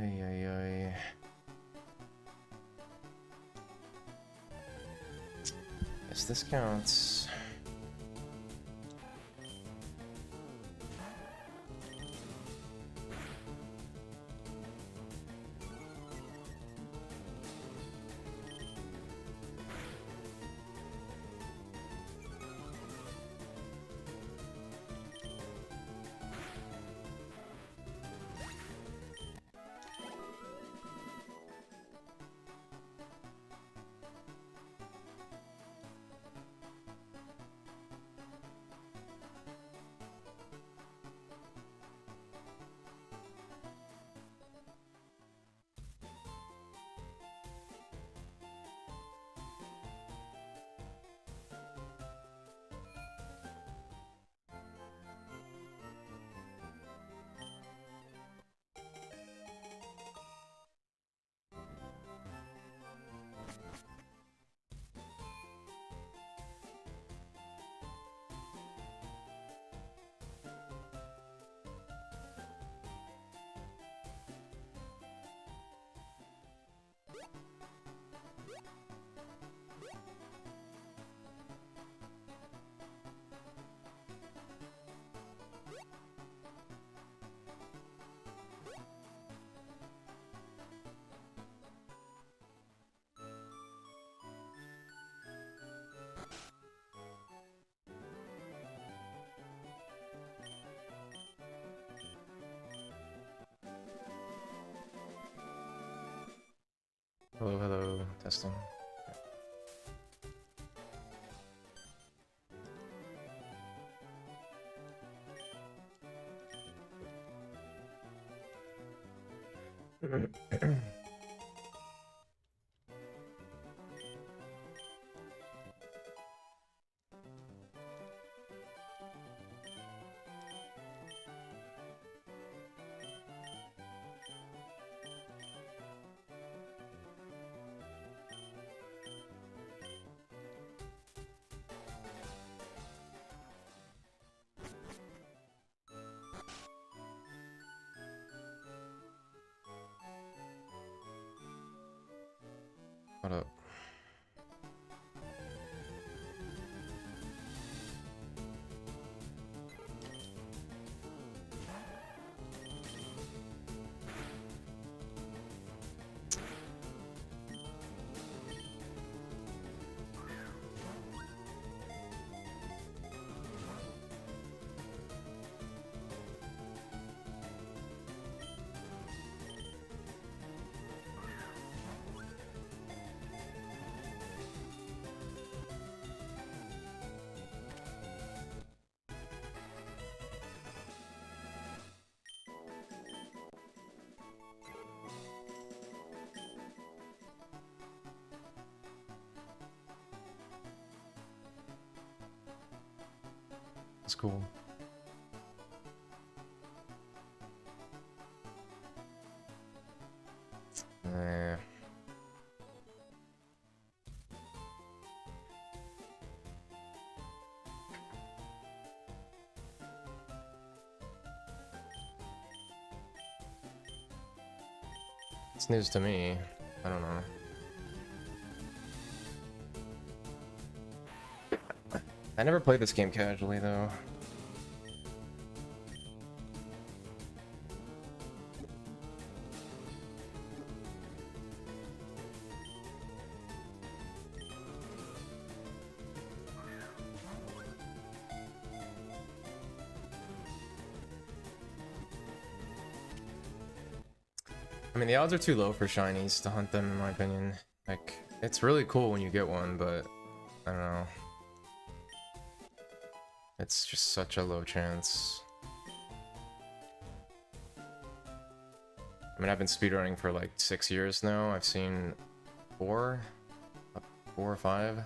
Ay, ay, ay. Guess this counts. Hello, hello, testing. What up? It's cool. It's news to me. I don't know. I never played this game casually, though. I mean, the odds are too low for shinies to hunt them, in my opinion. Like, it's really cool when you get one, but I don't know. It's just such a low chance. I mean, I've been speedrunning for like 6 years now. I've seen four or five,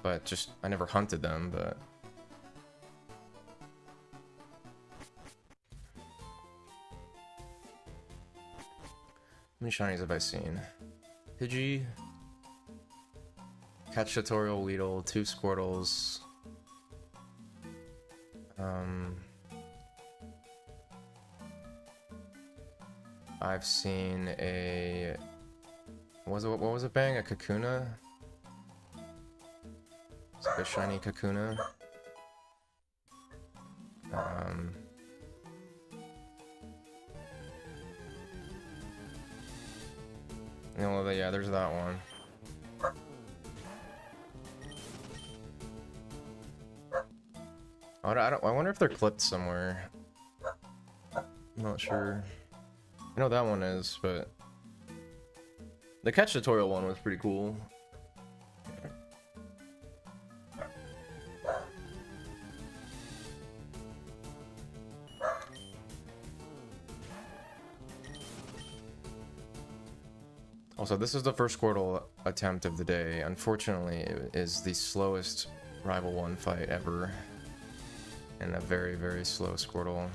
but just I never hunted them. But how many shinies have I seen? Pidgey, Catch Tutorial, Weedle, 2 Squirtles. I've seen a... what was it bang? A Kakuna? It's like a shiny Kakuna. You know, yeah, there's that one. I wonder if they're clipped somewhere. I'm not sure. I know that one is, but the catch tutorial one was pretty cool. Also, this is the first Squirtle attempt of the day. Unfortunately, it is the slowest Rival 1 fight ever. And a very, very slow Squirtle.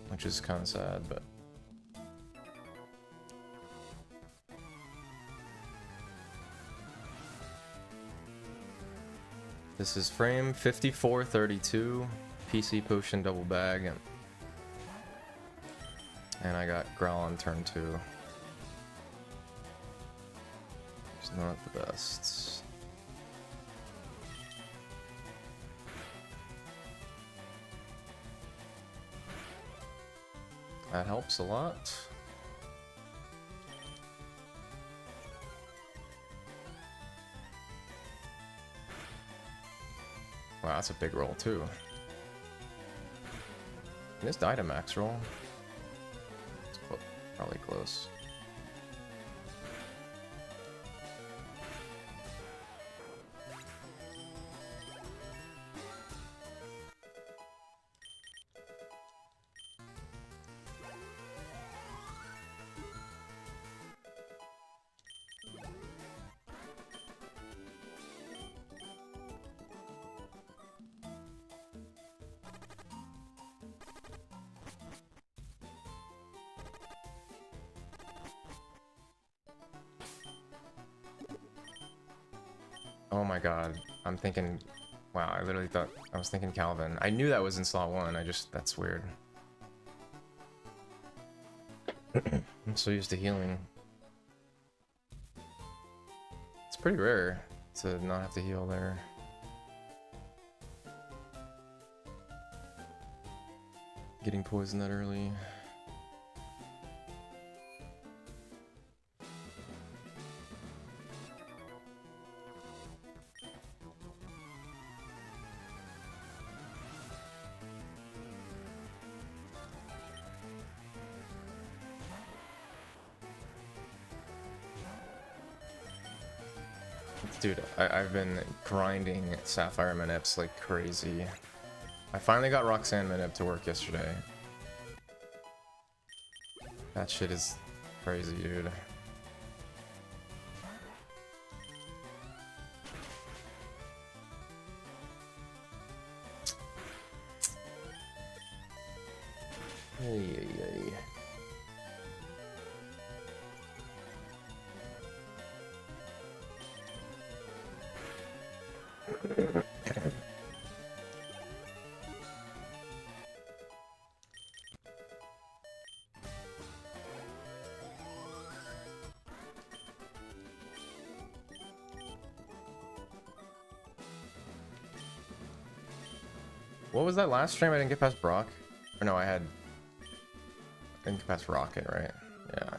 Which is kind of sad, but... This is frame 5432, PC Potion double bag. And I got Growl on turn 2. It's not the best. That helps a lot. Wow, that's a big roll too. This Dynamax roll. It's probably close. Oh my god, I'm thinking... Wow, I literally thought... I was thinking Calvin. I knew that was in slot 1, that's weird. I'm so used to healing. It's pretty rare to not have to heal there. Getting poisoned that early. Dude, I've been grinding Sapphire Manips like crazy. I finally got Roxanne Manip to work yesterday. That shit is crazy, dude. Ay. What was that last stream? I didn't get past Brock? Or no, I didn't get past Rocket, right? Yeah.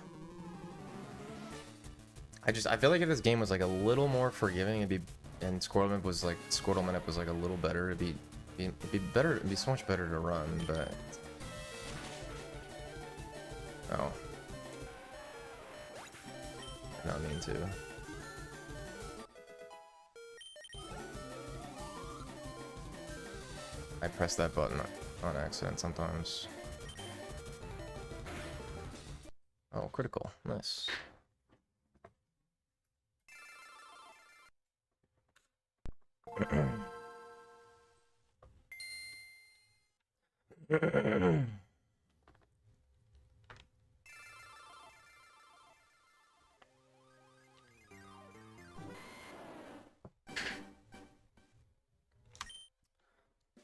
I feel like if this game was like a little more forgiving, and Squirtle Manip was like a little better, it'd be so much better to run, but... Oh. I don't mean to. I press that button on accident sometimes. Oh, critical. Nice.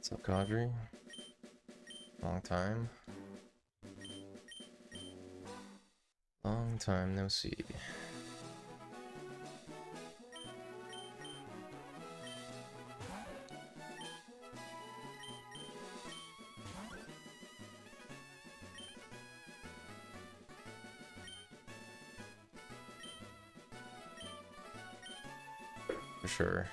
What's up, Kadri? Long time. Long time no see. For sure.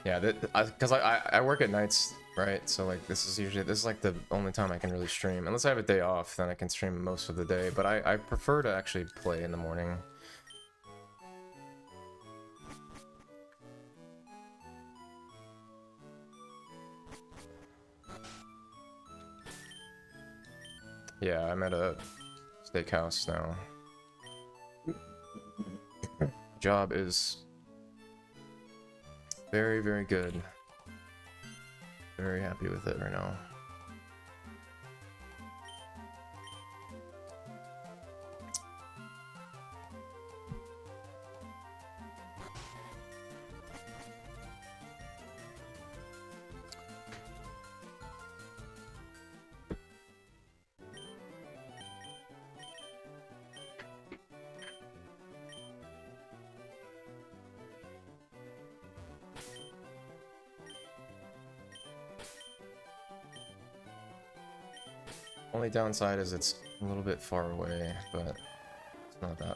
Yeah, because I work at nights, right? So like this is like the only time I can really stream. Unless I have a day off, then I can stream most of the day. But I prefer to actually play in the morning. Yeah, I'm at a steakhouse now. Job is very, very good. Very happy with it right now. Only downside is it's a little bit far away, but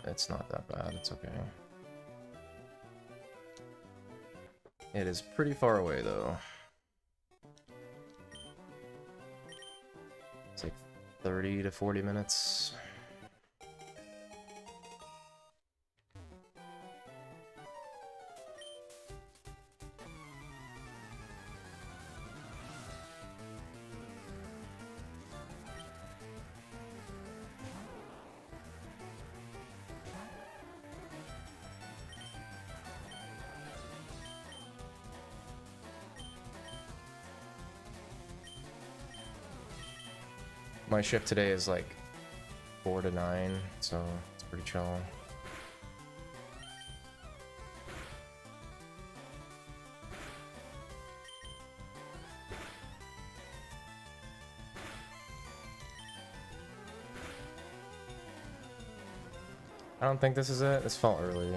it's not that bad. It's okay. It is pretty far away though. It's like 30 to 40 minutes. My shift today is like 4 to 9, so it's pretty chill. I don't think this is it. This felt early.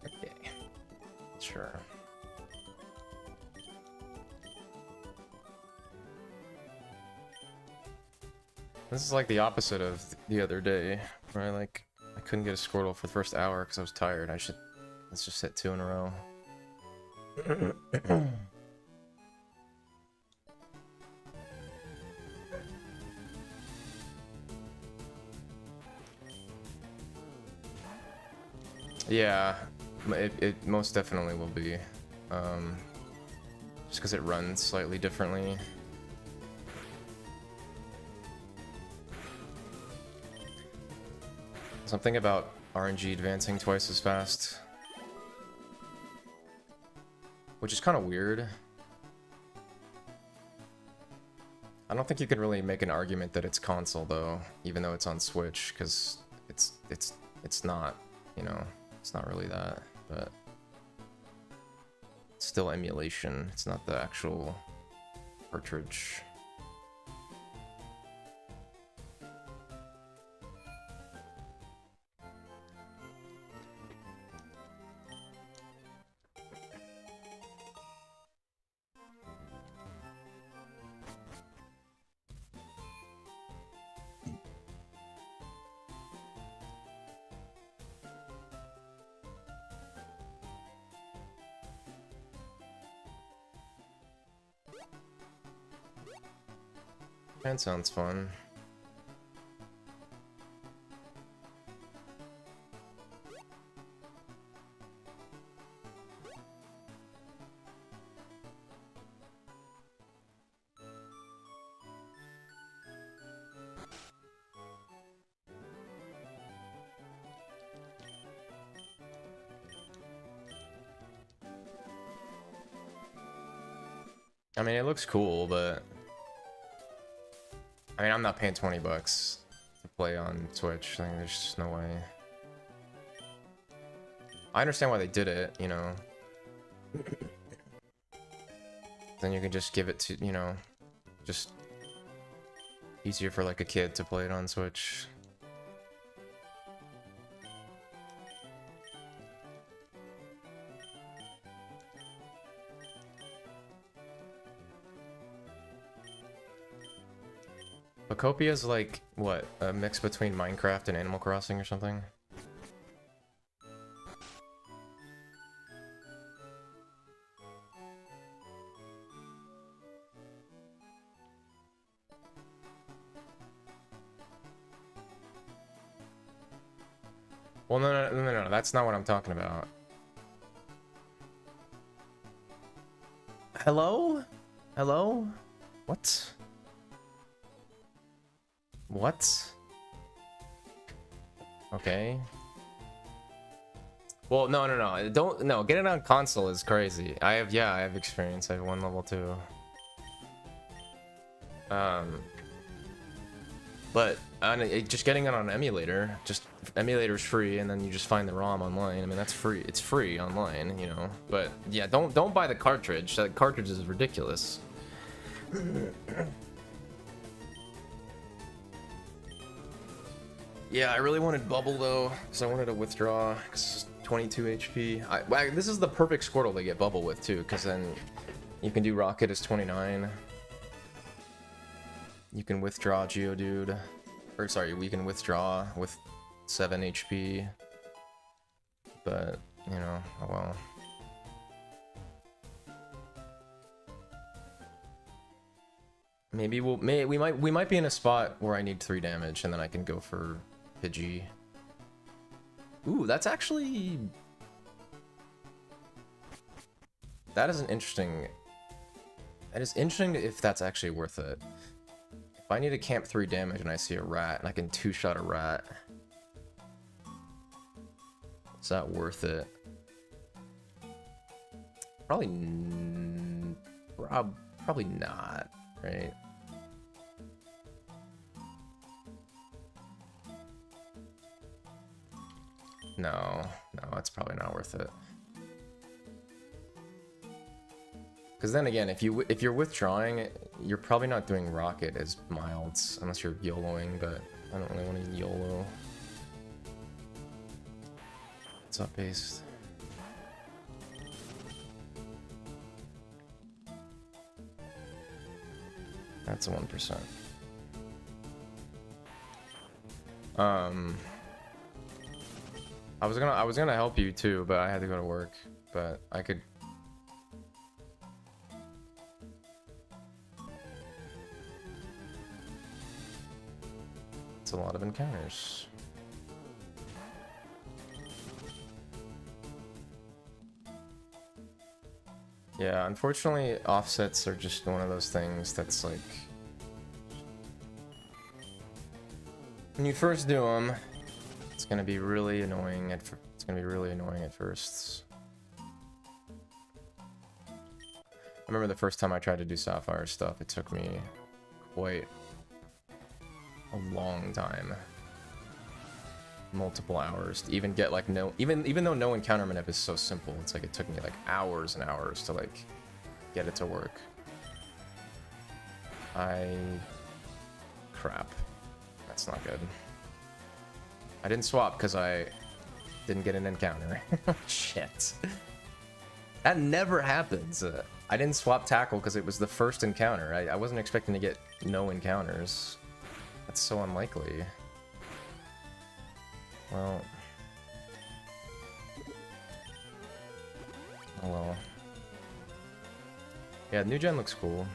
Okay. Sure. This is like the opposite of the other day, where I couldn't get a Squirtle for the first hour because I was tired. Let's just hit 2 in a row. Yeah, it most definitely will be. Just because it runs slightly differently. Something about RNG advancing twice as fast, which is kind of weird. I don't think you can really make an argument that it's console though, even though it's on Switch, because it's not, you know, it's not really that, but it's still emulation. It's not the actual cartridge. That sounds fun. I mean, it looks cool, but I mean, I'm not paying 20 bucks to play on Twitch. I think there's just no way. I understand why they did it, you know. Then you can just give it to, you know, just easier for like a kid to play it on Switch. Bacopia is like, what, a mix between Minecraft and Animal Crossing or something? Well, no, that's not what I'm talking about. Hello? Hello? What? What? Okay. Well, no. Don't, getting on console is crazy. I have experience. I have one level 2. But just getting it on emulator, emulator's free, and then you just find the ROM online. I mean, that's free. It's free online, you know. But yeah, don't buy the cartridge. That cartridge is ridiculous. Yeah, I really wanted bubble though, because I wanted to withdraw. Cause 22 HP. This is the perfect Squirtle to get bubble with too, because then you can do rocket as 29. You can withdraw Geodude. Or sorry, we can withdraw with 7 HP. But, you know, oh well. Maybe we might be in a spot where I need 3 damage and then I can go for Pidgey. Ooh, that's actually... That is an interesting... That is interesting if that's actually worth it. If I need to camp 3 damage and I see a rat and I can 2-shot a rat, is that worth it? Probably not, right? No, it's probably not worth it. Because then again, if you're withdrawing, you're probably not doing rocket as milds unless you're YOLOing, but I don't really want to YOLO. What's up, Based? That's a 1%. I was gonna help you too, but I had to go to work. But I could. It's a lot of encounters. Yeah, unfortunately, offsets are just one of those things that's like, when you first do them, it's gonna be really annoying at first. I remember the first time I tried to do Sapphire stuff, it took me quite a long time, multiple hours to even get like even though no encounter manip is so simple, it's like it took me like hours and hours to like get it to work. Crap, that's not good. I didn't swap because I didn't get an encounter. Shit, that never happens. I didn't swap tackle because it was the first encounter. I wasn't expecting to get no encounters. That's so unlikely. Well. Oh well. Yeah, new gen looks cool.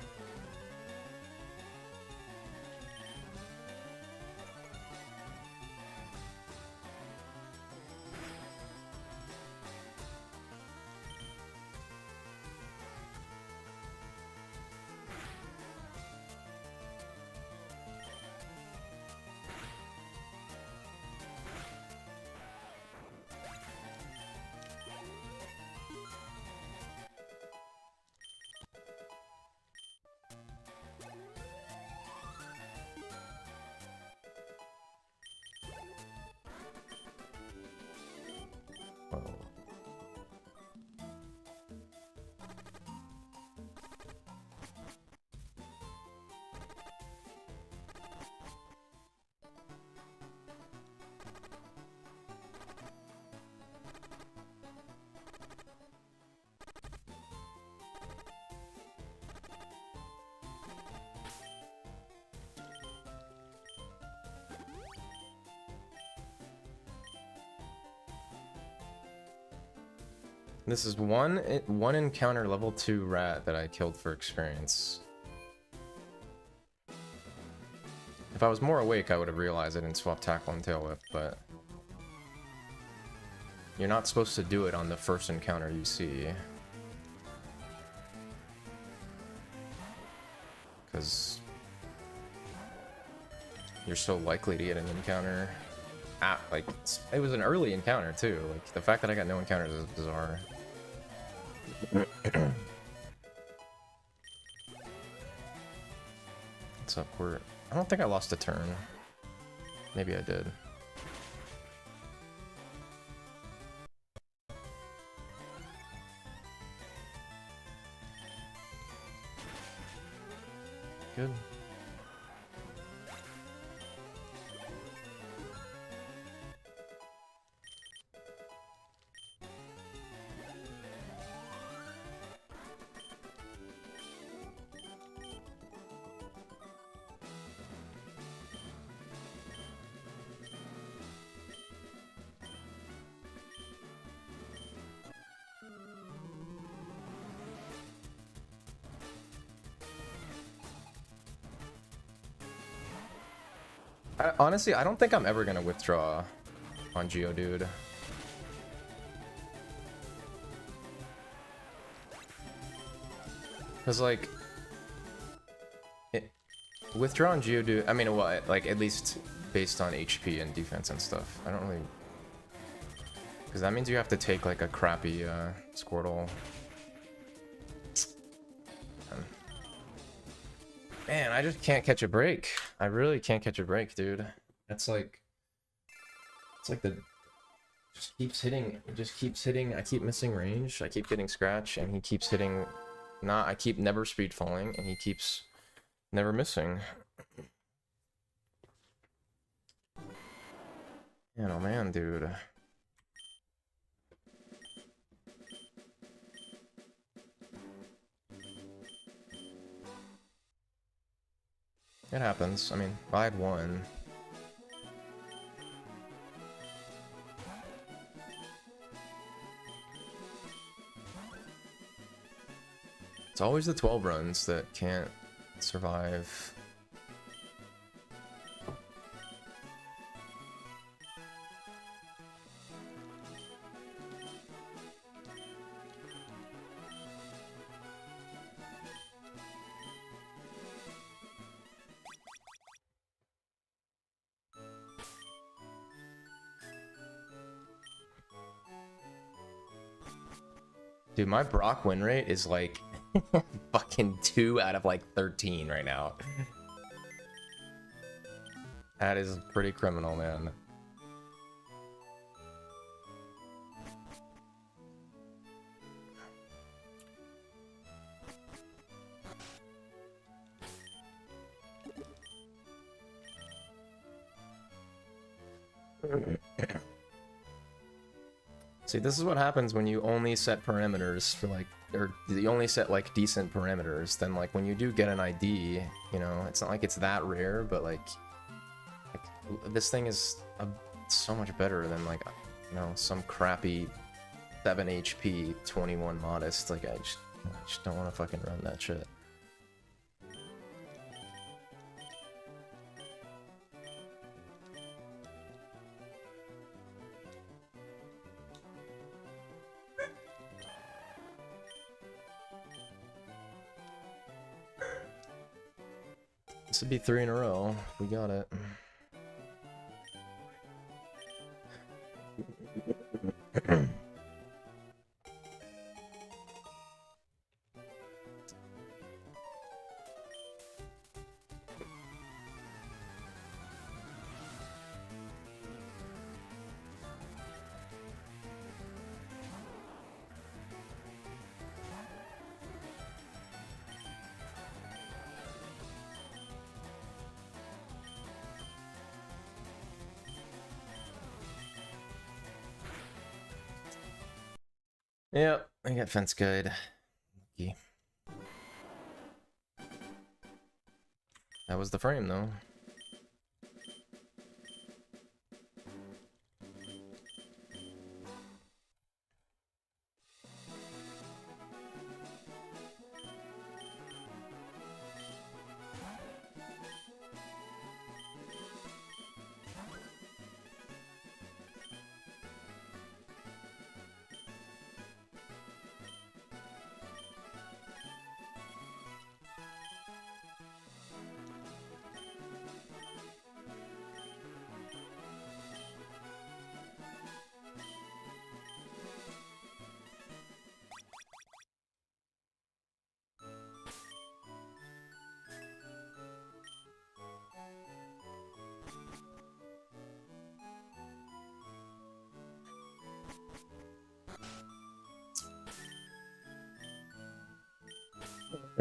This is one encounter level 2 rat that I killed for experience. If I was more awake, I would have realized I didn't swap tackle and tail whip, but you're not supposed to do it on the first encounter you see. Because you're so likely to get an encounter. Like, it was an early encounter too. Like, the fact that I got no encounters is bizarre. What's up, Quirt? I don't think I lost a turn. Maybe I did. Good. Honestly, I don't think I'm ever gonna withdraw on Geodude. Cause like, withdraw on Geodude. I mean, what? Like, at least based on HP and defense and stuff. I don't really, because that means you have to take like a crappy Squirtle. Man, I just can't catch a break. I really can't catch a break, dude. It's like the just keeps hitting. It just keeps hitting. I keep missing range. I keep getting scratch, and he keeps hitting. I keep never speed falling, and he keeps never missing. Man, oh man, dude. It happens. I mean, I had one. It's always the 12 runs that can't survive. Dude, my Brock win rate is like fucking 2 out of like 13 right now. That is pretty criminal, man. See, this is what happens when you only set parameters for like, or you only set like decent parameters. Then like when you do get an ID, you know, it's not like it's that rare, but like this thing is so much better than like, you know, some crappy 7 HP 21 modest. Like I just don't want to fucking run that shit. This would be 3 in a row. We got it. Yep, I got fence guide. Okay. That was the frame, though.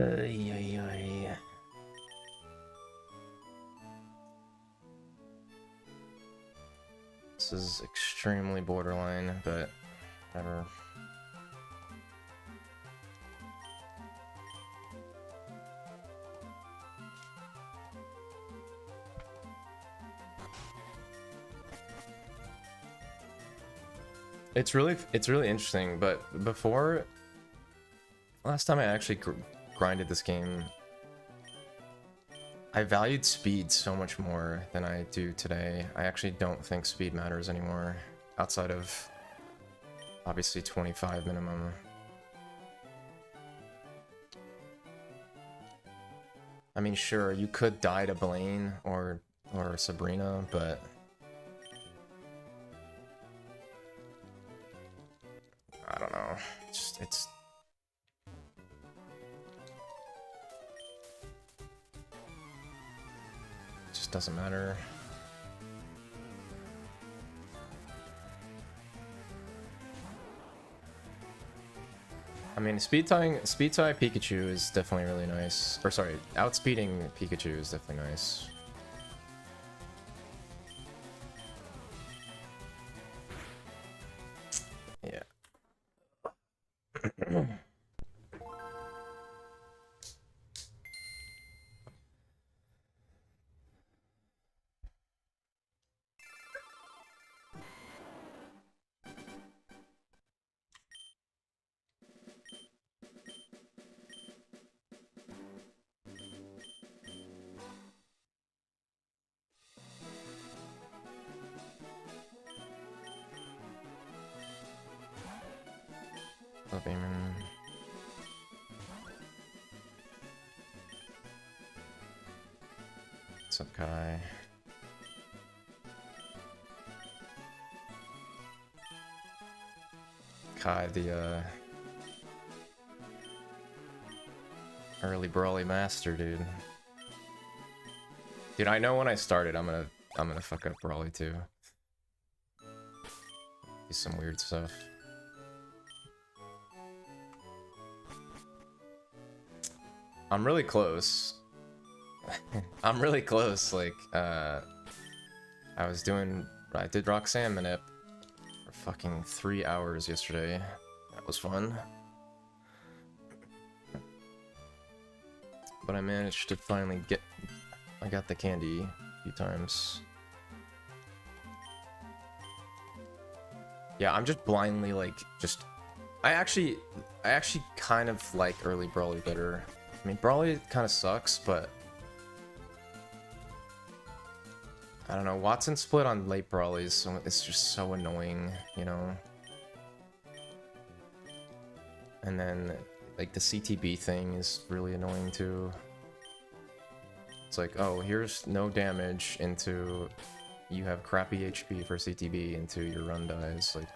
Ay, ay, ay. This is extremely borderline, but whatever. It's really interesting, but before last time I actually grinded this game, I valued speed so much more than I do today. I actually don't think speed matters anymore, outside of obviously 25 minimum. I mean, sure, you could die to Blaine or Sabrina, but I don't know. It's just doesn't matter. I mean, speed tie Pikachu is definitely really nice. Or sorry, outspeeding Pikachu is definitely nice. Yeah. Up, Eamon. What's up, Kai? Kai, the early brawly master, dude. Dude, I know when I started, I'm gonna fuck up brawly too. Do some weird stuff. I'm really close. I'm really close. Like, I did Roxanne Minute for fucking 3 hours yesterday. That was fun. But I managed to finally I got the candy a few times. Yeah, I'm just blindly like, I actually kind of like early Brawly better. I mean, Brawly kind of sucks, but I don't know. Watson split on late Brawlies, so it's just so annoying, you know? And then, like, the CTB thing is really annoying, too. It's like, oh, here's no damage into... You have crappy HP for CTB into your run dies, like...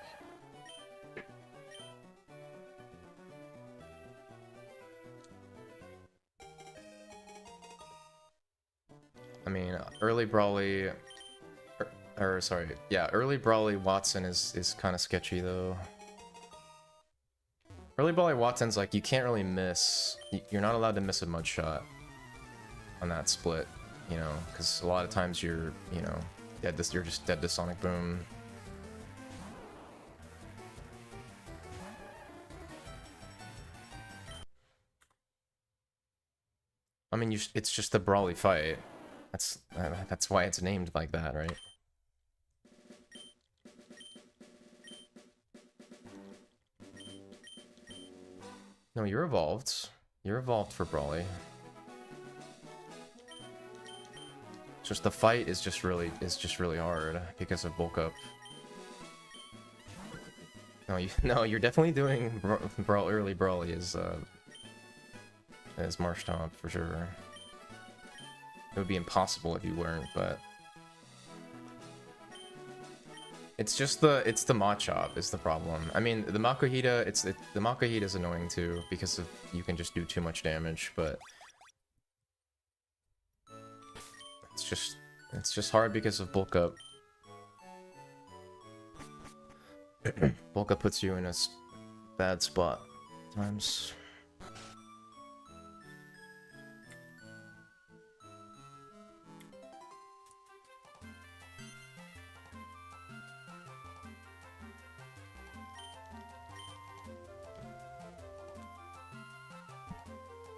I mean, early Brawly... sorry, yeah, early Brawly Watson is kind of sketchy, though. Early Brawly Watson's like, you can't really miss... You're not allowed to miss a mud shot on that split, you know, because a lot of times you're, you know, you're just dead to Sonic Boom. I mean, it's just a Brawly fight. That's why it's named like that, right? No, you're evolved. You're evolved for Brawly. Just the fight is just really hard because of bulk up. No, you're definitely doing early Brawly as Marshtomp for sure. It would be impossible if you weren't, but it's the Machop is the problem. I mean, the Makuhita, the Makuhita is annoying too because you can just do too much damage, but it's just hard because of bulk up. Bulk up puts you in a bad spot times.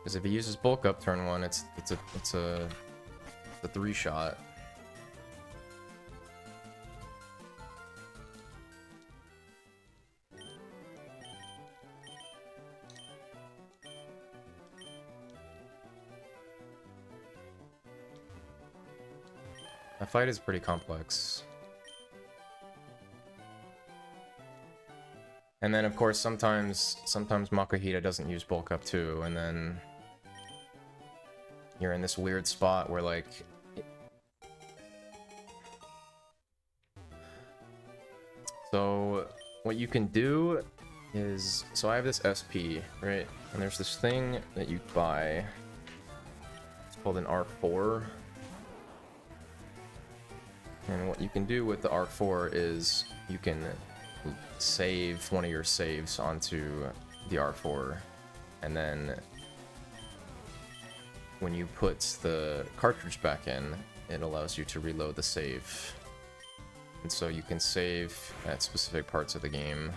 Because if he uses bulk up turn 1, it's a 3-shot. That fight is pretty complex. And then of course sometimes Makahita doesn't use bulk up too, and then you're in this weird spot where like so what you can do is, so I have this SP, right? And there's this thing that you buy. It's called an R4. And what you can do with the R4 is you can save one of your saves onto the R4, and then when you put the cartridge back in, it allows you to reload the save. And so you can save at specific parts of the game,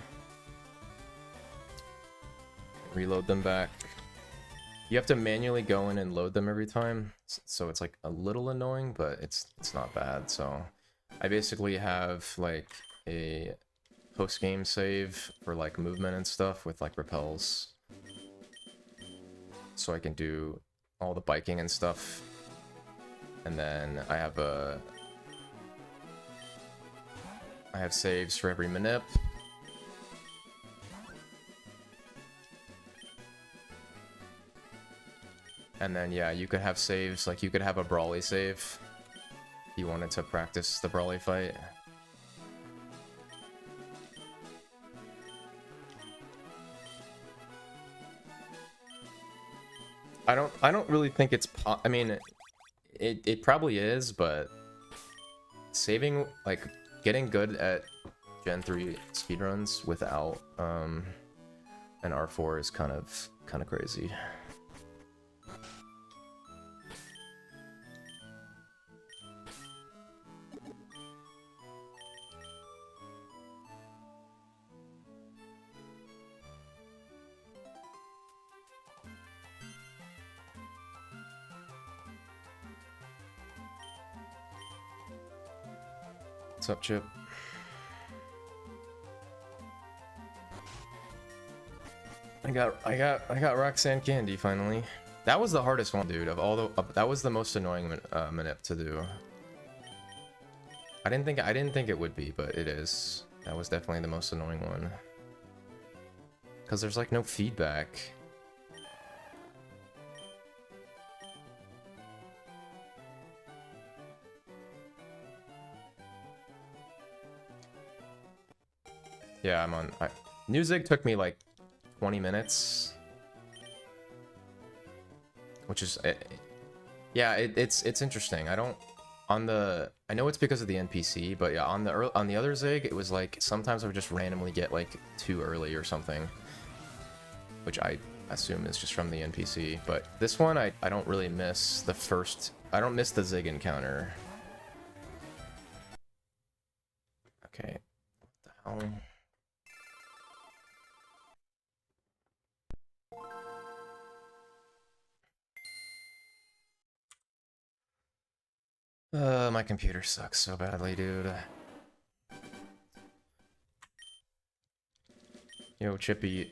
reload them back. You have to manually go in and load them every time, so it's like a little annoying, but it's not bad. So I basically have like a post-game save for like movement and stuff with like repels, so I can do all the biking and stuff. And then I have saves for every manip. And then yeah, you could have saves, like you could have a brawly save if you wanted to practice the brawly fight. I don't really think it's I mean, it probably is, but saving, like getting good at Gen 3 speedruns without an R4 is kind of crazy. What's up, Chip? I got Roxanne Candy finally. That was the hardest one, dude. Of all the that was the most annoying manip to do. I didn't think it would be, but it is. That was definitely the most annoying one. Cause there's like no feedback. Yeah, I'm on. New Zig took me like 20 minutes, which is, yeah, it's interesting. I don't I know it's because of the NPC, but yeah, on the other Zig, it was like sometimes I would just randomly get like too early or something, which I assume is just from the NPC. But this one, I don't really miss the first. I don't miss the Zig encounter. Okay, what the hell? My computer sucks so badly, dude. Yo, Chippy,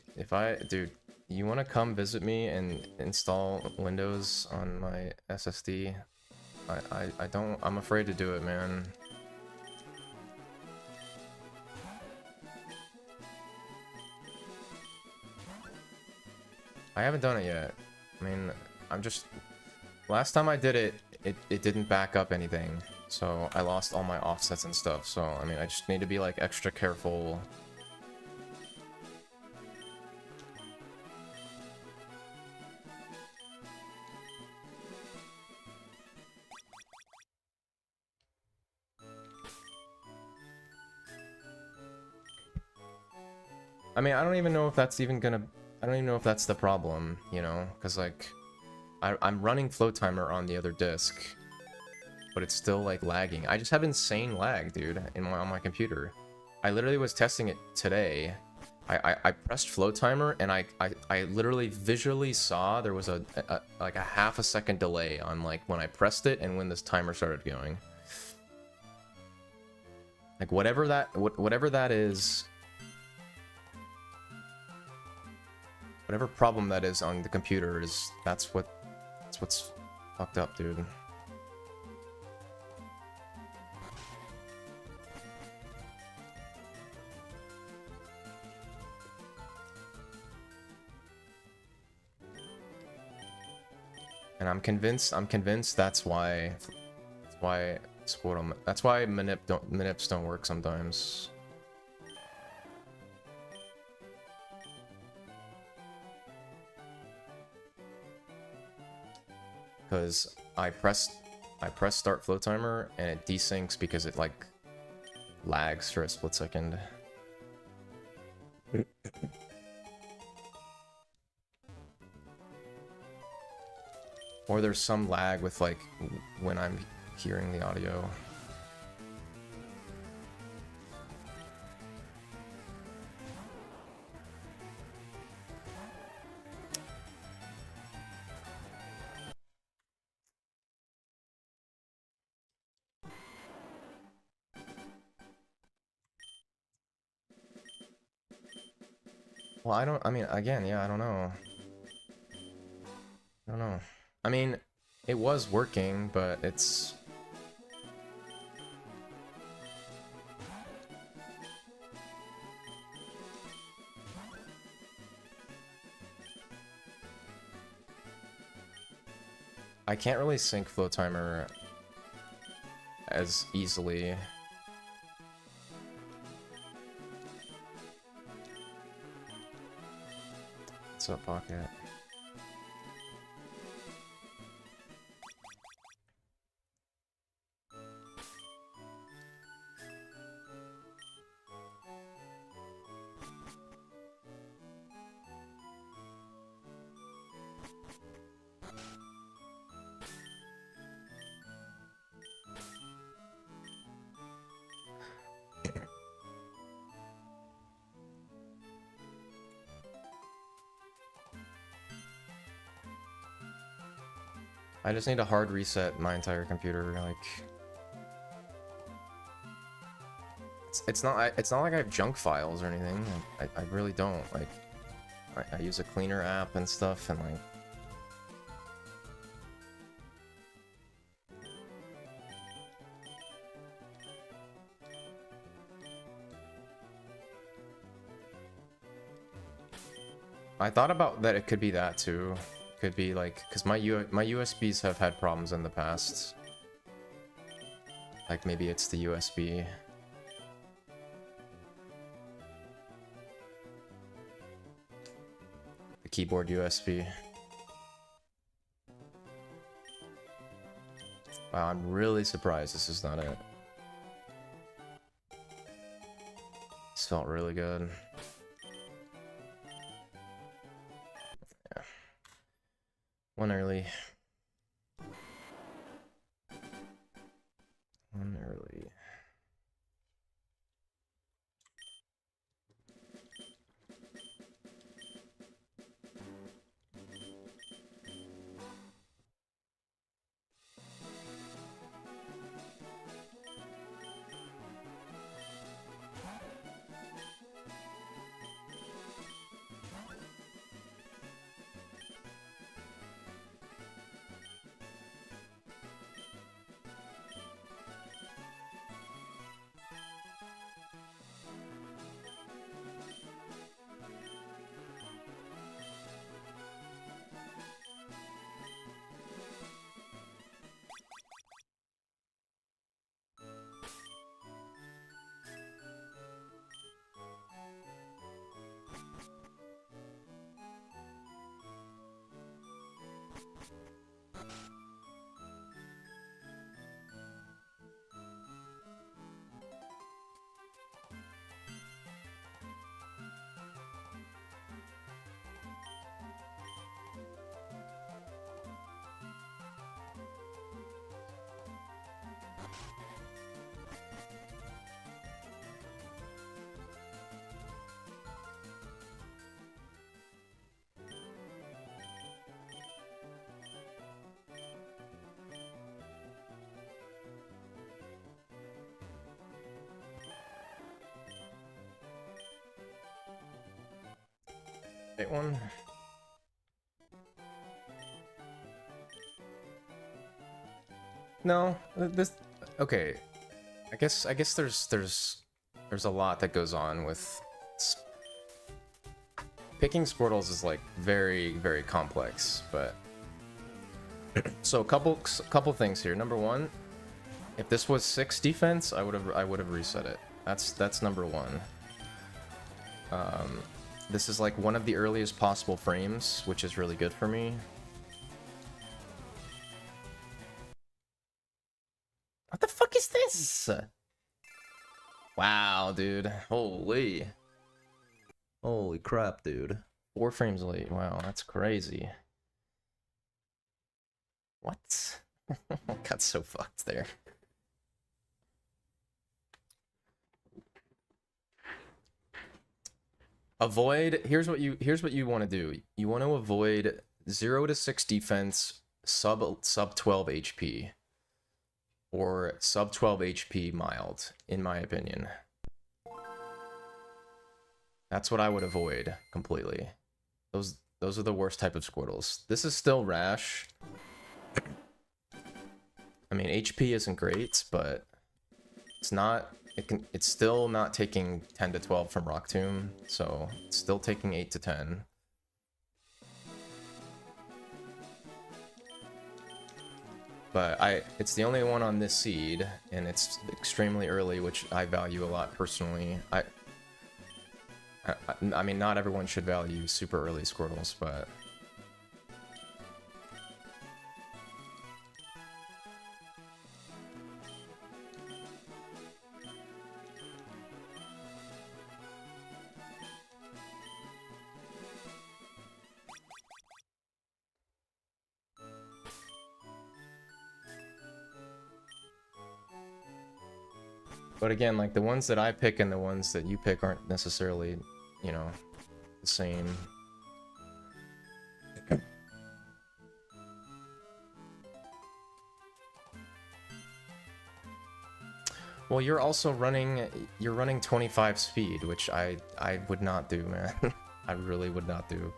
dude, you want to come visit me and install Windows on my SSD? I'm afraid to do it, man. I haven't done it yet. I mean, last time I did it, it didn't back up anything, so I lost all my offsets and stuff. So I mean, I just need to be like extra careful. I mean, I don't even know if that's even gonna, I don't even know if that's the problem, you know, because like I'm running flow timer on the other disk, but it's still like lagging. I just have insane lag, dude, on my computer. I literally was testing it today, I pressed flow timer and I literally visually saw there was a like a half a second delay on like when I pressed it and when this timer started going. Like whatever that is, whatever problem that is on the computer is that's what's fucked up, dude. And I'm convinced that's why manips don't work sometimes. Because I press start flow timer and it desyncs because it like lags for a split second. Or there's some lag with like when I'm hearing the audio. Well, I mean, again, yeah, I don't know. I don't know. I mean, it was working, but it's... I can't really sync flow timer as easily. What's up, Pocket? I just need to hard reset my entire computer, like... It's not like I have junk files or anything. I really don't. Like, I use a cleaner app and stuff, and like... I thought about that it could be that too. Could be like, because my USBs have had problems in the past. Like maybe it's the USB. The keyboard USB. Wow, I'm really surprised this is not it. This felt really good. Yeah. One early. One early. Right one. No, this okay. I guess there's a lot that goes on with picking Squirtles is like very complex, but so a couple things here. Number one, if this was 6 defense, I would have reset it. That's number one. This is like one of the earliest possible frames, which is really good for me. What the fuck is this? Wow, dude. Holy crap, dude. 4 frames late. Wow, that's crazy. What? Got so fucked there. Avoid. Here's what you want to do. You want to avoid 0 to 6 defense, sub 12 HP, or sub 12 HP mild, in my opinion. That's what I would avoid completely. Those are the worst type of Squirtles. This is still Rash. I mean, HP isn't great, but it's not. It's still not taking 10 to 12 from Rock Tomb, so it's still taking 8 to 10. But it's the only one on this seed, and it's extremely early, which I value a lot personally. I mean, not everyone should value super early Squirtles, but again, like the ones that I pick and the ones that you pick aren't necessarily, you know, the same. Well, you're also running 25 speed, which I would not do, man. I really would not do.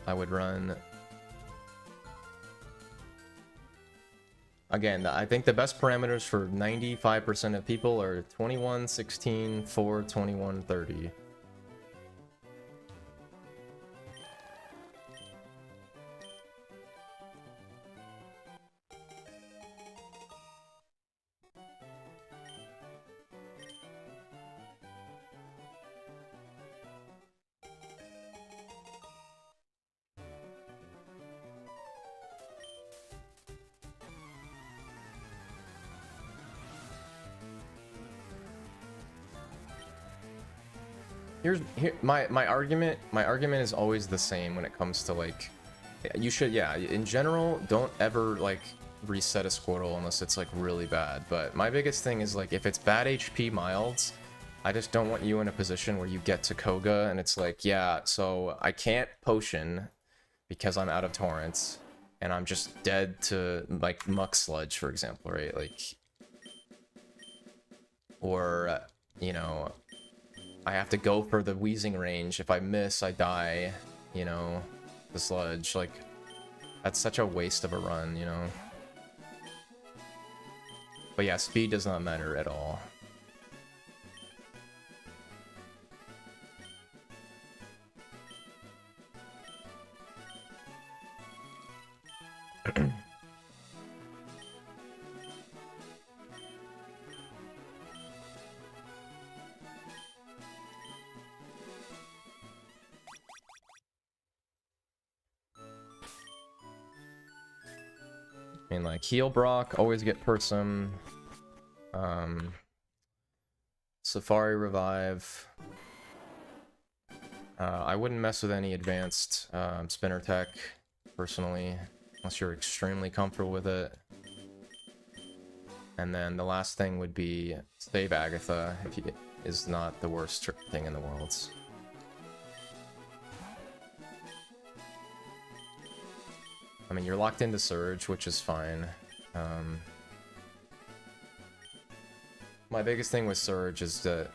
I would run. Again, I think the best parameters for 95% of people are 21, 16, 4, 21, 30. My argument is always the same when it comes to like, you should, yeah, in general, don't ever like reset a Squirtle unless it's like really bad. But my biggest thing is like, if it's bad HP milds, I just don't want you in a position where you get to Koga and it's like, yeah, so I can't potion because I'm out of torrents and I'm just dead to like Muck Sludge, for example, right? Like, or you know, I have to go for the wheezing range. If I miss, I die, you know, the sludge. Like, that's such a waste of a run, you know? But yeah, speed does not matter at all. I mean, like, heal Brock, always get Persum. Safari Revive. I wouldn't mess with any advanced spinner tech, personally, unless you're extremely comfortable with it. And then the last thing would be save Agatha, if you, is not the worst thing in the world. I mean, you're locked into Surge, which is fine. My biggest thing with Surge is that,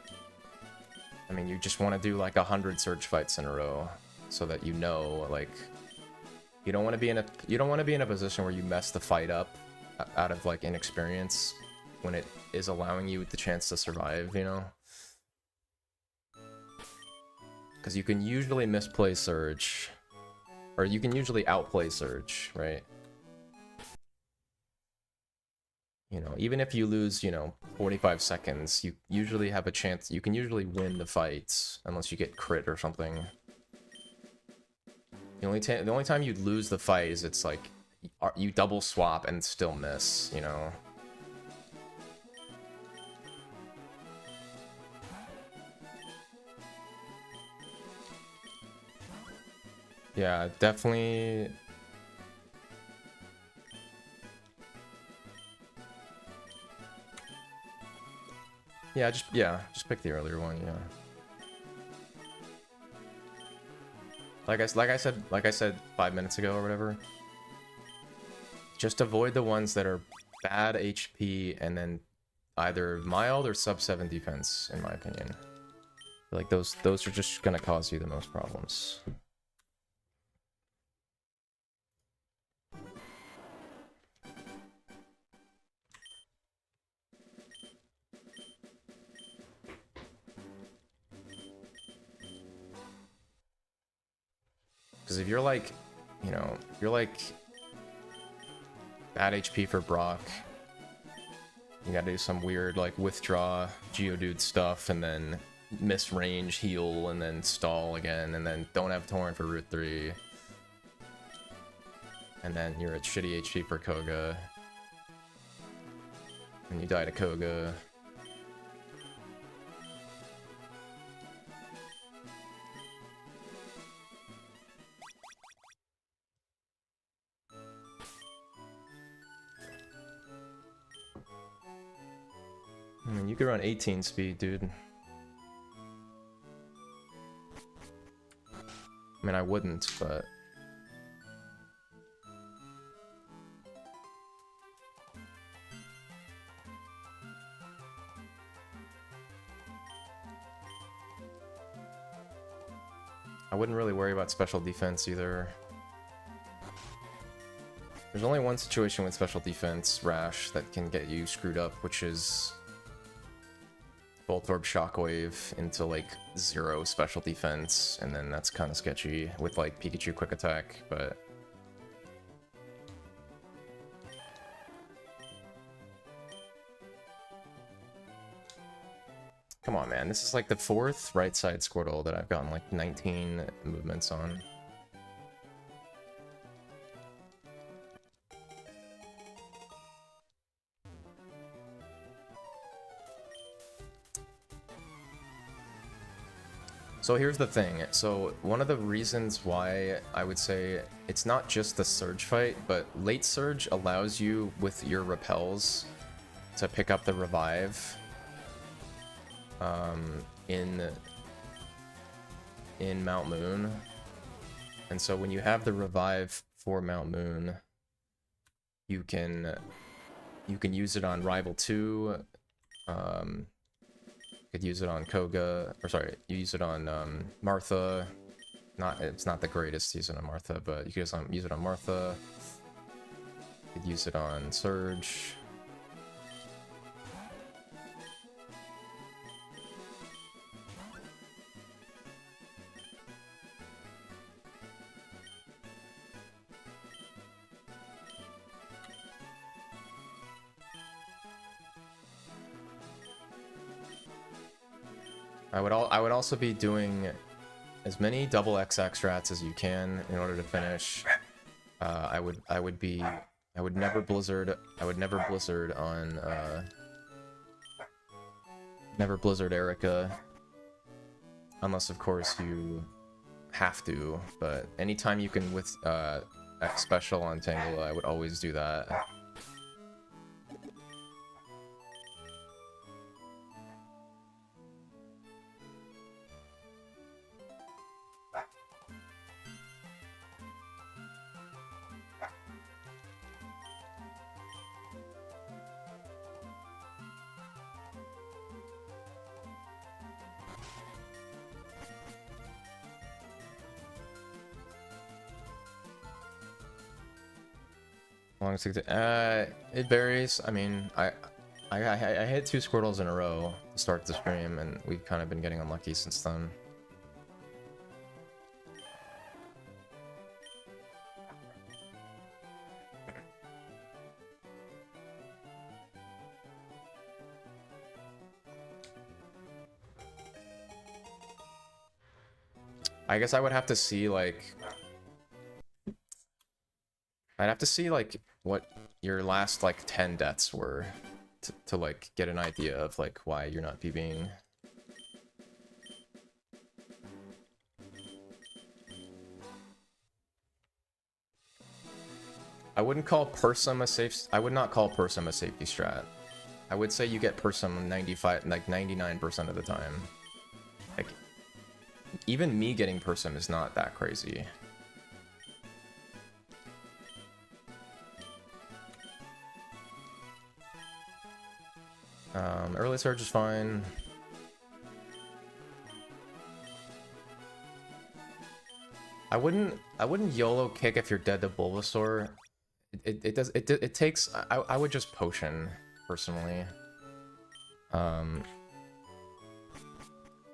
I mean, you just want to do like 100 Surge fights in a row, so that you know, like, you don't want to be in a position where you mess the fight up out of like inexperience when it is allowing you the chance to survive, you know? Because you can usually misplay Surge, or you can usually outplay Surge, right? You know, even if you lose, you know, 45 seconds, you usually have a chance, you can usually win the fight, unless you get crit or something. The only time you lose the fight is it's like, you double swap and still miss, you know? Yeah, definitely. Yeah, just pick the earlier one, yeah. Like I said 5 minutes ago or whatever. Just avoid the ones that are bad HP and then either mild or sub 7 defense, in my opinion. Like those are just gonna cause you the most problems. Because if you're like, you know, if you're like bad HP for Brock, you gotta do some weird like withdraw Geodude stuff and then miss range, heal, and then stall again, and then don't have Torrent for Route 3. And then you're at shitty HP for Koga. And you die to Koga. I mean, you could run 18 speed, dude. I mean, I wouldn't, but... I wouldn't really worry about special defense either. There's only one situation with special defense, Rash, that can get you screwed up, which is Voltorb Shockwave into like 0 special defense, and then that's kind of sketchy with like Pikachu Quick Attack, but... Come on, man, this is like the 4th right side Squirtle that I've gotten like 19 movements on. So here's the thing. So one of the reasons why I would say it's not just the Surge fight, but late Surge allows you with your repels to pick up the revive in Mount Moon. And so when you have the revive for Mount Moon, you can use it on Rival 2, could use it on Koga, or sorry, you use it on Martha. It's not the greatest to use it on Martha, but you could use it on Martha. You could use it on Surge. I would also be doing as many double XX strats as you can in order to finish. I would never Blizzard on never Blizzard Erica, unless of course you have to, but anytime you can with X special on Tangela, I would always do that. How long does it take? It varies. I mean, I hit 2 Squirtles in a row to start the stream, and we've kind of been getting unlucky since then. I guess I would have to see, like... I'd have to see, like, what your last, like, 10 deaths were to like, get an idea of, like, why you're not PBing. I wouldn't call Persum a safe... I would not call Persum a safety strat. I would say you get Persum 95, like, 99% of the time. Like, even me getting Persum is not that crazy. Early surge is fine. I wouldn't YOLO kick if you're dead to Bulbasaur. It takes... I would just potion, personally.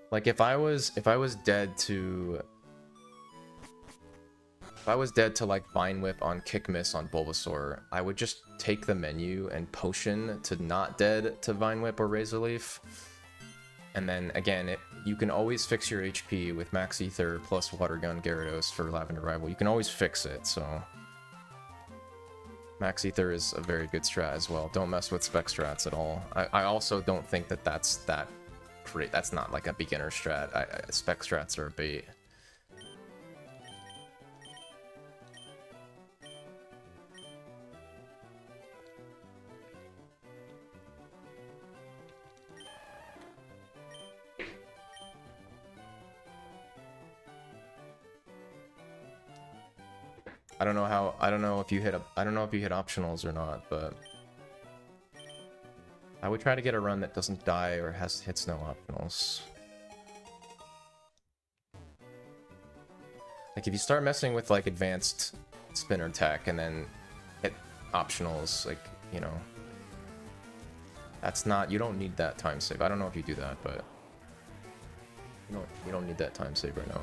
Like, if I was dead to... If I was dead to, like, Vine Whip on Kick Miss on Bulbasaur, I would just take the menu and potion to not dead to Vine Whip or Razor Leaf. And then, again, you can always fix your HP with Max Ether plus Water Gun Gyarados for Lavender Rival. You can always fix it, so... Max Ether is a very good strat as well. Don't mess with spec strats at all. I also don't think that that's not like a beginner strat. Spec strats are a bait. I don't know if you hit optionals or not, but I would try to get a run that doesn't die or hits no optionals. Like, if you start messing with, like, advanced spinner tech and then hit optionals, like, you know, that's not... You don't need that time save. I don't know if you do that, but you don't need that time save right now.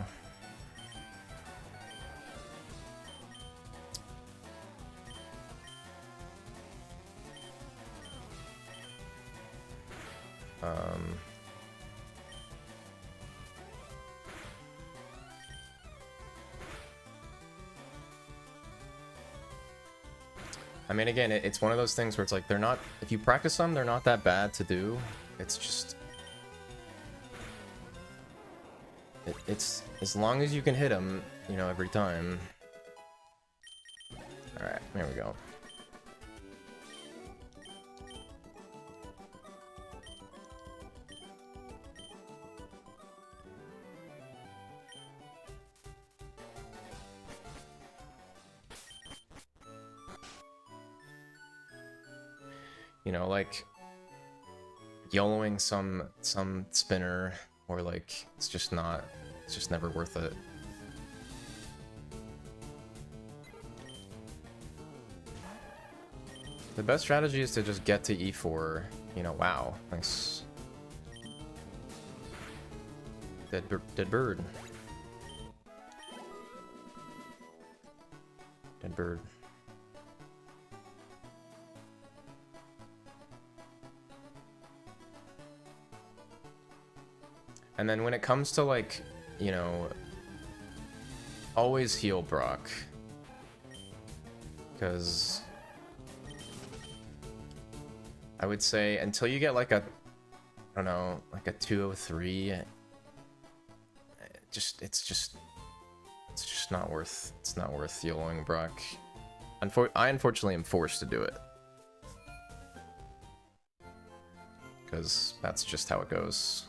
I mean, again, it's one of those things where it's like, they're not... If you practice them, they're not that bad to do. It's just... It's... As long as you can hit them, you know, every time. Alright, there we go. You know, like, YOLOing some spinner, or like, it's just never worth it. The best strategy is to just get to E4, you know, wow, nice. Dead bird. Dead bird. And then when it comes to, like, you know, always heal Brock. Because I would say until you get like a, I don't know, like a 203, it's just not worth, it's not worth YOLOing Brock. I unfortunately am forced to do it. Because that's just how it goes.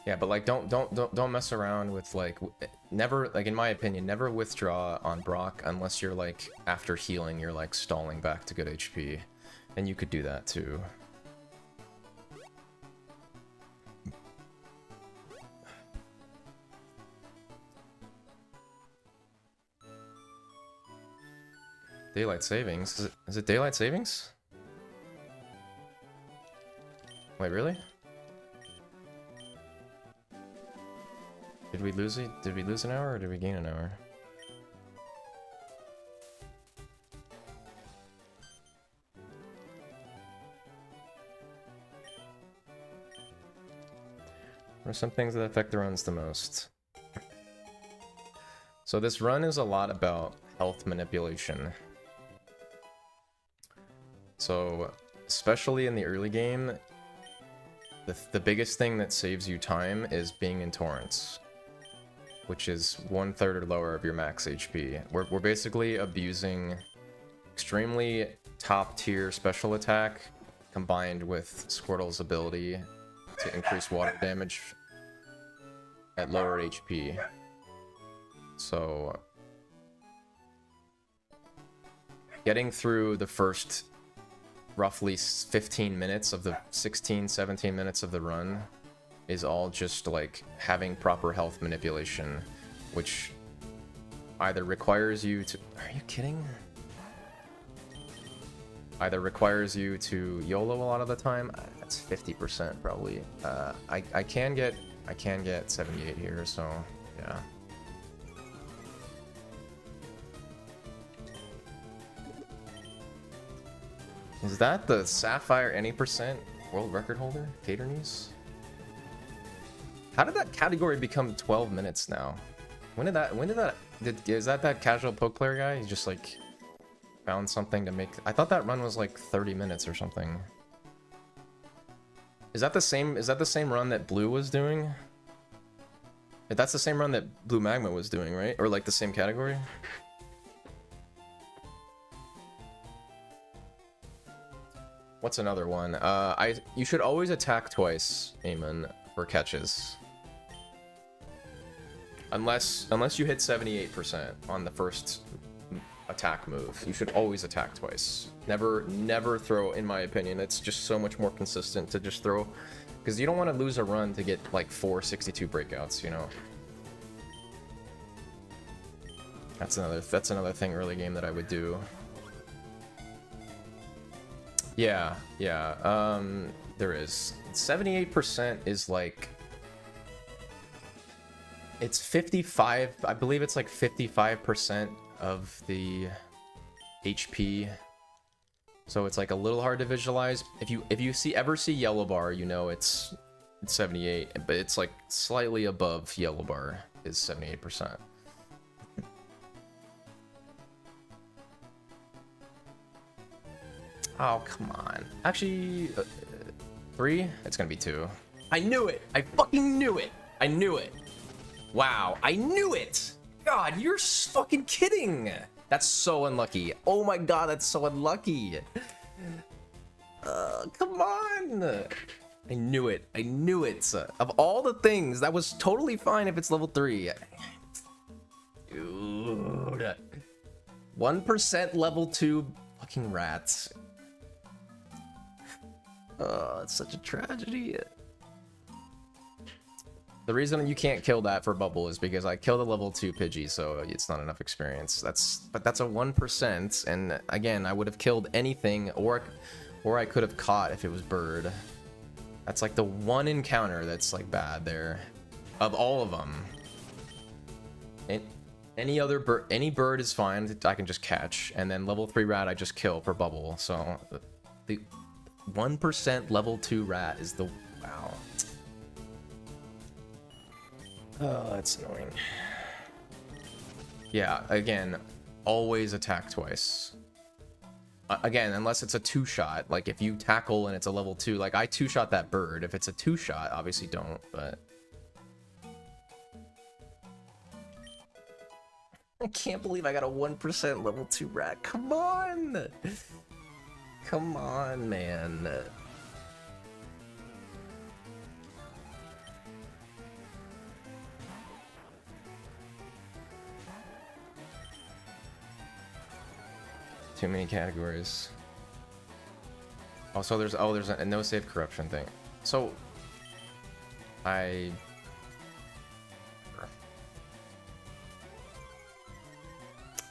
Yeah, but like don't mess around with like never, like in my opinion, never withdraw on Brock unless you're like, after healing, you're like stalling back to good HP. And you could do that too. Daylight savings? Is it daylight savings? Wait, really? Did we lose it? Did we lose an hour or did we gain an hour? What are some things that affect the runs the most? So this run is a lot about health manipulation. So, especially in the early game, the biggest thing that saves you time is being in torrents, which is 1/3 or lower of your max HP. We're basically abusing extremely top tier special attack combined with Squirtle's ability to increase water damage at lower HP. So getting through the first roughly 15 minutes of the 16-17 minutes of the run is all just like having proper health manipulation, which either requires you to... Are you kidding? Either requires you to YOLO a lot of the time. That's 50% probably. I can get 78 here, so yeah. Is that the Sapphire any percent world record holder, Caternies? How did that category become 12 minutes now? Is that casual poke player guy? He just like found something to make... I thought that run was like 30 minutes or something. Is that the same run that Blue was doing? That's the same run that Blue Magma was doing, right? Or like the same category? What's another one? You should always attack twice, Eamon, for catches. Unless you hit 78% on the first attack move. You should always attack twice. Never throw, in my opinion. It's just so much more consistent to just throw. Because you don't want to lose a run to get like 462 breakouts, you know? That's another thing early game that I would do. Yeah, there is. 78% is like... It's 55, I believe it's like 55% of the HP. So it's like a little hard to visualize. If you ever see yellow bar, you know it's 78, but it's like slightly above yellow bar is 78%. Oh, come on. Actually, 3? It's gonna be 2. I knew it! I fucking knew it! I knew it! Wow, I knew it! God, you're fucking kidding! That's so unlucky. Oh my god, that's so unlucky! Come on! I knew it. I knew it. Of all the things, that was totally fine if it's level 3. Dude. 1% level 2 fucking rats. Oh, it's such a tragedy. The reason you can't kill that for Bubble is because I killed a level 2 Pidgey, so it's not enough experience. But that's a 1%, and again, I would have killed anything, or I could have caught if it was Bird. That's like the one encounter that's like bad there, of all of them. Any other bird, any bird is fine. I can just catch, and then level 3 rat I just kill for Bubble. So the 1% level 2 rat is the wow. Oh, that's annoying. Yeah, again, always attack twice. Again, unless it's a 2-shot. Like, if you tackle and it's a level 2, like, I 2-shot that bird. If it's a 2-shot, obviously don't, but... I can't believe I got a 1% level 2 rat. Come on! Come on, man. too many categories. Also, there's a no save corruption thing. So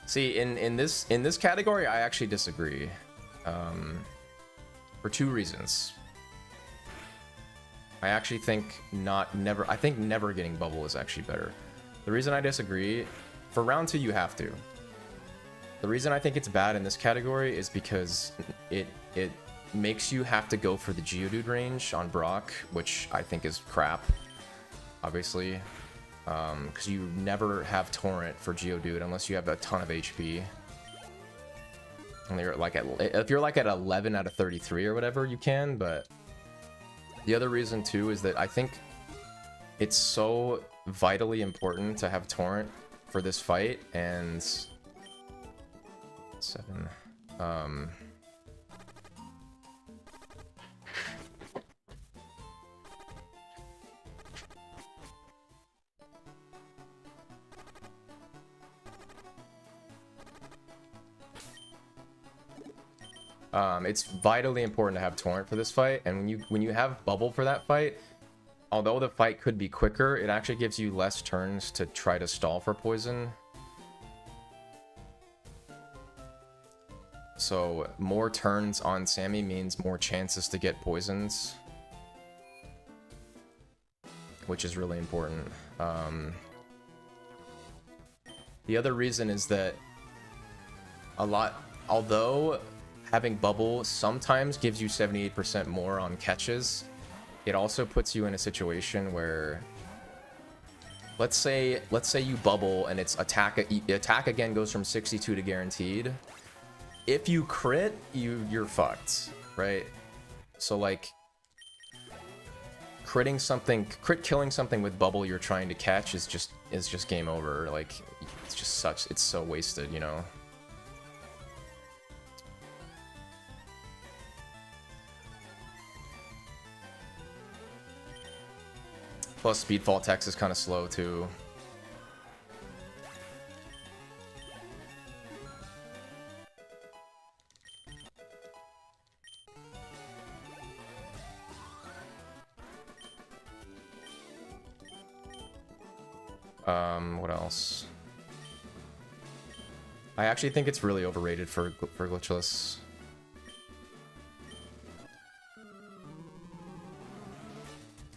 see, in this category, I actually disagree. For two reasons. I actually think I think never getting bubble is actually better. The reason I disagree, for round 2 you have to. The reason I think it's bad in this category is because it makes you have to go for the Geodude range on Brock, which I think is crap, obviously. Because you never have Torrent for Geodude unless you have a ton of HP. And you're like if you're like at 11 out of 33 or whatever, you can, but the other reason too is that I think it's so vitally important to have Torrent for this fight, and 7 it's vitally important to have Torrent for this fight, and when you have Bubble for that fight, although the fight could be quicker, it actually gives you less turns to try to stall for poison. So more turns on Sammy means more chances to get poisons, which is really important. The other reason is that although having Bubble sometimes gives you 78% more on catches, it also puts you in a situation where, let's say you Bubble and its attack again goes from 62 to guaranteed. If you crit, you're fucked, right? So like crit killing something with Bubble you're trying to catch is just game over. Like it's so wasted, you know. Plus, Speedfall text is kind of slow, too. What else? I actually think it's really overrated for Glitchless.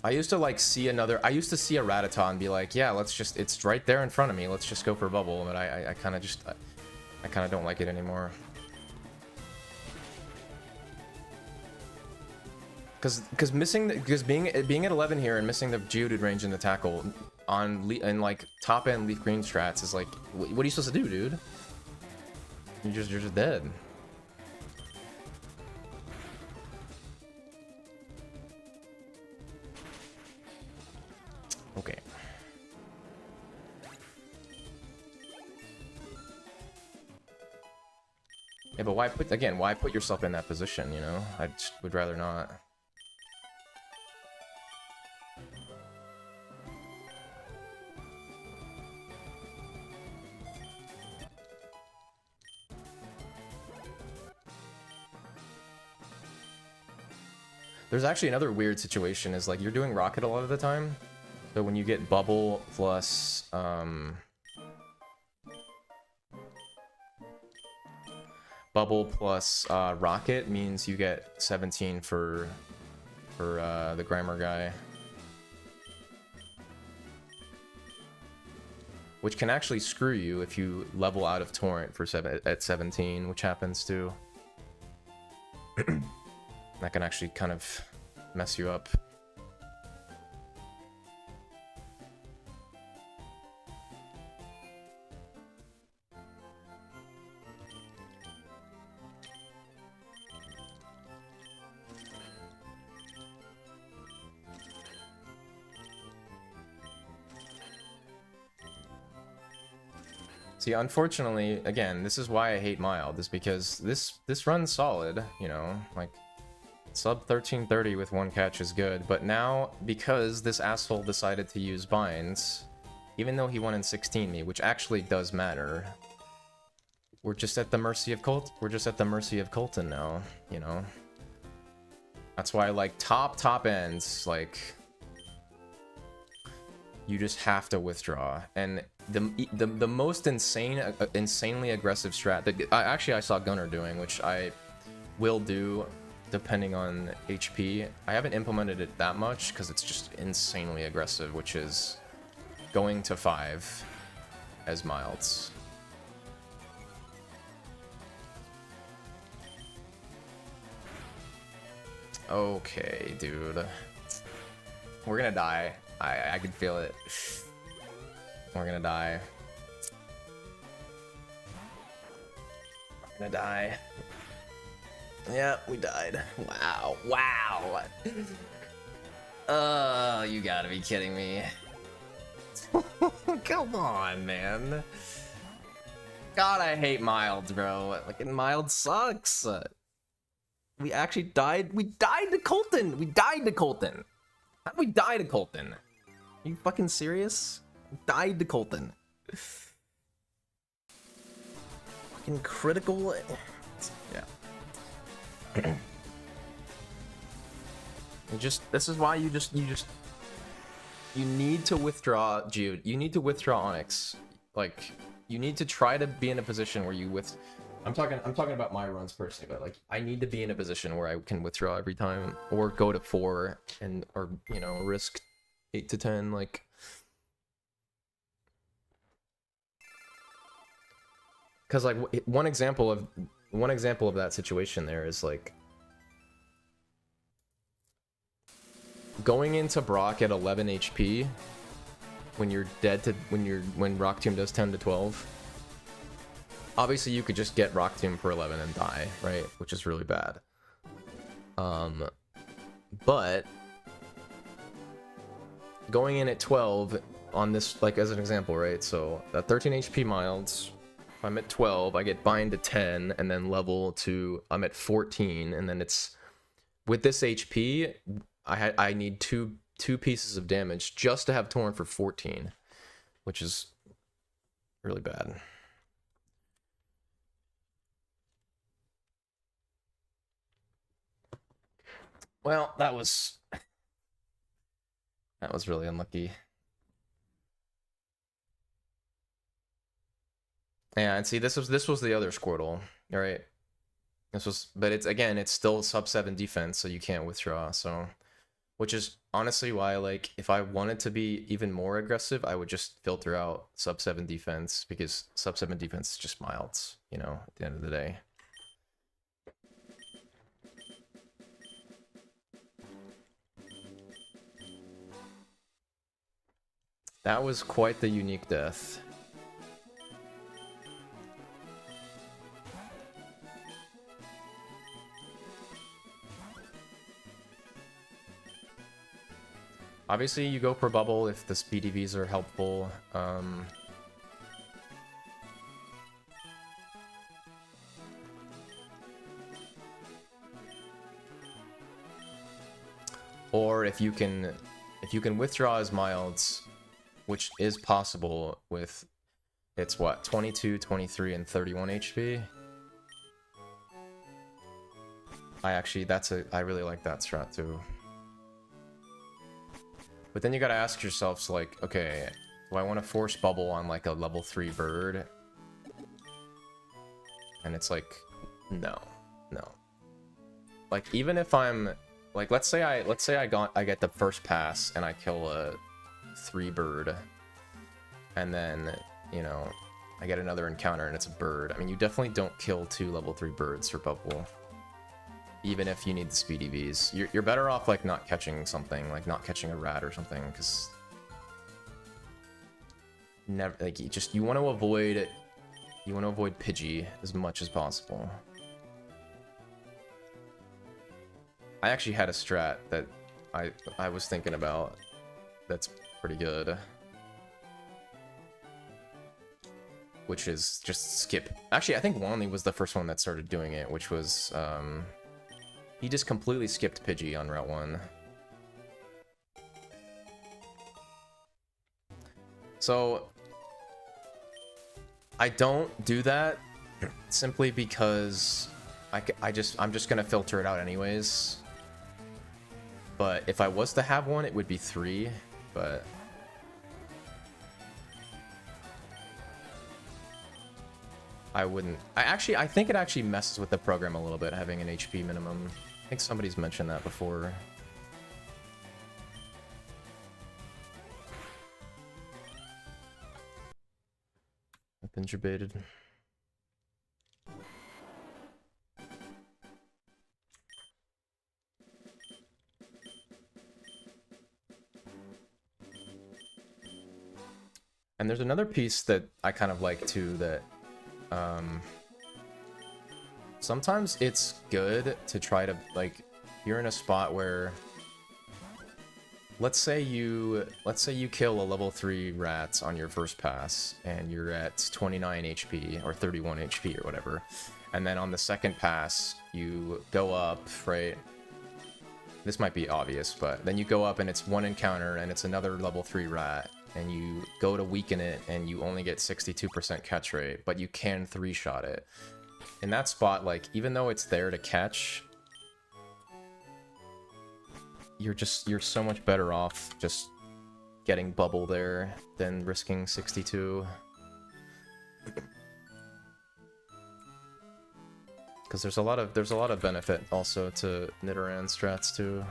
I used to see a Rattata and be like, yeah, it's right there in front of me, let's just go for Bubble, but I kind of don't like it anymore. Because being at 11 here and missing the Geodude range in the tackle in like top end LeafGreen strats is like, what are you supposed to do, dude? You're just dead. Okay. Yeah, but why put yourself in that position, you know? I just would rather not. There's actually another weird situation is like you're doing Rocket a lot of the time. So when you get Bubble plus Rocket means you get 17 for the Grimer guy, which can actually screw you if you level out of Torrent at 17, which happens too. That can actually kind of mess you up. See, unfortunately, again, this is why I hate Mild, is because this run's solid, you know, like sub 1330 with one catch is good, but now because this asshole decided to use binds, even though he won in 16 me, which actually does matter, we're just at the mercy of We're just at the mercy of Colton now, you know. That's why, like, top ends, like, you just have to withdraw. And the most insanely aggressive strat that I saw Gunnar doing, which I will do depending on HP. I haven't implemented it that much because it's just insanely aggressive, which is going to 5 as milds. Okay, dude. We're gonna die. I can feel it. We're gonna die. We're gonna die. Yeah, we died. Wow. Wow. Oh, you gotta be kidding me. Come on, man. God, I hate milds, bro. Like, mild sucks. We actually died. We died to Colton. We died to Colton. How did we die to Colton? Are you fucking serious? We died to Colton. Fucking critical. Yeah. This is why you need to withdraw, Jude. You need to withdraw Onyx. Like, you need to try to be in a position where you I'm talking about my runs personally, but like, I need to be in a position where I can withdraw every time, or go to 4 or you know, risk 8 to 10, like. Because like one example of that situation there is like going into Brock at 11 HP when you're dead to when Rock Tomb does 10 to 12. Obviously, you could just get Rock Tomb for 11 and die, right? Which is really bad. But going in at 12 on this, like as an example, right? So that 13 HP milds. If I'm at 12, I get bind to 10, and then level to I'm at 14, and then it's with this HP, I need two pieces of damage just to have Torn for 14, which is really bad. Well, that was really unlucky. Yeah, and see, this was the other Squirtle, all right? But it's still sub 7 defense, so you can't withdraw. So, which is honestly why, like, if I wanted to be even more aggressive, I would just filter out sub 7 defense, because sub 7 defense is just milds, you know, at the end of the day. That was quite the unique death. Obviously, you go per bubble if the speed EVs are helpful. Or if you can withdraw as milds, which is possible with, it's what, 22, 23, and 31 HP. I really like that strat too. But then you gotta ask yourselves, like, okay, do I want to force bubble on like a level 3 bird? And it's like, no. Like, even if I'm like, let's say I get the first pass and I kill a 3 bird, and then, you know, I get another encounter and it's a bird. I mean, you definitely don't kill 2 level 3 birds for bubble, even if you need the speed EVs. You're better off like not catching something, like not catching a rat or something, because never, like, you want to avoid Pidgey as much as possible. I actually had a strat that I was thinking about that's pretty good, which is just skip. Actually, I think Wanley was the first one that started doing it, which was he just completely skipped Pidgey on Route 1. So I don't do that Simply because I'm just gonna filter it out anyways. But if I was to have one, it would be 3, but I wouldn't. I think it actually messes with the program a little bit, having an HP minimum. I think somebody's mentioned that before. I've been debated. And there's another piece that I kind of like too, that sometimes it's good to try to, like, you're in a spot where, let's say you kill a level 3 rat on your first pass and you're at 29 HP or 31 HP or whatever, and then on the second pass you go up, right? This might be obvious, but then you go up and it's one encounter and it's another level 3 rat, and you go to weaken it and you only get 62% catch rate, but you can 3-shot it. In that spot, like, even though it's there to catch, you're so much better off just getting bubble there than risking 62. Because there's a lot of benefit also to Nidoran strats too.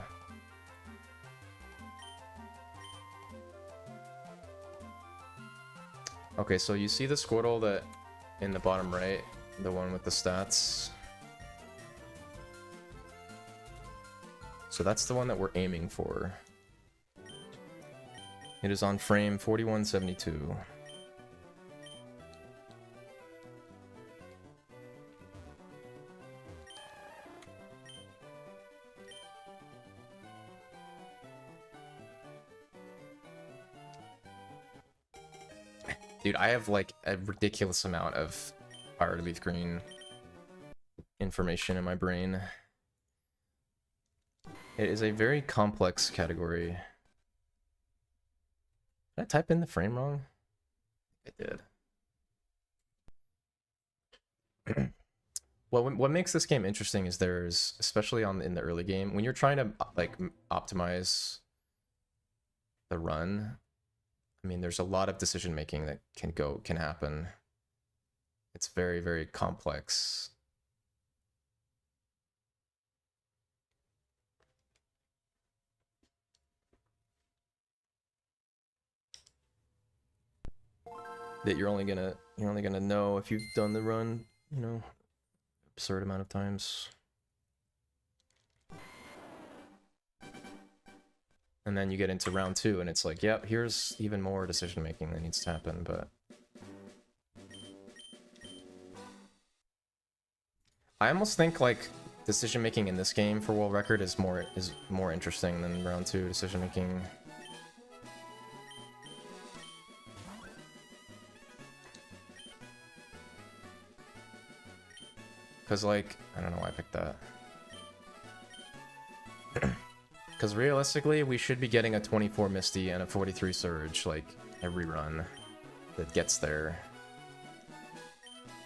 Okay, so you see the Squirtle that in the bottom right, the one with the stats. So that's the one that we're aiming for. It is on frame 4172. Dude, I have like a ridiculous amount of Fire LeafGreen information in my brain. It is a very complex category. Did I type in the frame wrong? I did. What makes this game interesting is there's, especially in the early game, when you're trying to like optimize the run, I mean, there's a lot of decision making that can happen. It's very, very complex. That you're only gonna know if you've done the run, you know, absurd amount of times. And then you get into round 2 and it's like, yep, here's even more decision making that needs to happen, but I almost think like decision making in this game for world record is more interesting than round 2 decision making. Cause like, I don't know why I picked that. Because realistically, we should be getting a 24 Misty and a 43 Surge, like, every run that gets there.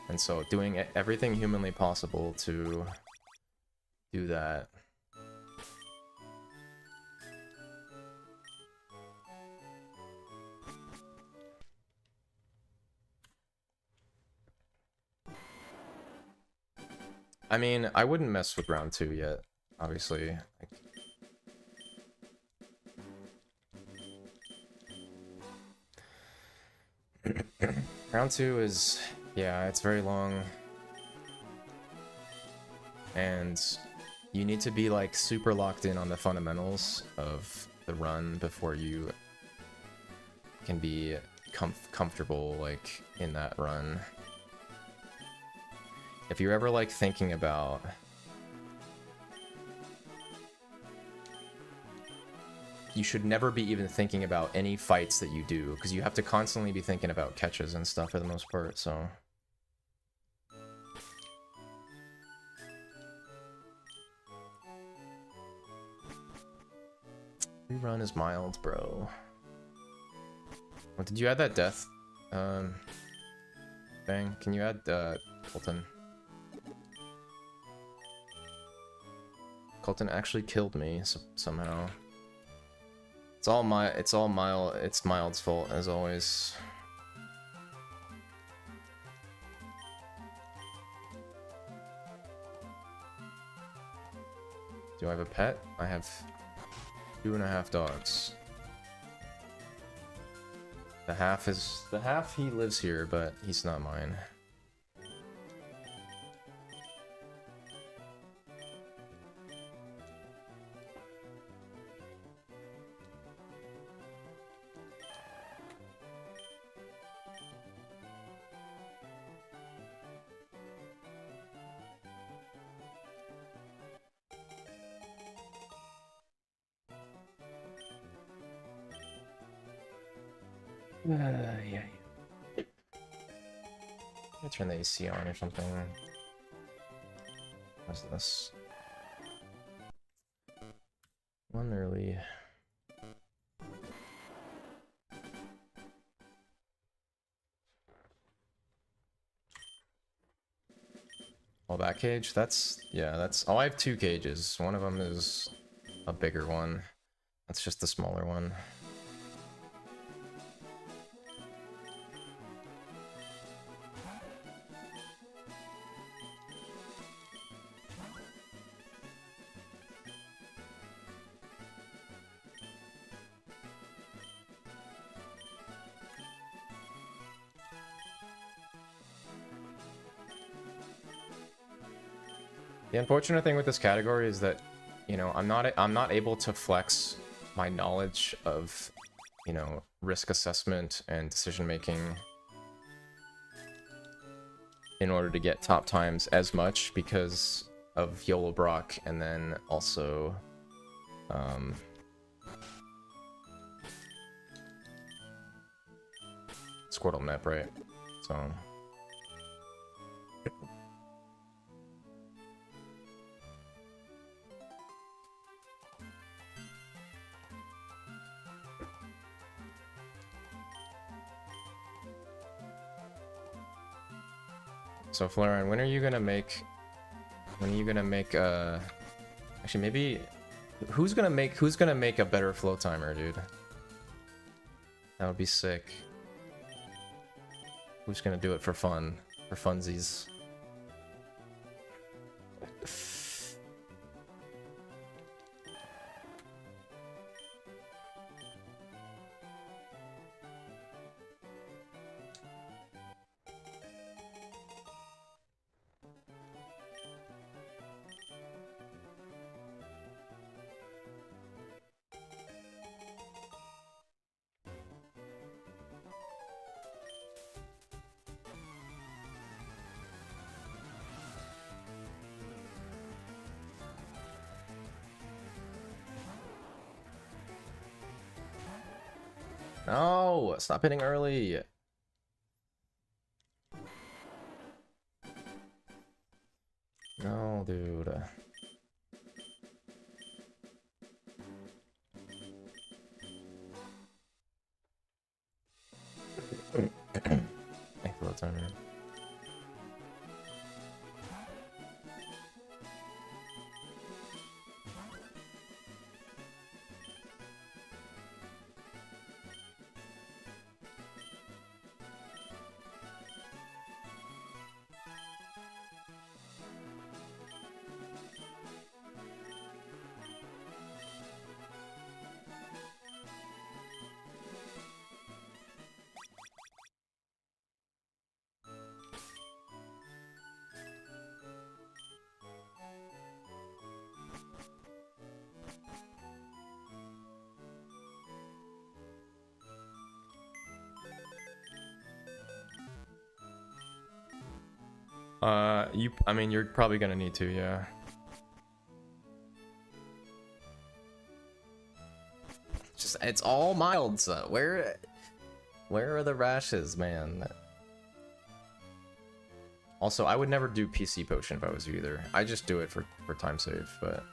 And so doing everything humanly possible to do that. I mean, I wouldn't mess with round 2 yet, obviously. Round 2 is, yeah, it's very long. And you need to be like super locked in on the fundamentals of the run before you can be comfortable like in that run. If you're ever like thinking about you should never be even thinking about any fights that you do, because you have to constantly be thinking about catches and stuff for the most part, so. Rerun is mild, bro. What, did you add that death? The Bang, can you add Colton? Colton actually killed me somehow. It's Mild's fault as always. Do I have a pet? I have 2.5 dogs. The half he lives here, but he's not mine. Yeah. I'll turn the AC on or something. What's this? One early. Oh, that cage? That's... Oh, I have 2 cages. One of them is a bigger one. That's just the smaller one. The unfortunate thing with this category is that, you know, I'm not able to flex my knowledge of, you know, risk assessment and decision making in order to get top times as much because of YOLO Brock and then also Squirtle Nep, right? So So Florian, when are you gonna make actually maybe who's gonna make a better flow timer, dude? That would be sick. Who's gonna do it for fun? For funsies. No, stop hitting early. No, dude. Hey, flow timer. I mean, you're probably gonna need to, yeah. It's all mild, so where are the rashes, man? Also, I would never do PC potion if I was you either. I just do it for time save, but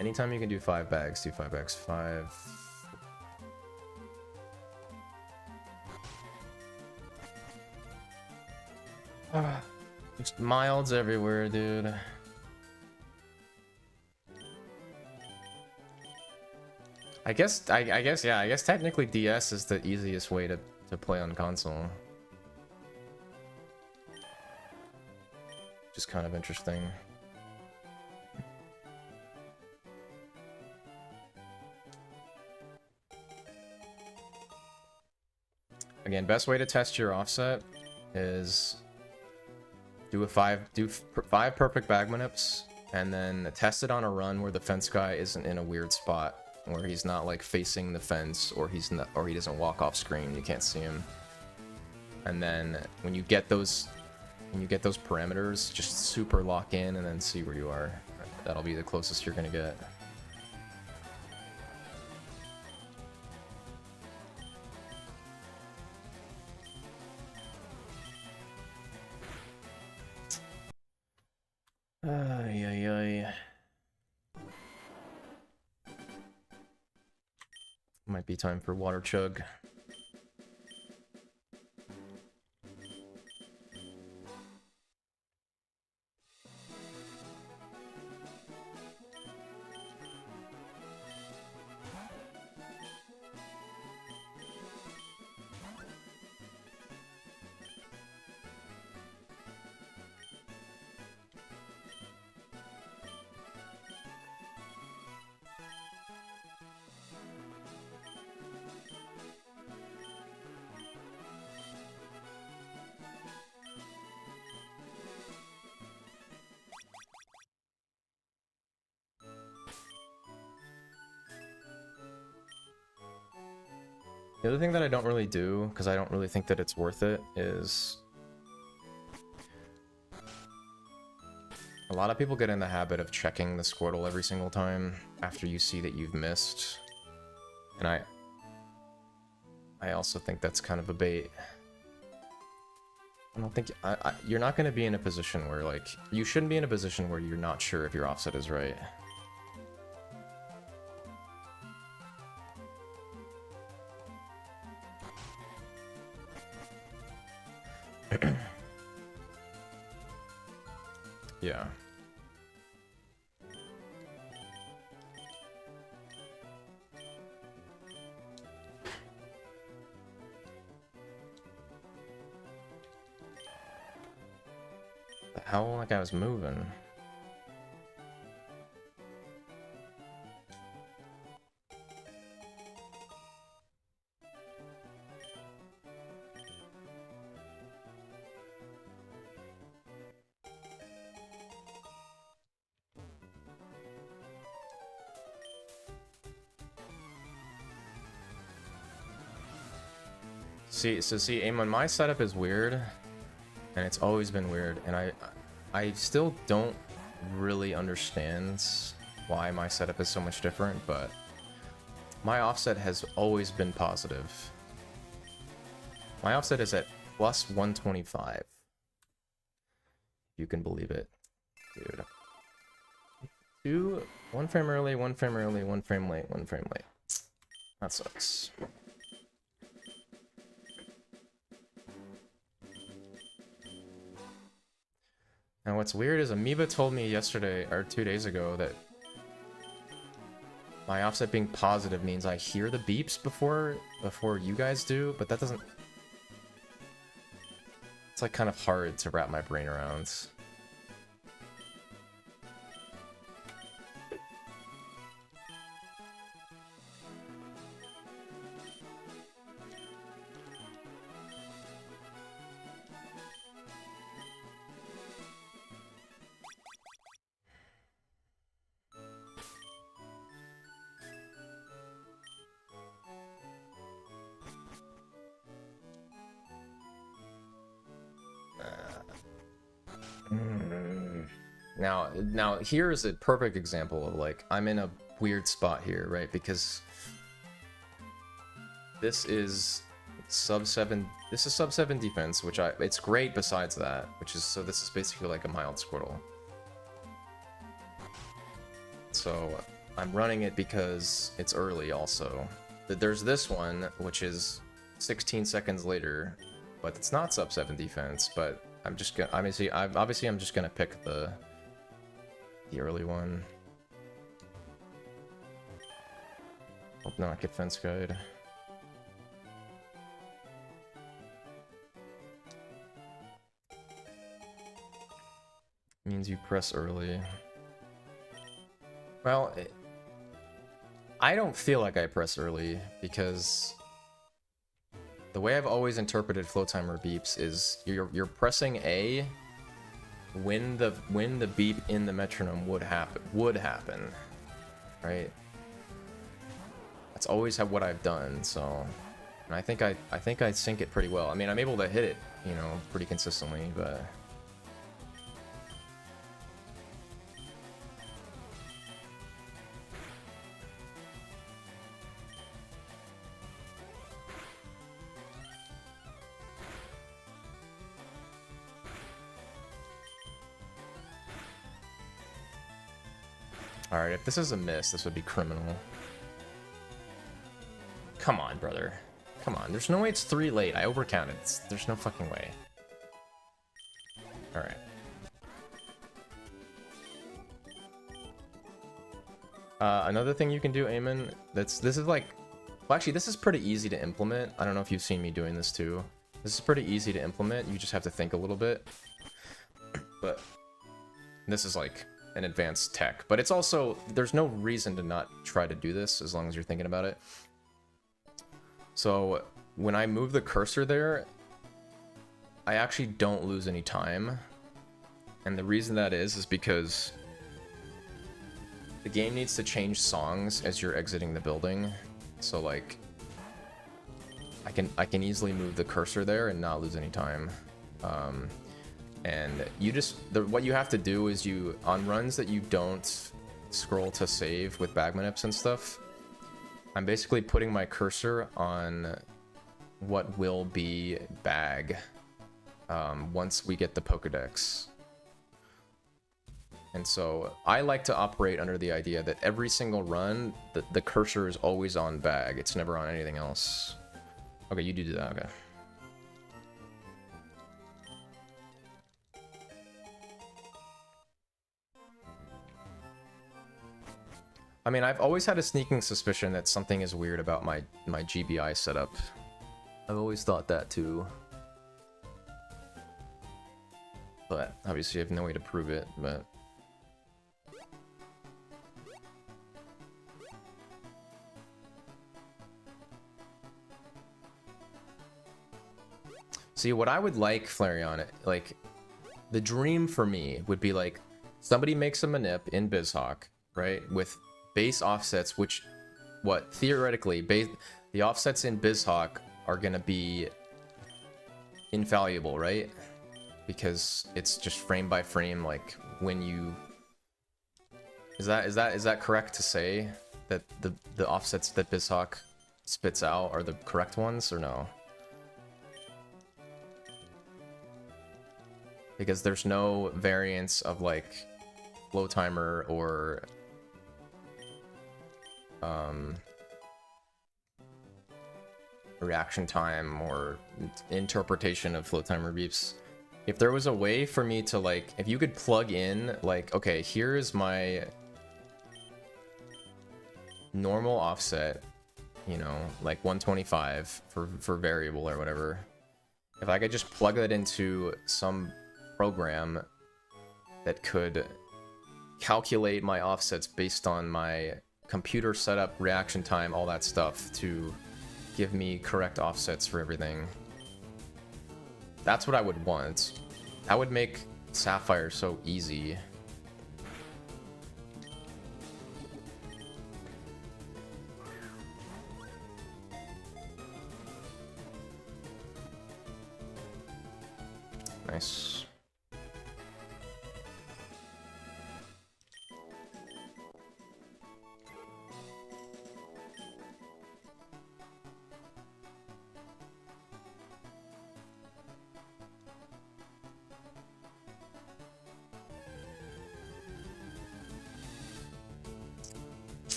anytime you can do 5 bags, do 5 bags. 5. Just milds everywhere, dude. I guess technically DS is the easiest way to play on console. Just kind of interesting. Again, best way to test your offset is do five perfect bag manips, and then test it on a run where the fence guy isn't in a weird spot, where he's not like facing the fence, or he doesn't walk off screen, you can't see him. And then when you get those parameters, just super lock in and then see where you are. That'll be the closest you're gonna get. Might be time for water chug. The other thing that I don't really do, because I don't really think that it's worth it, is a lot of people get in the habit of checking the Squirtle every single time after you see that you've missed. And I also think that's kind of a bait. I don't think... you're not going to be in a position where, like... You shouldn't be in a position where you're not sure if your offset is right. Yeah. The hell? Like I was moving. See, Amon, my setup is weird, and it's always been weird, and I still don't really understand why my setup is so much different, but my offset has always been positive. My offset is at plus 125. You can believe it, dude. One frame early, one frame early, one frame late, one frame late. That sucks. Now what's weird is Amoeba told me yesterday, or 2 days ago, that my offset being positive means I hear the beeps before you guys do, but that doesn't... It's like kind of hard to wrap my brain around. Now here's a perfect example of, like, I'm in a weird spot here, right? Because this is sub 7 defense, which it's great besides that, so this is basically like a mild Squirtle. So I'm running it because it's early also. There's this one, which is 16 seconds later, but it's not sub 7 defense, but I'm just gonna obviously I'm just gonna pick the early one. Hope not get fence guide. Means you press early. Well, I don't feel like I press early because the way I've always interpreted flow timer beeps is you're pressing A when the beep in the metronome would happen, right? That's always what I've done. So, and I think I sync it pretty well. I mean, I'm able to hit it, you know, pretty consistently, but. Alright, if this is a miss, this would be criminal. Come on, brother. Come on, there's no way it's 3 late. I overcounted. There's no fucking way. Alright. Another thing you can do, Eamon, this is like... Well, actually, this is pretty easy to implement. I don't know if you've seen me doing this too. This is pretty easy to implement. You just have to think a little bit. But this is like an advanced tech. But it's also... There's no reason to not try to do this as long as you're thinking about it. So when I move the cursor there, I actually don't lose any time. And the reason that is because the game needs to change songs as you're exiting the building. So like I can easily move the cursor there and not lose any time. And you just what you have to do is on runs that you don't scroll to save with bagmanips and stuff, I'm basically putting my cursor on what will be bag once we get the Pokedex. And so I like to operate under the idea that every single run, the cursor is always on bag. It's never on anything else. Okay, you do that, okay. I mean, I've always had a sneaking suspicion that something is weird about my GBI setup. I've always thought that too. But obviously I have no way to prove it, but... See, what I would like, Flareon, like, the dream for me would be like, somebody makes a manip in BizHawk, right, with base offsets, which, theoretically, the offsets in BizHawk are gonna be infallible, right? Because it's just frame by frame, like, when you... Is that correct to say that the offsets that BizHawk spits out are the correct ones, or no? Because there's no variance of, like, flow timer or reaction time or interpretation of flow timer beeps. If there was a way for me to, like, if you could plug in, like, okay, here is my normal offset, you know, like 125 for variable or whatever. If I could just plug that into some program that could calculate my offsets based on my computer setup, reaction time, all that stuff to give me correct offsets for everything. That's what I would want. That would make Sapphire so easy. Nice.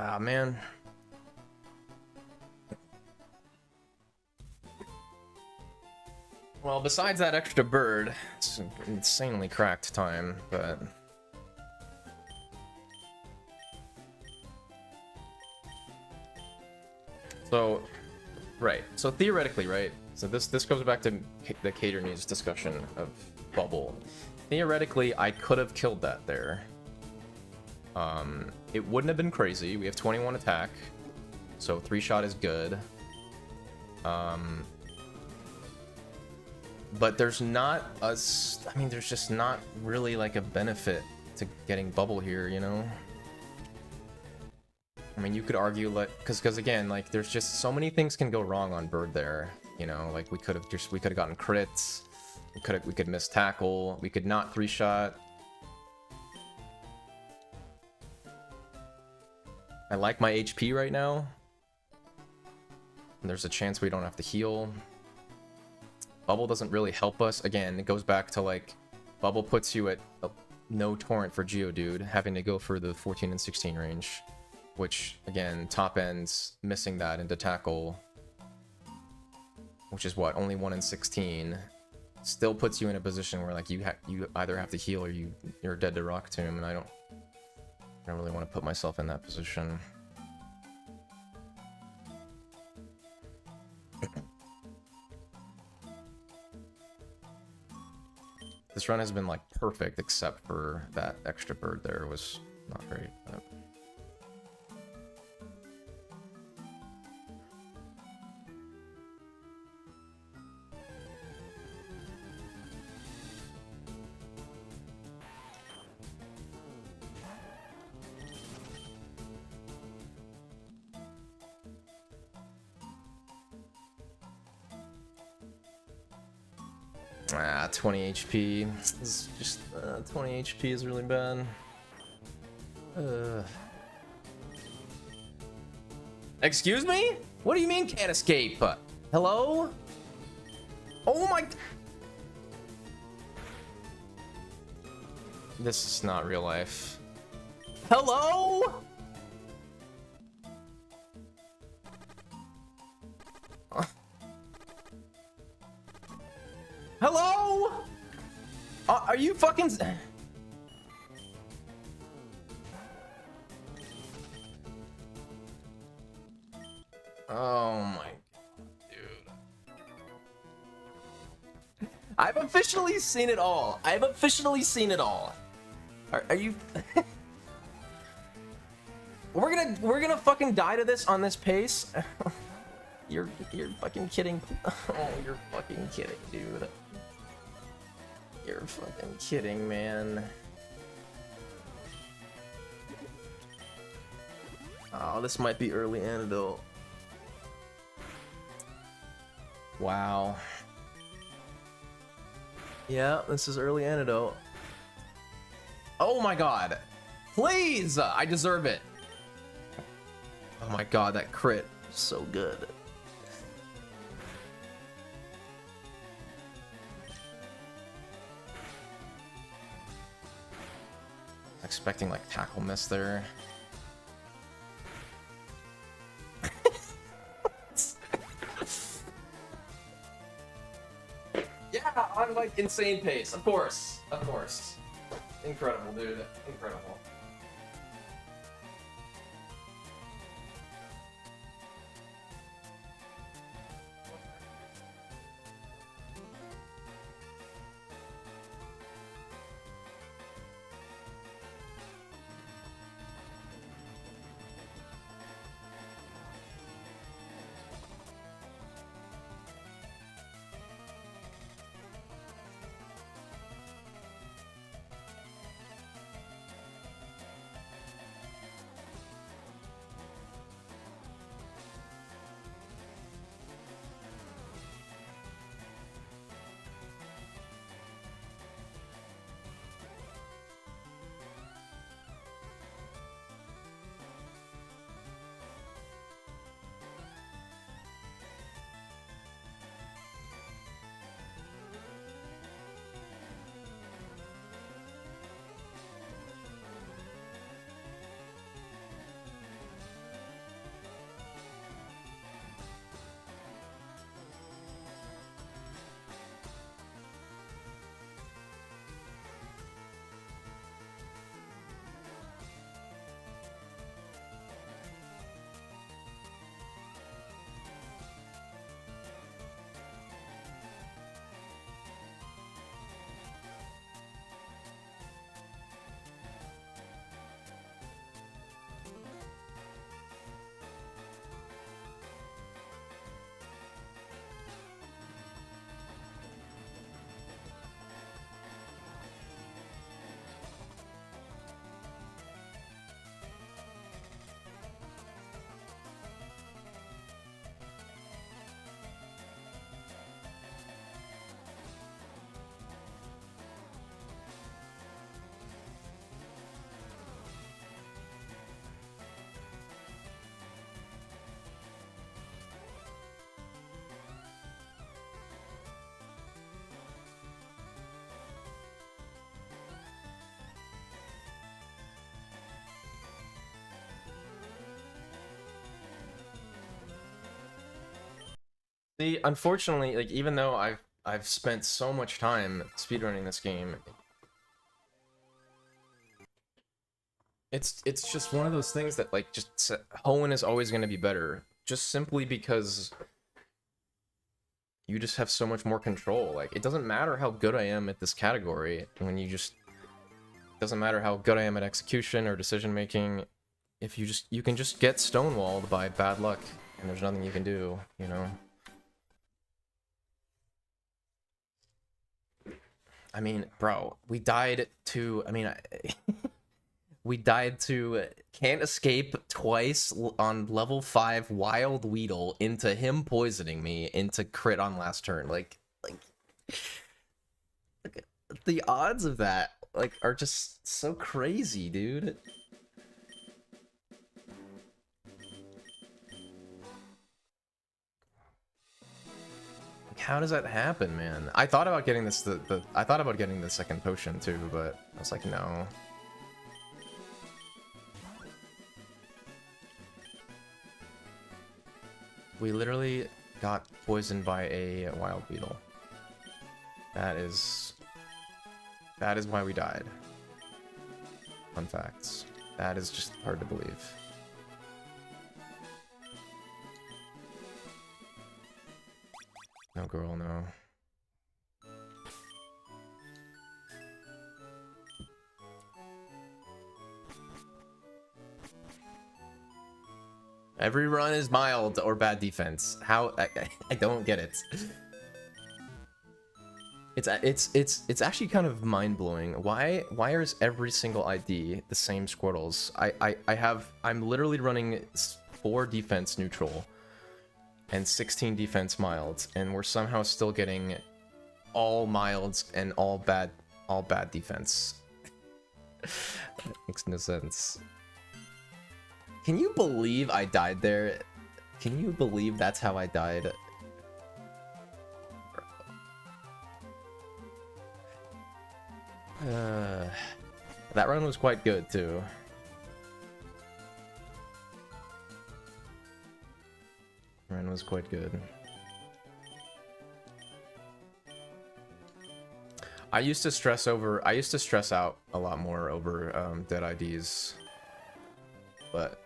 Ah, man. Well, besides that extra bird, it's an insanely cracked time, but... So, right. So theoretically, right? So this goes back to the Cater News discussion of Bubble. Theoretically, I could have killed that there. It wouldn't have been crazy. We have 21 attack, so 3-shot is good. But there's not I mean, there's just not really like a benefit to getting Bubble here, you know? I mean, you could argue like, because again, like, there's just so many things can go wrong on Bird there, you know? Like, we could have gotten crits, we could miss tackle, we could not 3-shot. I like my HP right now. And there's a chance we don't have to heal. Bubble doesn't really help us. Again, it goes back to like, Bubble puts you at no torrent for Geodude, having to go for the 14 and 16 range. Which, again, top end's missing that into tackle. Which is what, only 1 in 16. Still puts you in a position where like you either have to heal or you're dead to Rock Tomb, and I don't really want to put myself in that position. This run has been like perfect, except for that extra bird there was not great. But... Ah, 20 HP. This is just 20 HP is really bad. Excuse me? What do you mean can't escape? Hello? Oh my... This is not real life. Hello? Hello? Are you fucking... Oh my god, dude. I've officially seen it all. I've officially seen it all. Are you... We're gonna fucking die to this on this pace? You're fucking kidding. Oh, you're fucking kidding, dude. You're fucking kidding, man. Oh, this might be early antidote. Wow. Yeah, this is early antidote. Oh my god. Please! I deserve it. Oh my god, that crit is so good. Expecting like tackle miss there. Yeah, on like insane pace. Of course. Of course. Incredible, dude. Incredible. See, unfortunately, like even though I've spent so much time speedrunning this game, it's just one of those things that like just Hoenn is always going to be better, just simply because you just have so much more control. Like it doesn't matter how good I am at this category when you just it doesn't matter how good I am at execution or decision making. If you can just get stonewalled by bad luck and there's nothing you can do, you know. I mean, bro, we died to, we died to Can't Escape twice on level 5 Wild Weedle into him poisoning me into crit on last turn. Like the odds of that, like, are just so crazy, dude. How does that happen, man? I thought about getting this I thought about getting the second potion too, but I was like, no. We literally got poisoned by a wild beetle. That is why we died. Fun facts. That is just hard to believe. No, girl, no. Every run is mild or bad defense. How? I don't get it. It's actually kind of mind-blowing. Why is every single ID the same Squirtles? I'm literally running 4 defense neutral and 16 defense milds, and we're somehow still getting all milds and all bad defense. That makes no sense. Can you believe I died there? Can you believe that's how I died? That run was quite good too. Run was quite good. I used to stress out a lot more over dead IDs, but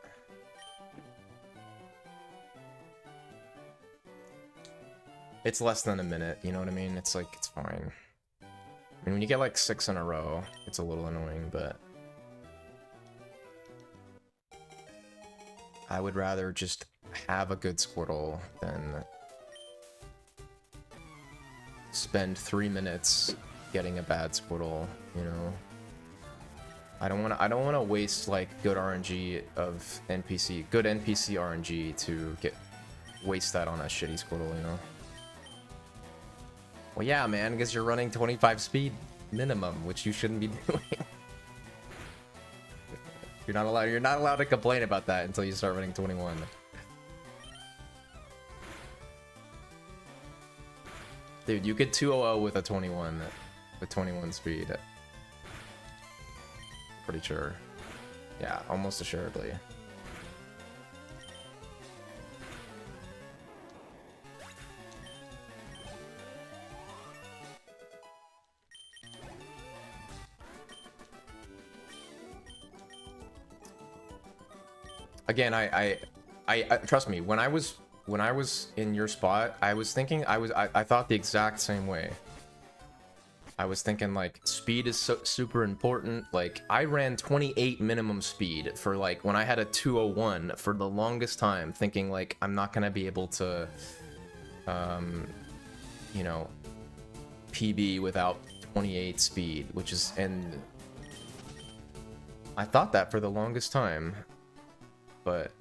it's less than a minute, you know what I mean? It's like, it's fine. I mean, when you get like 6 in a row, it's a little annoying, but I would rather just have a good Squirtle than spend 3 minutes getting a bad Squirtle, you know? I don't want to waste like good RNG of NPC, good NPC RNG to waste that on a shitty Squirtle, you know? Well, yeah, man, because you're running 25 speed minimum, which you shouldn't be doing. You're not allowed to complain about that until you start running 21. Dude, you could 200 with a 21 speed. Pretty sure. Yeah, almost assuredly. Again, I trust me, when I was in your spot, I was thinking, I thought the exact same way. I was thinking like speed is super important. Like I ran 28 minimum speed for like when I had a 201 for the longest time, thinking like I'm not gonna be able to you know, PB without 28 speed, which is, and I thought that for the longest time. But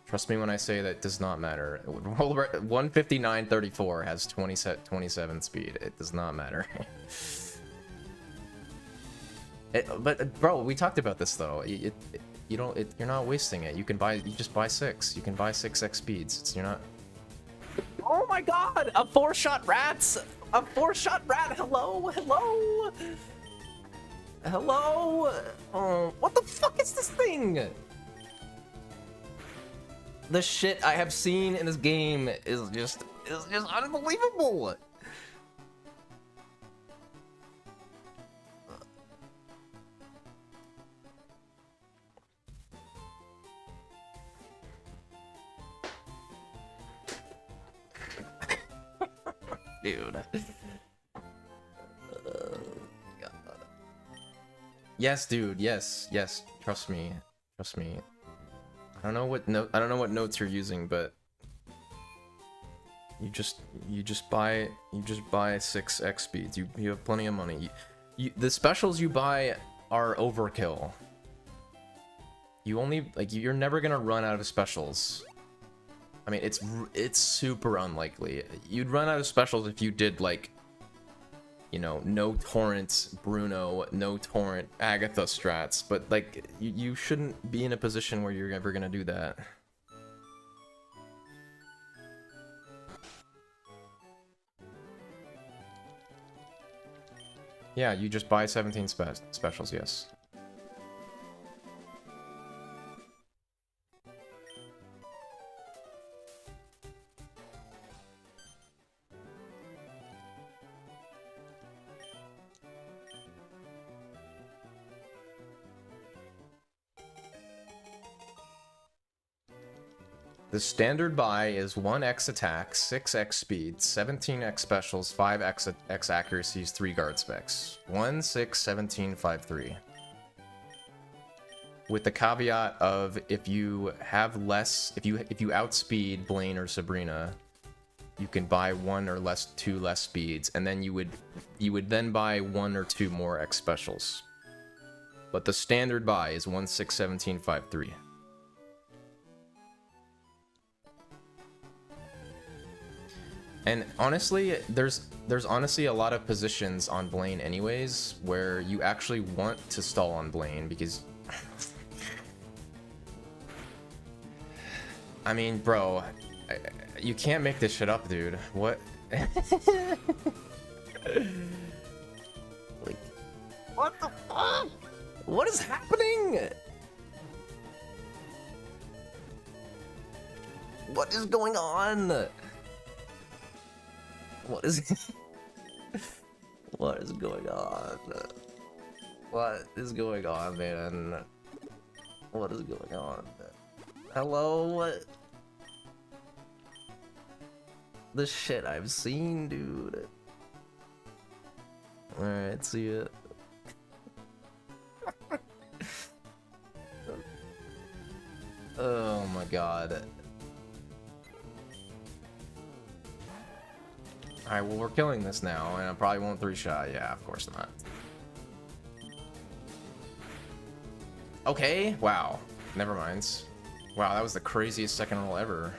trust me when I say that does not matter. 159.34 has 27 speed. It does not matter. But bro, we talked about this though. You're not wasting it. You just buy 6. You can buy 6x speeds. You're not. Oh my god! A 4-shot rats! A 4-shot rat! Hello! Hello! Hello! Oh, what the fuck is this thing? The shit I have seen in this game is just It's just unbelievable. Dude. God. Yes, dude. Yes. Trust me. I don't know what notes you're using, but you just buy 6x speeds. You have plenty of money. The specials you buy are overkill. You only you're never gonna run out of specials. I mean, it's super unlikely. You'd run out of specials if you did no torrent Bruno, no torrent Agatha strats, but you shouldn't be in a position where you're ever gonna do that. Yeah, you just buy 17 specials, yes. The standard buy is 1x attack, 6x speed, 17x specials, 5x accuracies, 3 guard specs. 1, 6, 17, 5, 3. With the caveat of if you outspeed Blaine or Sabrina, you can buy 1 or 2 less speeds, and then you would then buy 1 or 2 more X specials. But the standard buy is 1, 6, 17, 5, 3. And honestly, there's honestly a lot of positions on Blaine anyways where you actually want to stall on Blaine because I mean, bro, you can't make this shit up, dude. What? What the fuck? What is happening? What is going on? What is going on? What is going on, man? What is going on? Hello? The shit I've seen, dude. Alright, see ya. Oh my god. Alright, well, we're killing this now, and I probably won't 3-shot. Yeah, of course not. Okay, wow. Never mind. Wow, that was the craziest second roll ever.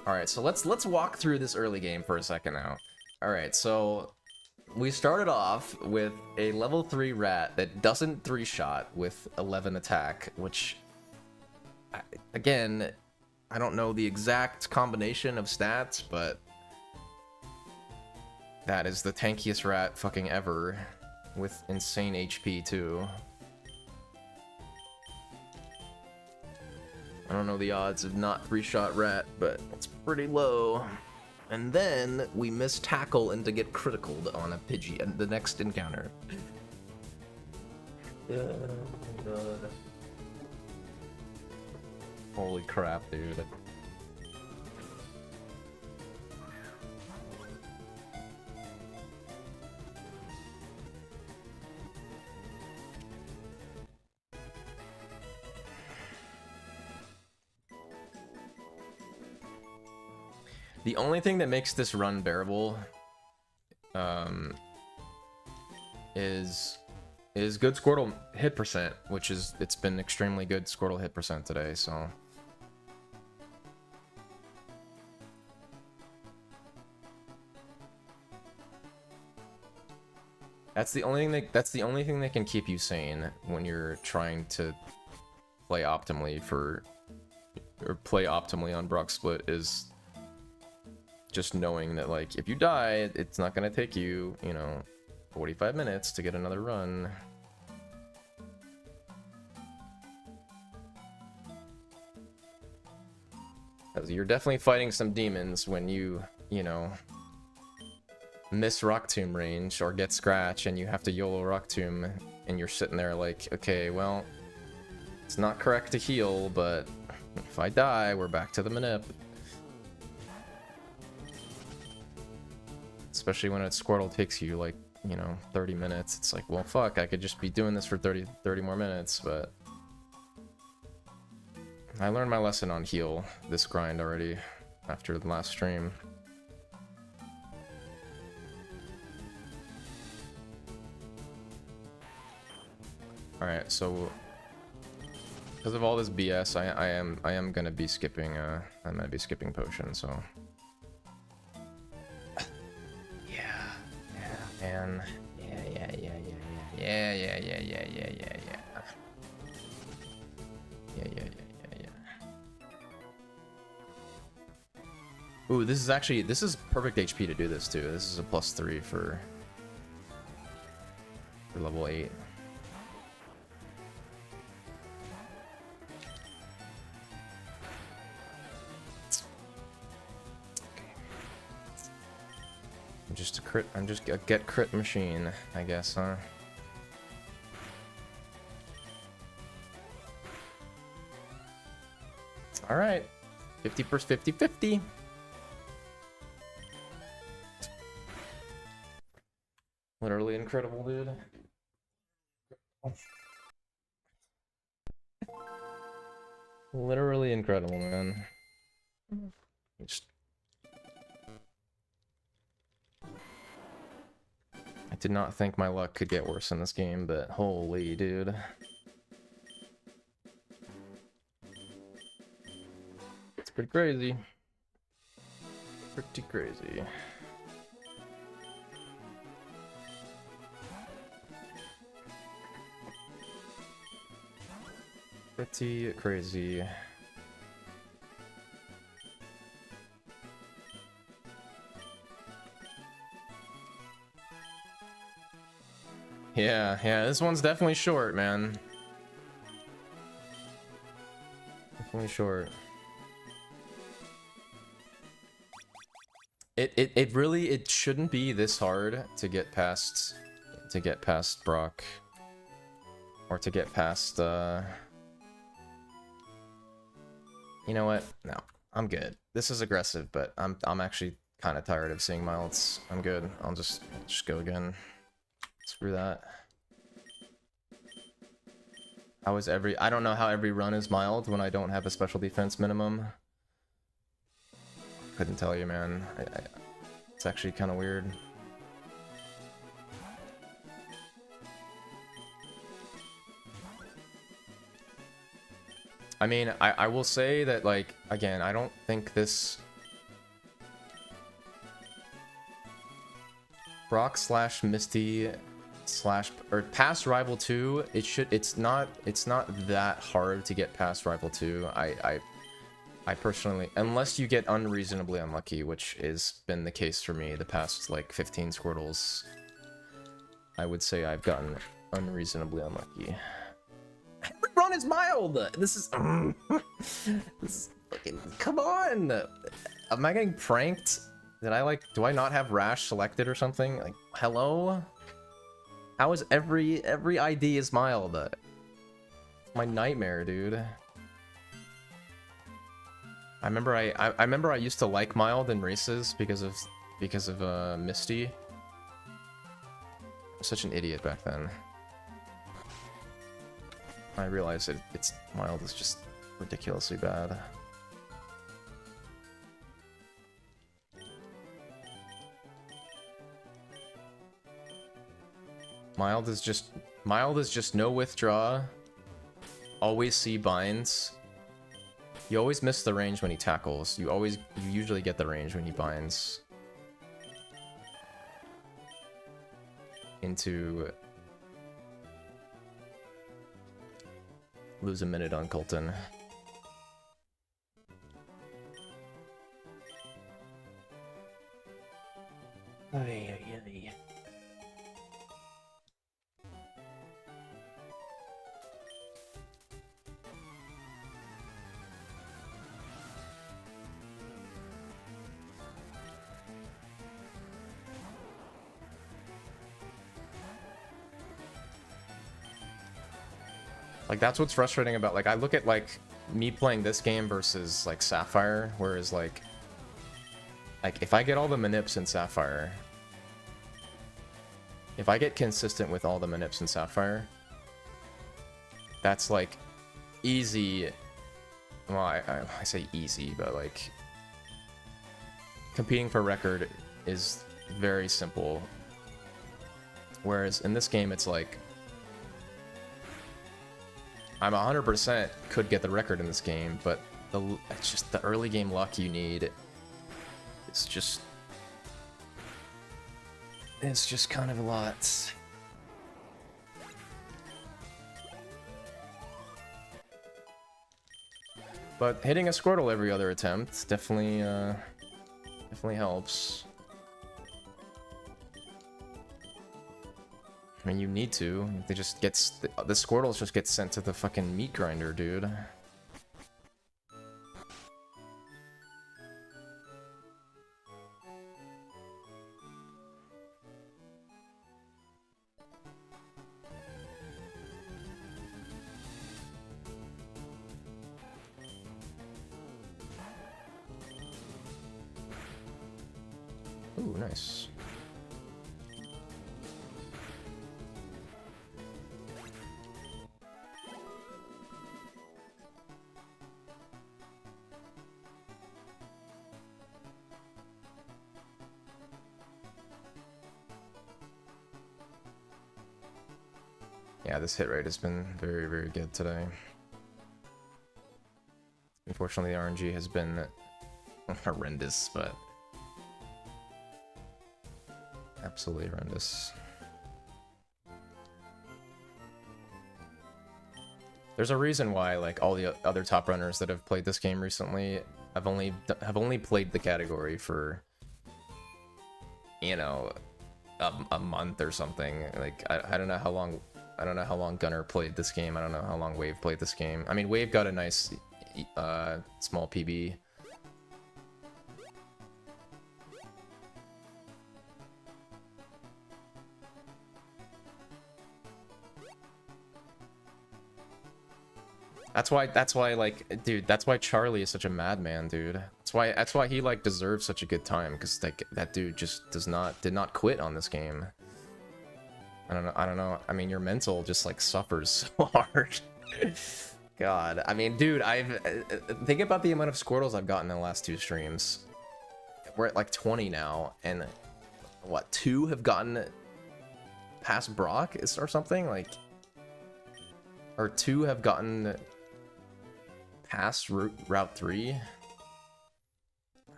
Alright, so let's walk through this early game for a second now. Alright, so we started off with a level 3 rat that doesn't 3-shot with 11 attack, which, again, I don't know the exact combination of stats, but that is the tankiest rat fucking ever, with insane HP too. I don't know the odds of not 3-shot rat, but it's pretty low. And then we miss tackle and to get criticaled on a Pidgey in the next encounter. Oh god. Holy crap, dude. The only thing that makes this run bearable is good Squirtle hit percent, which is, it's been extremely good Squirtle hit percent today, so. That's the only thing that can keep you sane when you're trying to play optimally on Brock Split, is just knowing that, like, if you die, it's not gonna take you, 45 minutes to get another run. Because you're definitely fighting some demons when you know, miss Rock Tomb range or get Scratch and you have to YOLO Rock Tomb and you're sitting there like, okay, well, it's not correct to heal, but if I die, we're back to the manip. Especially when a Squirtle takes you like, you know, 30 minutes. It's like, well, fuck, I could just be doing this for 30 more minutes, but I learned my lesson on heal this grind already after the last stream. Alright, so because of all this BS, I am gonna be skipping potion, so yeah, man. Yeah. Ooh, this is perfect HP to do this too. This is a +3 for level 8. I'm just a get crit machine, I guess, huh? Alright. 50%, 50-50. Literally incredible, dude. Literally incredible, man. Just... I did not think my luck could get worse in this game, but holy dude. It's pretty crazy. Pretty crazy. Pretty crazy. Yeah, this one's definitely short, man. Definitely short. It really shouldn't be this hard to get past Brock. Or to get past you know what? No, I'm good. This is aggressive, but I'm actually kind of tired of seeing milds. I'm good. I'll just go again. Screw that. I don't know how every run is mild when I don't have a special defense minimum. Couldn't tell you, man. It's actually kind of weird. I mean, I will say that, like, again, I don't think this Brock / Misty / or past Rival 2, it's not that hard to get past Rival 2. I personally, unless you get unreasonably unlucky, which has been the case for me the past like 15 Squirtles, I would say I've gotten unreasonably unlucky. Every run is mild. This is fucking, come on. Am I getting pranked? Do I not have Rash selected or something? Like, hello? How is every ID is mild? My nightmare, dude. I remember I used to like mild in races because of Misty. I was such an idiot back then. I realized it's mild is just ridiculously bad. Mild is just no withdraw. Always see binds. You always miss the range when he tackles. You usually get the range when he binds. Into lose a minute on Colton. Like, that's what's frustrating about, like, I look at, like, me playing this game versus, like, Sapphire, whereas, like, if I get all the manips in Sapphire, if I get consistent with all the manips in Sapphire, that's, like, easy. Well, I say easy, but, like, competing for record is very simple. Whereas in this game, it's like, I'm 100% could get the record in this game, but it's just the early game luck you need. It's just kind of a lot. But hitting a Squirtle every other attempt definitely helps. I mean, you need to. They just the Squirtles just get sent to the fucking meat grinder, dude. Ooh, nice. Yeah, this hit rate has been very, very good today. Unfortunately, the RNG has been horrendous, but absolutely horrendous. There's a reason why, like, all the other top runners that have played this game recently have only played the category for, you know, a month or something. Like, I don't know how long. I don't know how long Gunner played this game. I don't know how long Wave played this game. I mean, Wave got a nice small PB. That's why, like, dude, that's why Charlie is such a madman, dude. That's why he, like, deserves such a good time, because, like, that dude just did not quit on this game. I don't know. I mean, your mental just, like, suffers so hard. God. I mean, dude, think about the amount of Squirtles I've gotten in the last 2 streams. We're at, like, 20 now, and, what, 2 have gotten past Brock or something? Like, or 2 have gotten past Route 3?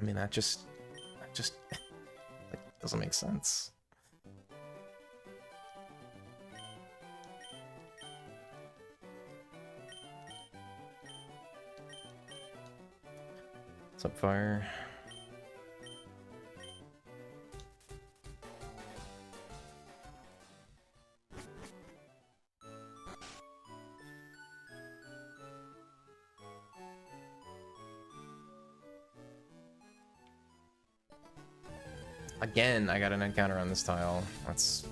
I mean, that just like, doesn't make sense. What's up, Fire? Again, I got an encounter on this tile. That's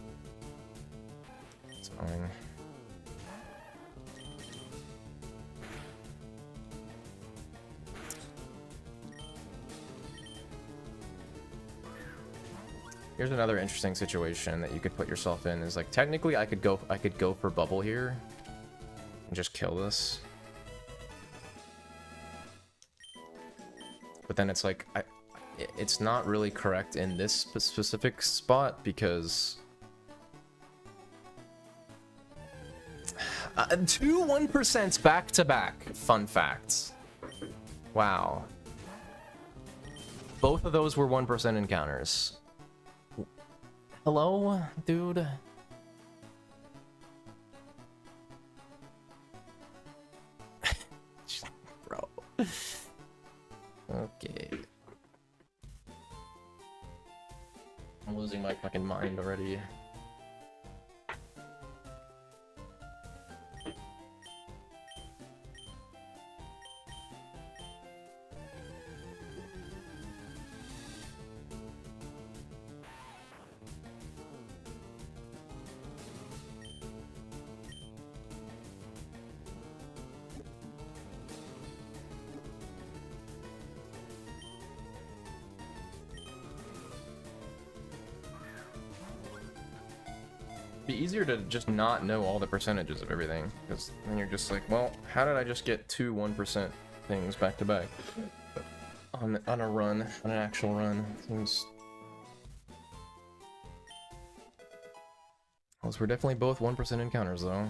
annoying. Here's another interesting situation that you could put yourself in. Is like, technically I could go for bubble here and just kill this. But then it's like, it's not really correct in this specific spot because 2 1% back to back. Fun facts. Wow. Both of those were 1% encounters. Hello, dude? Bro. Okay. I'm losing my fucking mind already. be easier to just not know all the percentages of everything, because then you're just like, well, how did I just get two 1% things back to back on a run, on an actual run? Seems. Those were definitely both 1% encounters, though.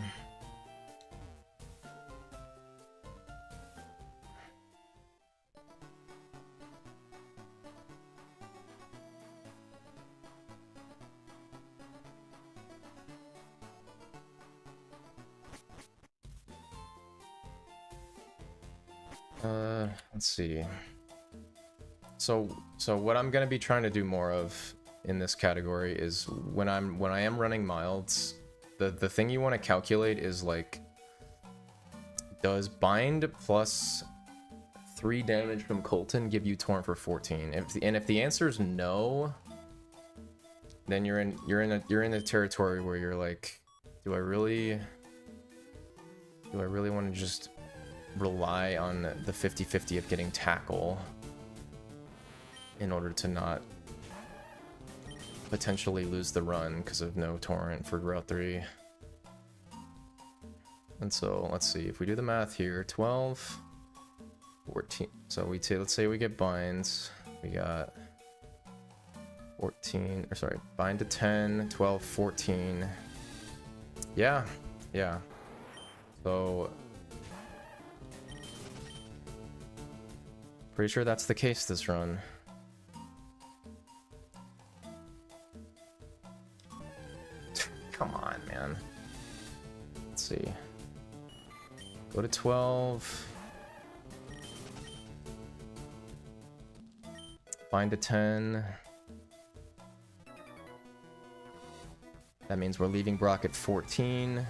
Let's see. So what I'm gonna be trying to do more of in this category is when I am running milds, the thing you want to calculate is like, does bind plus 3 damage from Colton give you torrent for 14? If the answer is no, then you're in the territory where you're like, do I really want to just rely on the 50-50 of getting tackle in order to not potentially lose the run because of no torrent for Route 3. And so let's see, if we do the math here, 12, 14. So let's say we get binds, we got 14, or sorry, bind to 10, 12, 14. Yeah. So pretty sure that's the case this run. Come on, man. Let's see. Go to 12. Bind to 10. That means we're leaving Brock at 14.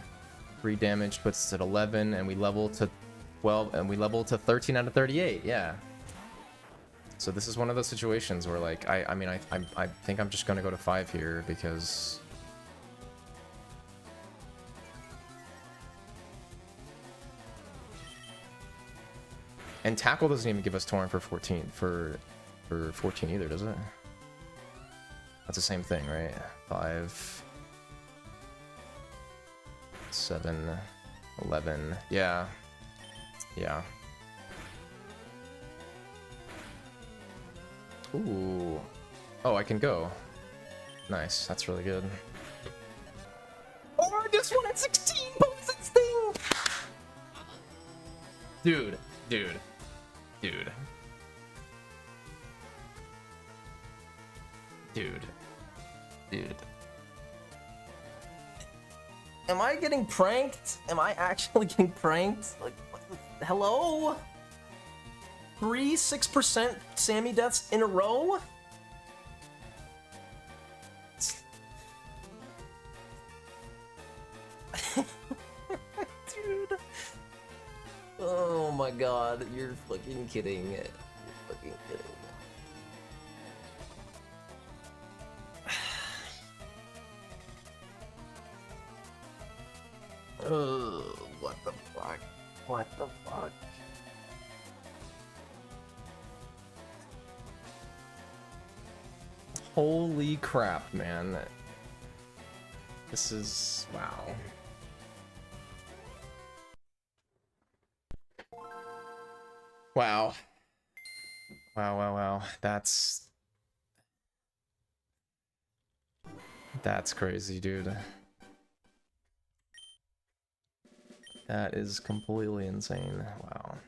3 damage puts us at 11, and we level to 12, and we level to 13 out of 38. Yeah. So this is one of those situations where, like, I mean, I think I'm just gonna go to 5 here because and tackle doesn't even give us torrent for 14 for 14 either, does it? That's the same thing, right? 5, 7, 11. Yeah. Ooh. Oh, I can go. Nice. That's really good. Oh, this one at 16 pulls its thing! Dude. Am I getting pranked? Am I actually getting pranked? Like, hello? 6% Sammy deaths in a row? Dude. Oh my god, you're fucking kidding. You're fucking kidding. What the fuck? What the fuck? Holy crap, man. This is... wow. Wow. Wow. That's crazy, dude. That is completely insane. Wow.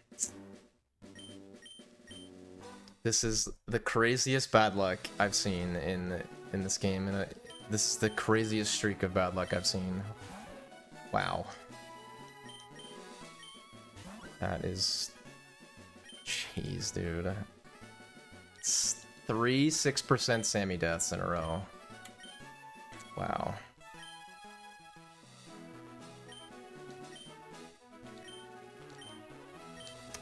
This is the craziest bad luck I've seen in this game, and this is the craziest streak of bad luck I've seen. Wow. That is... jeez, dude. It's 6% Sammy deaths in a row. Wow.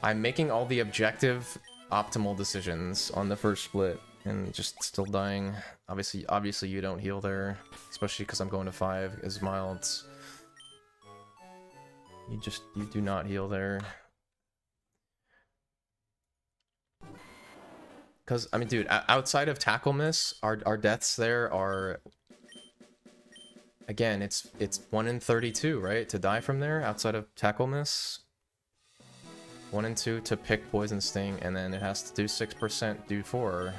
I'm making all the objective, optimal decisions on the first split, and just still dying. Obviously you don't heal there, especially because I'm going to 5 as milds. You do not heal there. Because, I mean, dude, outside of tackle miss, our deaths there are Again, it's 1 in 32, right? To die from there outside of tackle miss. 1 and 2 to pick poison sting, and then it has to do 6%, do 4.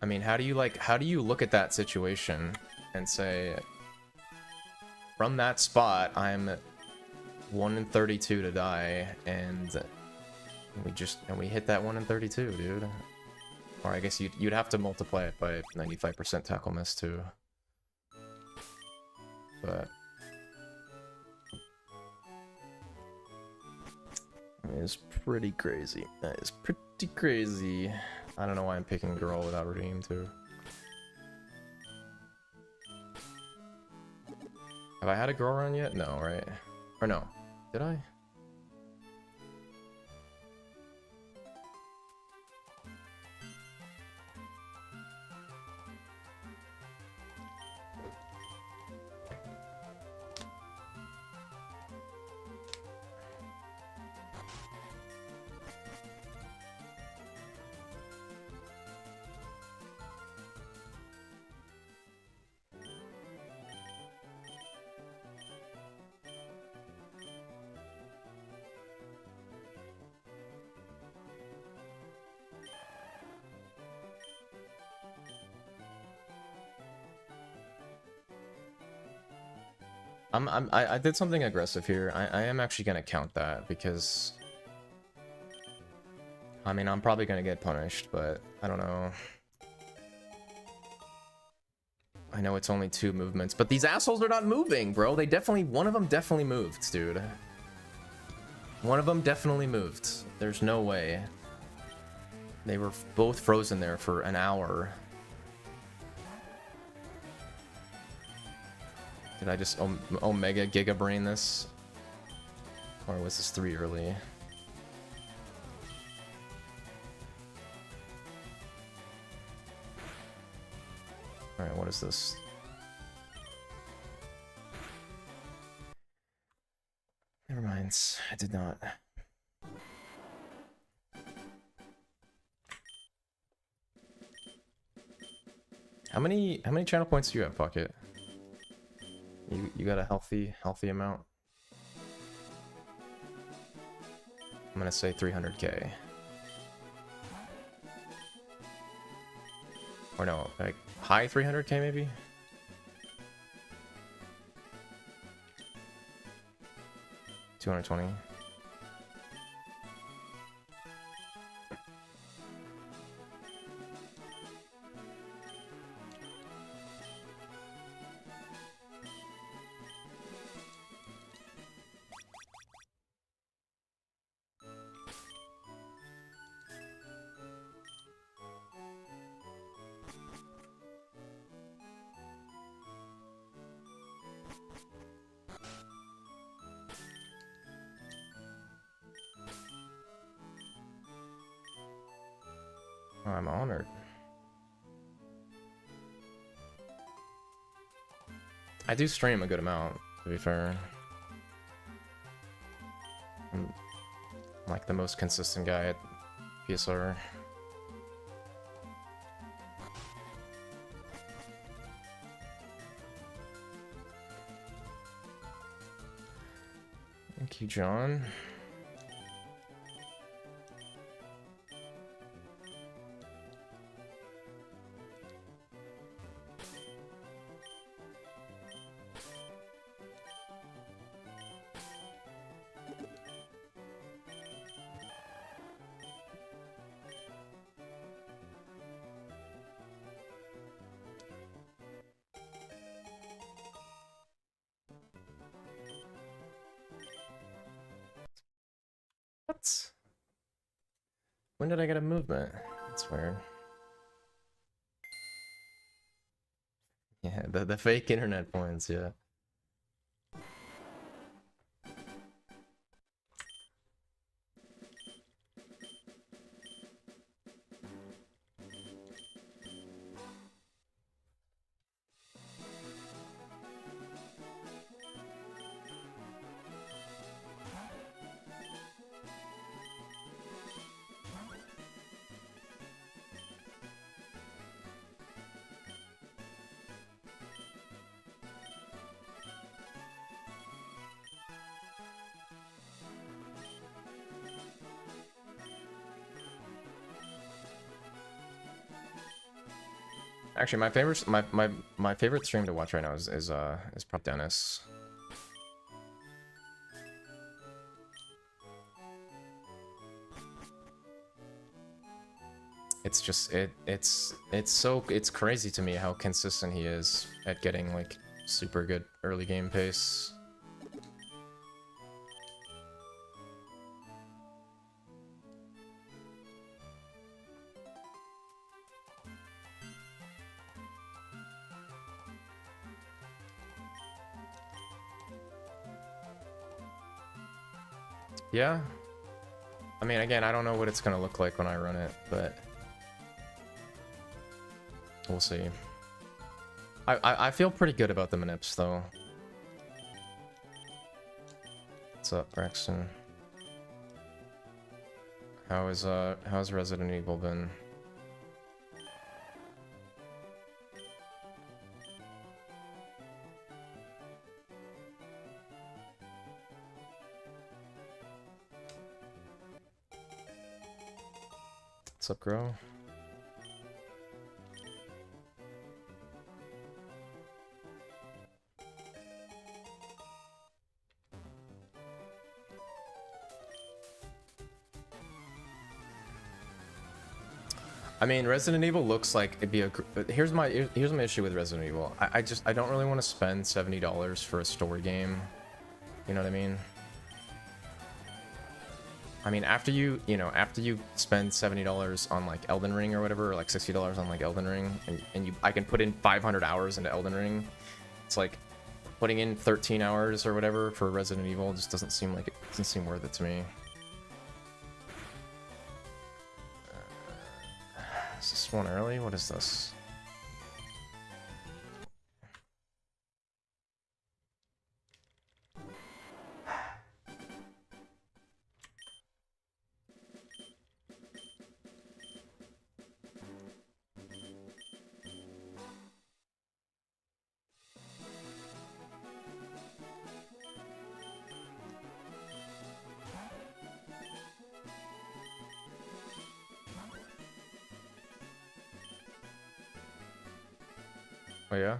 I mean, how do you look at that situation and say, from that spot, I'm 1 in 32 to die, and we hit that 1 in 32, dude. Or I guess you'd have to multiply it by 95% tackle miss too. But it's pretty crazy. That is pretty crazy. I don't know why I'm picking girl without redeem too. Have I had a girl run yet? No, right? Or no? Did I? I did something aggressive here. I am actually gonna count that because I mean I'm probably gonna get punished, but I don't know. I know it's only 2 movements, but these assholes are not moving, bro. One of them definitely moved, dude. One of them definitely moved. There's no way. They were both frozen there for an hour. Did I just Omega Giga Brain this? Or was this 3 early? Alright, what is this? Never mind, I did not. How many channel points do you have, Pocket? You got a healthy amount? I'm gonna say 300k. Or no, like high 300k maybe? $220. I'm honored. I do stream a good amount, to be fair. I'm like the most consistent guy at PSR. Thank you, John. What? When did I get a movement? That's weird. Yeah, the fake internet points, yeah. Actually, my favorite stream to watch right now is probably Dennis. It's just it's crazy to me how consistent he is at getting like super good early game pace. Yeah. I mean, again, I don't know what it's gonna look like when I run it, but we'll see. I feel pretty good about the manips though. What's up, Braxton? How's Resident Evil been? What's up, Grow? I mean, Resident Evil looks like it'd be a. Here's my issue with Resident Evil. I don't really want to spend $70 for a story game. You know what I mean? I mean, after you spend $70 on like Elden Ring or whatever, or like $60 on like Elden Ring, and I can put in 500 hours into Elden Ring. It's like putting in 13 hours or whatever for Resident Evil just doesn't seem worth it to me. Is this one early? What is this? Oh yeah?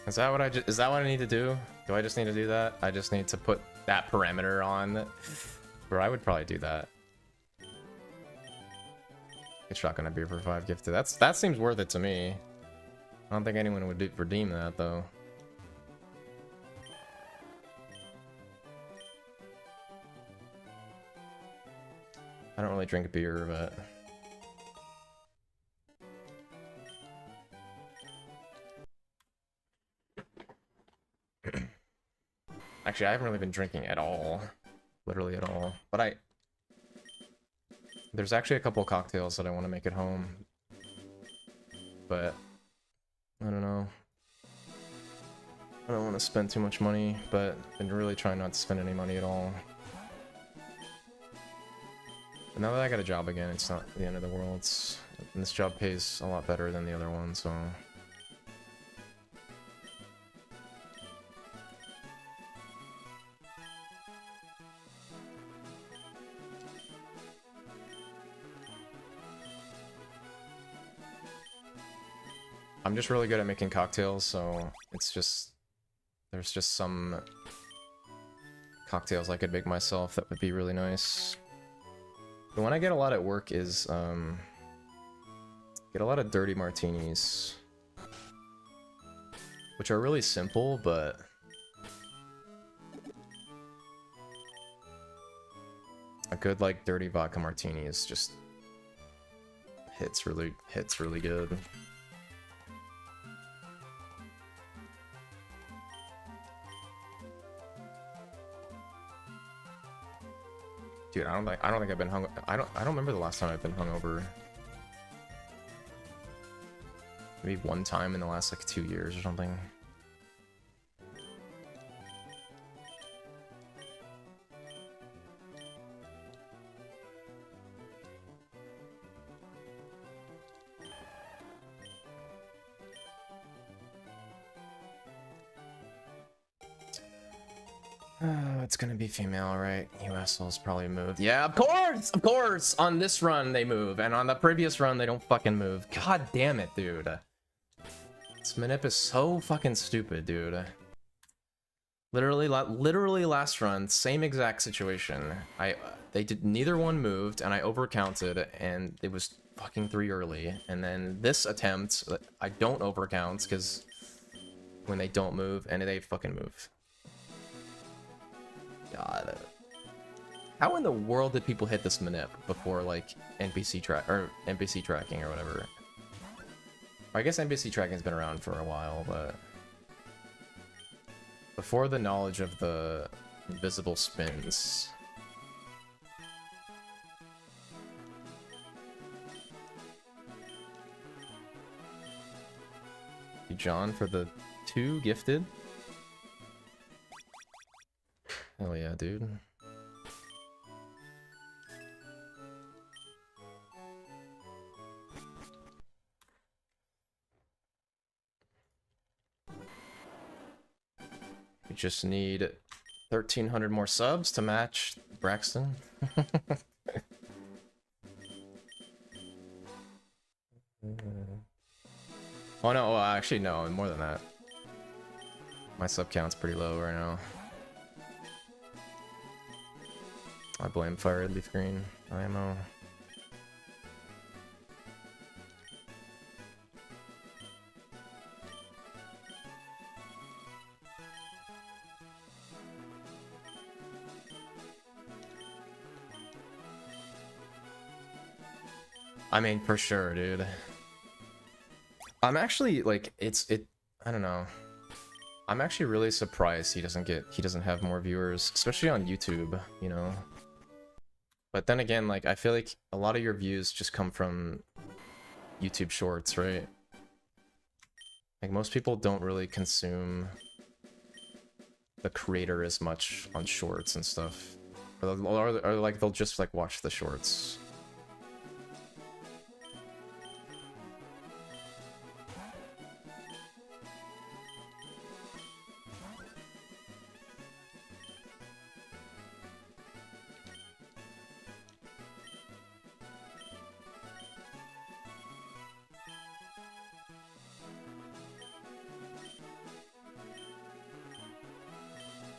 Is that what I need to do? Do I just need to do that? I just need to put that parameter on. Bro, I would probably do that. Get shotgun a beer for 5 gifted. That seems worth it to me. I don't think anyone would redeem that though. I don't really drink beer, but actually, I haven't really been drinking at all. Literally at all. But there's actually a couple of cocktails that I want to make at home. But I don't know. I don't want to spend too much money, but I've been really trying not to spend any money at all. But now that I got a job again, it's not the end of the world. And this job pays a lot better than the other one, so... I'm just really good at making cocktails, so it's just... There's just some cocktails I could make myself that would be really nice. The one I get a lot at work is, get a lot of dirty martinis. Which are really simple, but... a good, like, dirty vodka martini is just... hits really good. Dude, I don't think I've been hung. I don't remember the last time I've been hungover. Maybe one time in the last like 2 years or something. It's gonna be female, right? You assholes probably moved. Yeah, of course! Of course! On this run, they move. And on the previous run, they don't fucking move. God damn it, dude. This manip is so fucking stupid, dude. Literally last run, same exact situation. They did, neither one moved, and I overcounted, and it was fucking 3 early. And then this attempt, I don't overcount, because when they don't move, and they fucking move. God. How in the world did people hit this manip before, like, NPC tracking or whatever? I guess NPC tracking's been around for a while, but before the knowledge of the invisible spins. John for the 2 gifted. Hell yeah, dude. We just need 1,300 more subs to match Braxton. Oh no, well, actually no, more than that. My sub count's pretty low right now. I blame Fire LeafGreen IMO. I mean, for sure, dude. I'm actually like, I don't know. I'm actually really surprised he doesn't have more viewers, especially on YouTube, you know. But then again, like, I feel like a lot of your views just come from YouTube Shorts, right? Like, most people don't really consume the creator as much on Shorts and stuff. Or like, they'll just, like, watch the Shorts.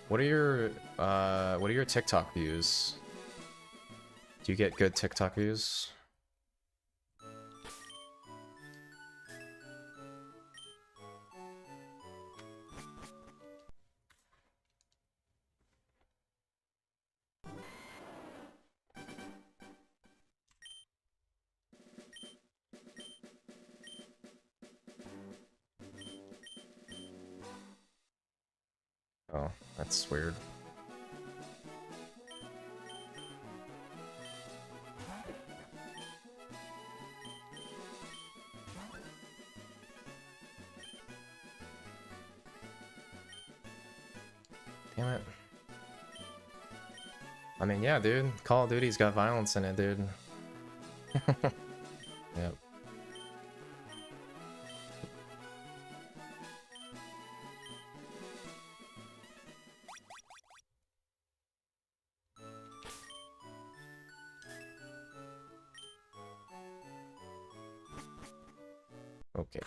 What are your TikTok views? Do you get good TikTok views? Oh, that's weird. Damn it. I mean, yeah, dude. Call of Duty's got violence in it, dude. Yep. Okay.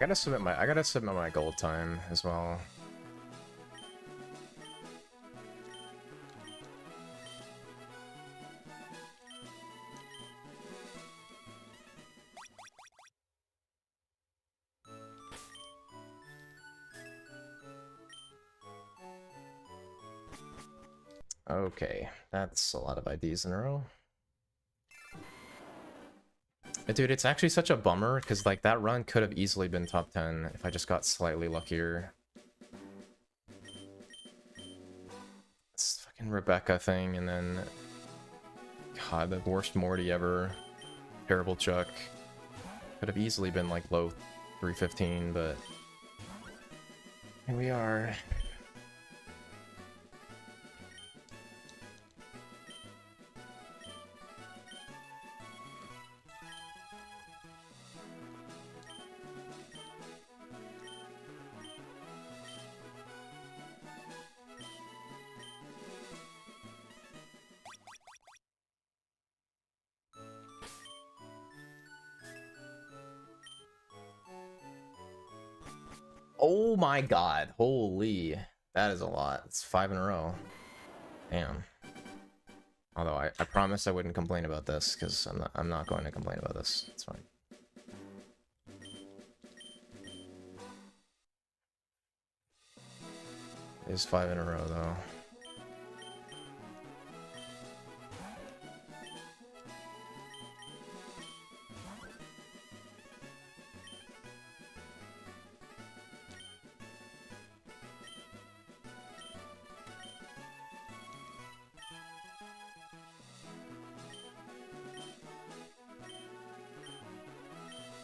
I gotta submit my gold time as well. Okay, that's a lot of IDs in a row. Dude, it's actually such a bummer, because, like, that run could have easily been top 10 if I just got slightly luckier. This fucking Rebecca thing, and then... God, the worst Morty ever. Terrible Chuck. Could have easily been, like, low 315, but... Here we are. Oh my god, holy, that is a lot. It's 5 in a row. Damn. Although I promised I wouldn't complain about this, because I'm not going to complain about this. It's fine. It is 5 in a row though.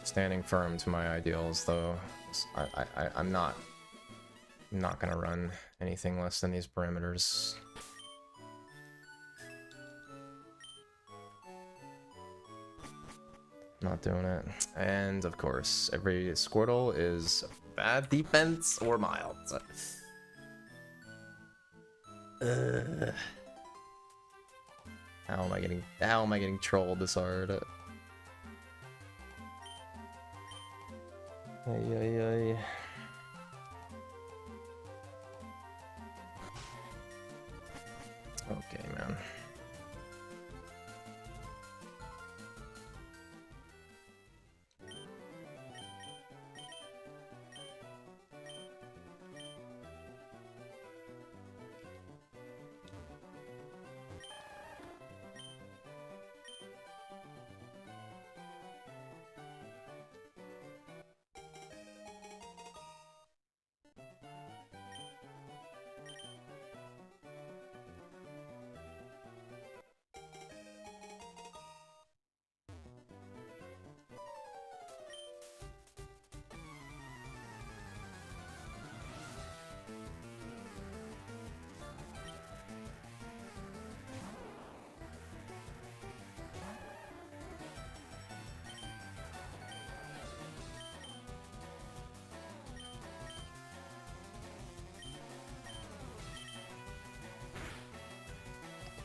Standing firm to my ideals, though. I'm not gonna run anything less than these parameters. Not doing it. And of course, every Squirtle is bad defense or mild. How am I getting trolled this hard? Ay, ay, ay. Okay, man.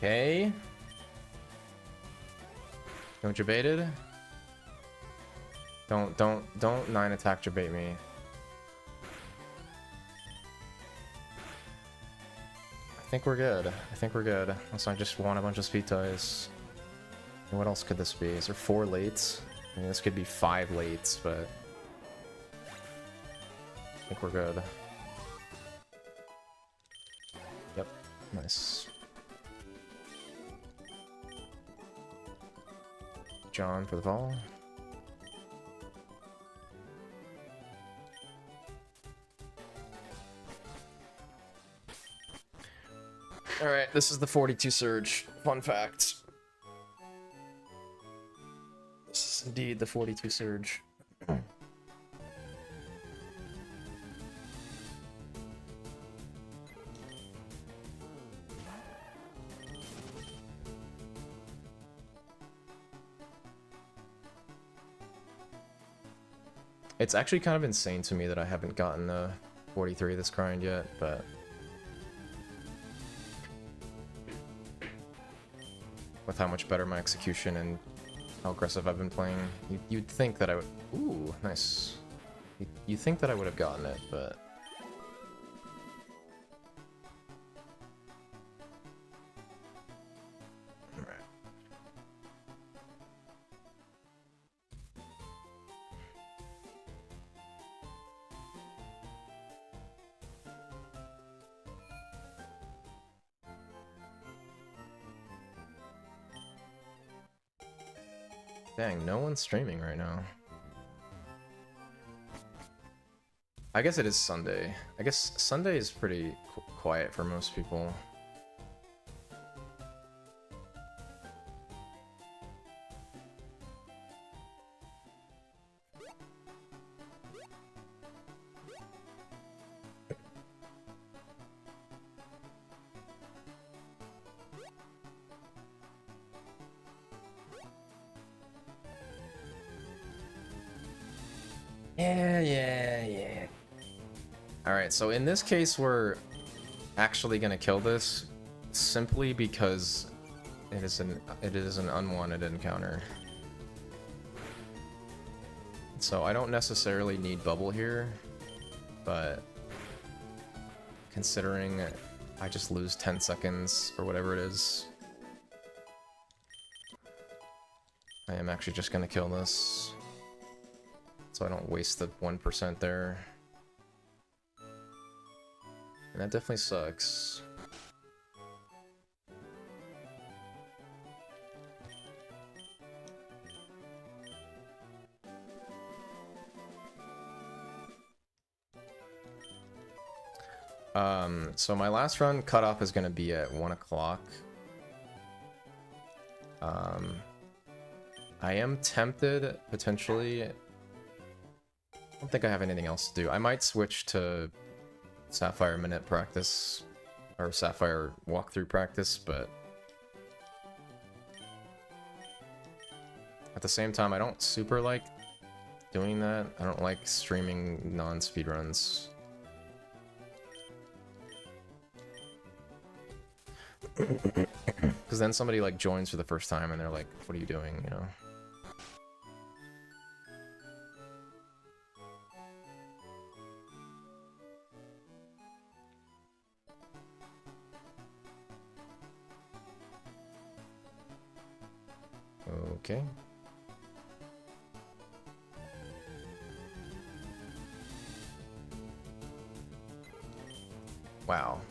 Okay. Don't you baited? Don't 9 attack debate me. I think we're good. I think we're good. Unless I just want a bunch of speed ties. And what else could this be? Is there 4 lates? I mean, this could be 5 lates, but I think we're good. Yep. Nice. John for the fall. Alright, this is the 42 Surge. Fun fact. This is indeed the 42 Surge. It's actually kind of insane to me that I haven't gotten a 43 this grind yet, but with how much better my execution and how aggressive I've been playing, you'd think that I would... Ooh, nice. You think that I would have gotten it, but... Alright. Dang, no one's streaming right now. I guess it is Sunday. I guess Sunday is pretty quiet for most people. Yeah. Alright, so in this case, we're actually gonna kill this simply because it is an unwanted encounter. So I don't necessarily need bubble here, but considering I just lose 10 seconds or whatever it is, I am actually just gonna kill this. So I don't waste the 1% there. And that definitely sucks. So my last run cutoff is going to be at 1 o'clock. I am tempted, potentially. I don't think I have anything else to do. I might switch to Sapphire Minute practice, or Sapphire walkthrough practice, but at the same time, I don't super like doing that. I don't like streaming non-speedruns. Because then somebody like joins for the first time and they're like, what are you doing, you know? Okay. Wow.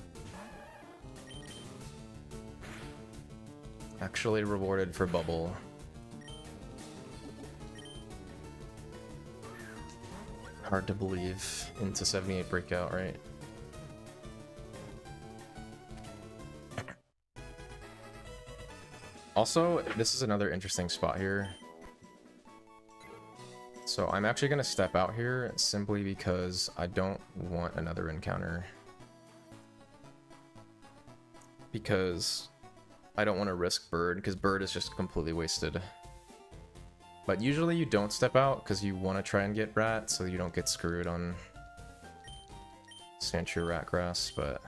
Actually rewarded for bubble. Hard to believe. Into 78 breakout, right? Also, this is another interesting spot here. So I'm actually going to step out here simply because I don't want another encounter. Because I don't want to risk bird, because bird is just completely wasted. But usually you don't step out because you want to try and get rat so you don't get screwed on Sandshrew Ratgrass, but...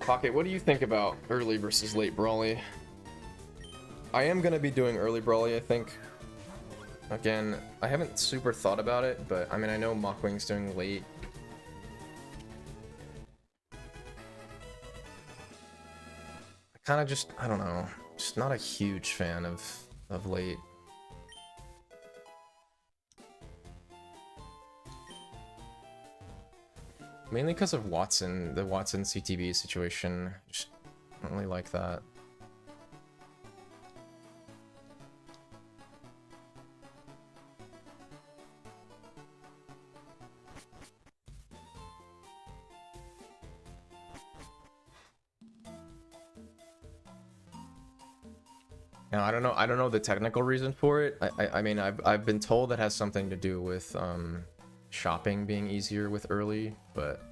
Pocket, what do you think about early versus late Brawly? I am going to be doing early Brawly, I think. Again, I haven't super thought about it, but I mean, I know Mockwing's doing late. I kind of just, I don't know, just not a huge fan of late. Mainly because of Watson, the Watson CTB situation. Just don't really like that. Now, I don't know the technical reason for it. I mean, I've been told that has something to do with shopping being easier with early, but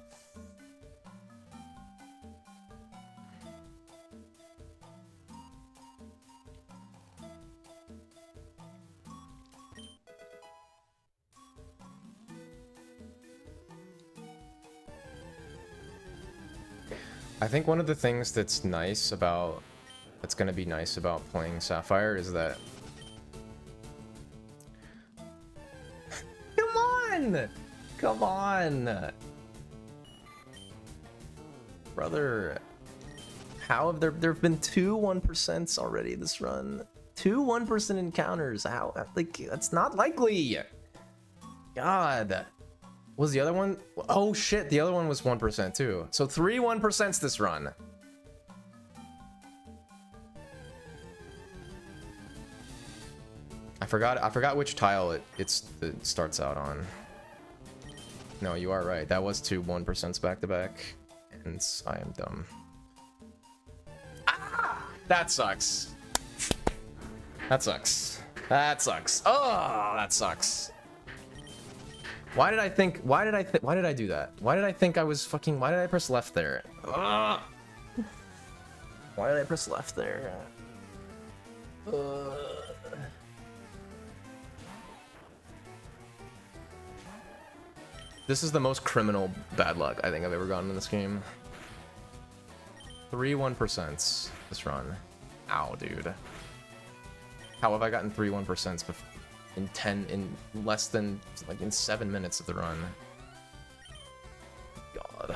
I think one of the things that's gonna be nice about playing Sapphire is that... Come on! Come on! Brother, how have there have been 2 1% already this run? 2 1% encounters. How? Like, that's not likely. God. Was the other one? Oh shit, the other one was 1% too. So 3 1%s this run. I forgot which tile it starts out on. No, you are right. That was 2 1%s back to back. And I am dumb. Ah! That sucks. That sucks. That sucks. Oh, that sucks. Why did I do that? Why did I think I was fucking... Why did I press left there? Ugh. Why did I press left there? This is the most criminal bad luck I think I've ever gotten in this game. 3 1%s this run. Ow, dude. How have I gotten 3 1%s in less than, like, in 7 minutes of the run? God.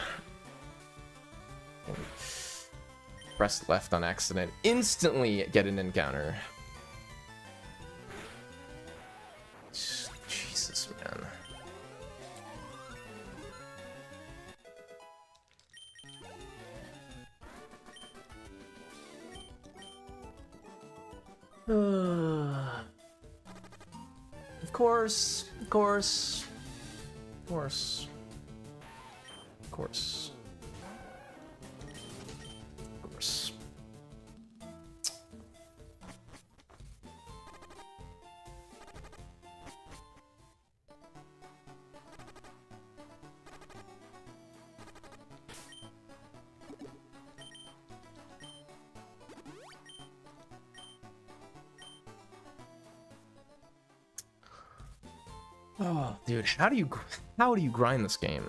Press left on accident. Instantly get an encounter. Jesus, man. Of course, of course, of course, of course, of course. Oh, dude, how do you grind this game?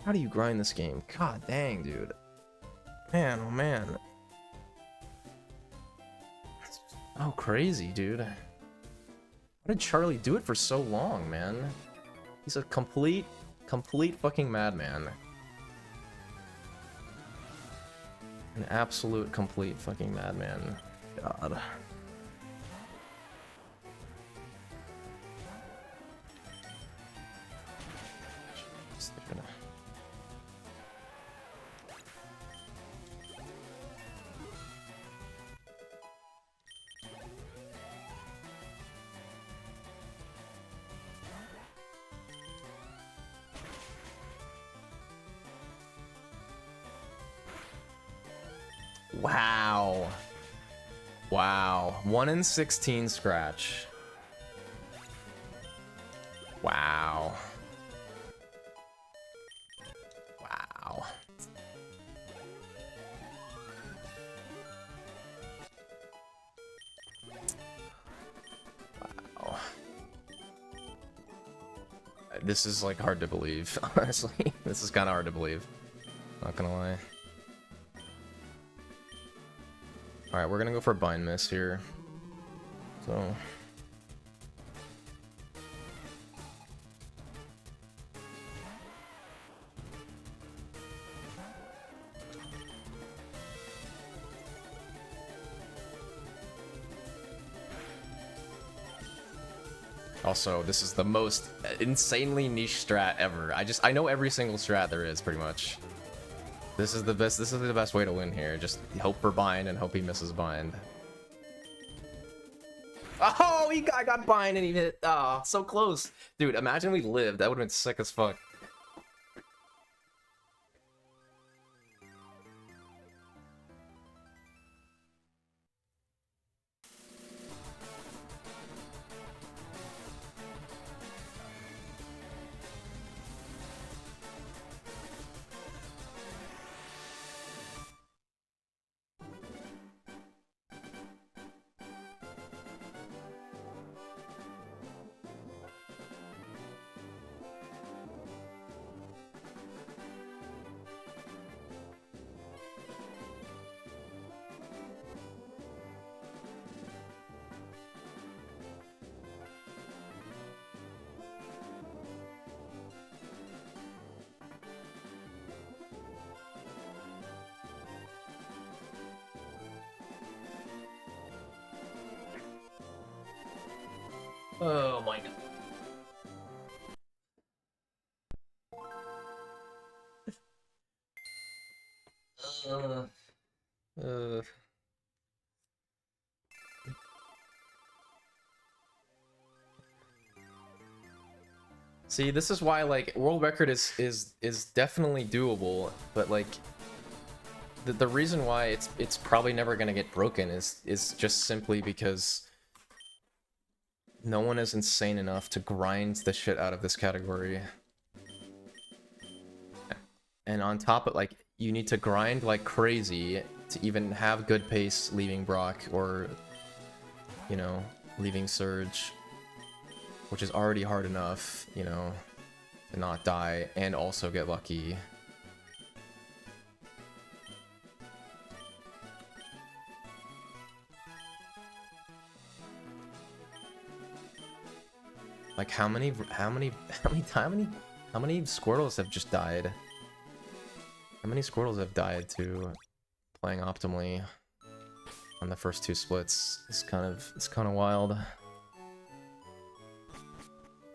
How do you grind this game? God dang, dude. Man, oh man. Oh, crazy, dude. Why did Charlie do it for so long, man? He's a complete fucking madman. An absolute complete fucking madman. God. Wow. Wow. 1 in 16 scratch. Wow. Wow. Wow. This is like hard to believe, honestly. This is kind of hard to believe. Not gonna lie. Alright, we're gonna go for bind miss here. So... Also, this is the most insanely niche strat ever. I know every single strat there is, pretty much. This is the best way to win here. Just hope for bind and hope he misses bind. Oh, I got bind and he hit. Oh, so close. Dude, imagine we lived. That would have been sick as fuck. Oh my god. See, this is why like world record is definitely doable, but like the reason why it's probably never gonna get broken is just simply because no one is insane enough to grind the shit out of this category. And on top of like you need to grind like crazy to even have good pace leaving Brock or you know leaving Surge, which is already hard enough, you know, to not die and also get lucky. Like how many Squirtles have just died? How many Squirtles have died to playing optimally on the first two splits? It's kind of wild.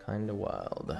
Kinda wild.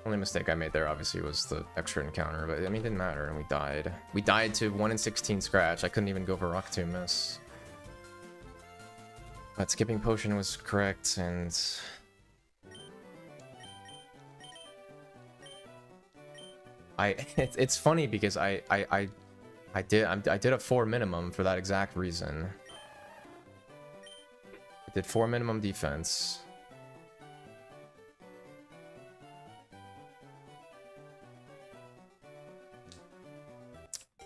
Only mistake I made there obviously was the extra encounter, but I mean it didn't matter and we died. We died to 1 in 16 scratch. I couldn't even go for Rock Tomb miss. But skipping potion was correct and it's funny because I did a 4 minimum for that exact reason. I did 4 minimum defense.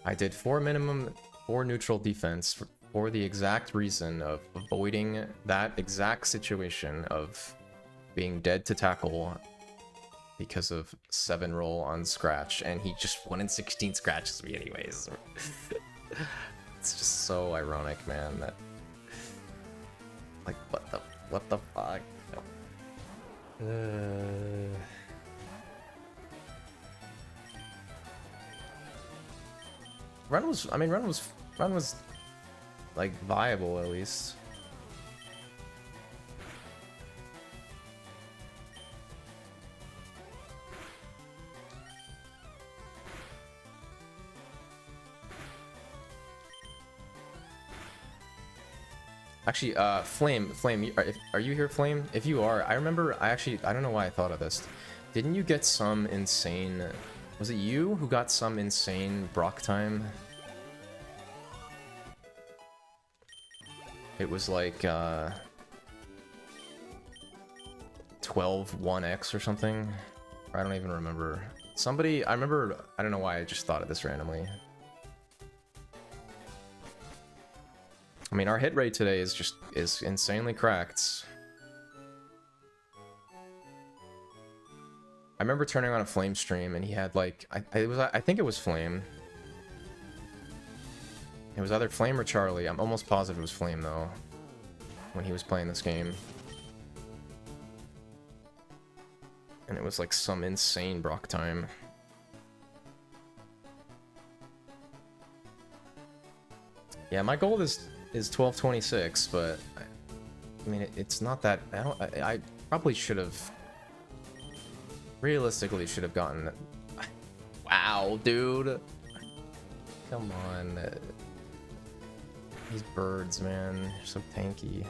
I did 4 minimum, 4 neutral defense for the exact reason of avoiding that exact situation of being dead to tackle because of 7 roll on scratch, and he just 1 in 16 scratches me anyways. It's just so ironic, man, that like what the fuck? Run was like viable at least. Actually, Flame, are you here, Flame? If you are, I remember, I don't know why I thought of this. Didn't you get some insane... Was it you who got some insane Brock time? It was like, 12 1x or something? I don't even remember. Somebody, I remember, I don't know why I just thought of this randomly. I mean, our hit rate today is insanely cracked. I remember turning on a Flame stream and he had like, I think it was Flame. It was either Flame or Charlie. I'm almost positive it was Flame though, when he was playing this game. And it was like some insane Brock time. Yeah, my goal is 1226, but I mean it's not that. I probably should have. Realistically, should have gotten. Wow, dude! Come on, these birds, man, they're so tanky.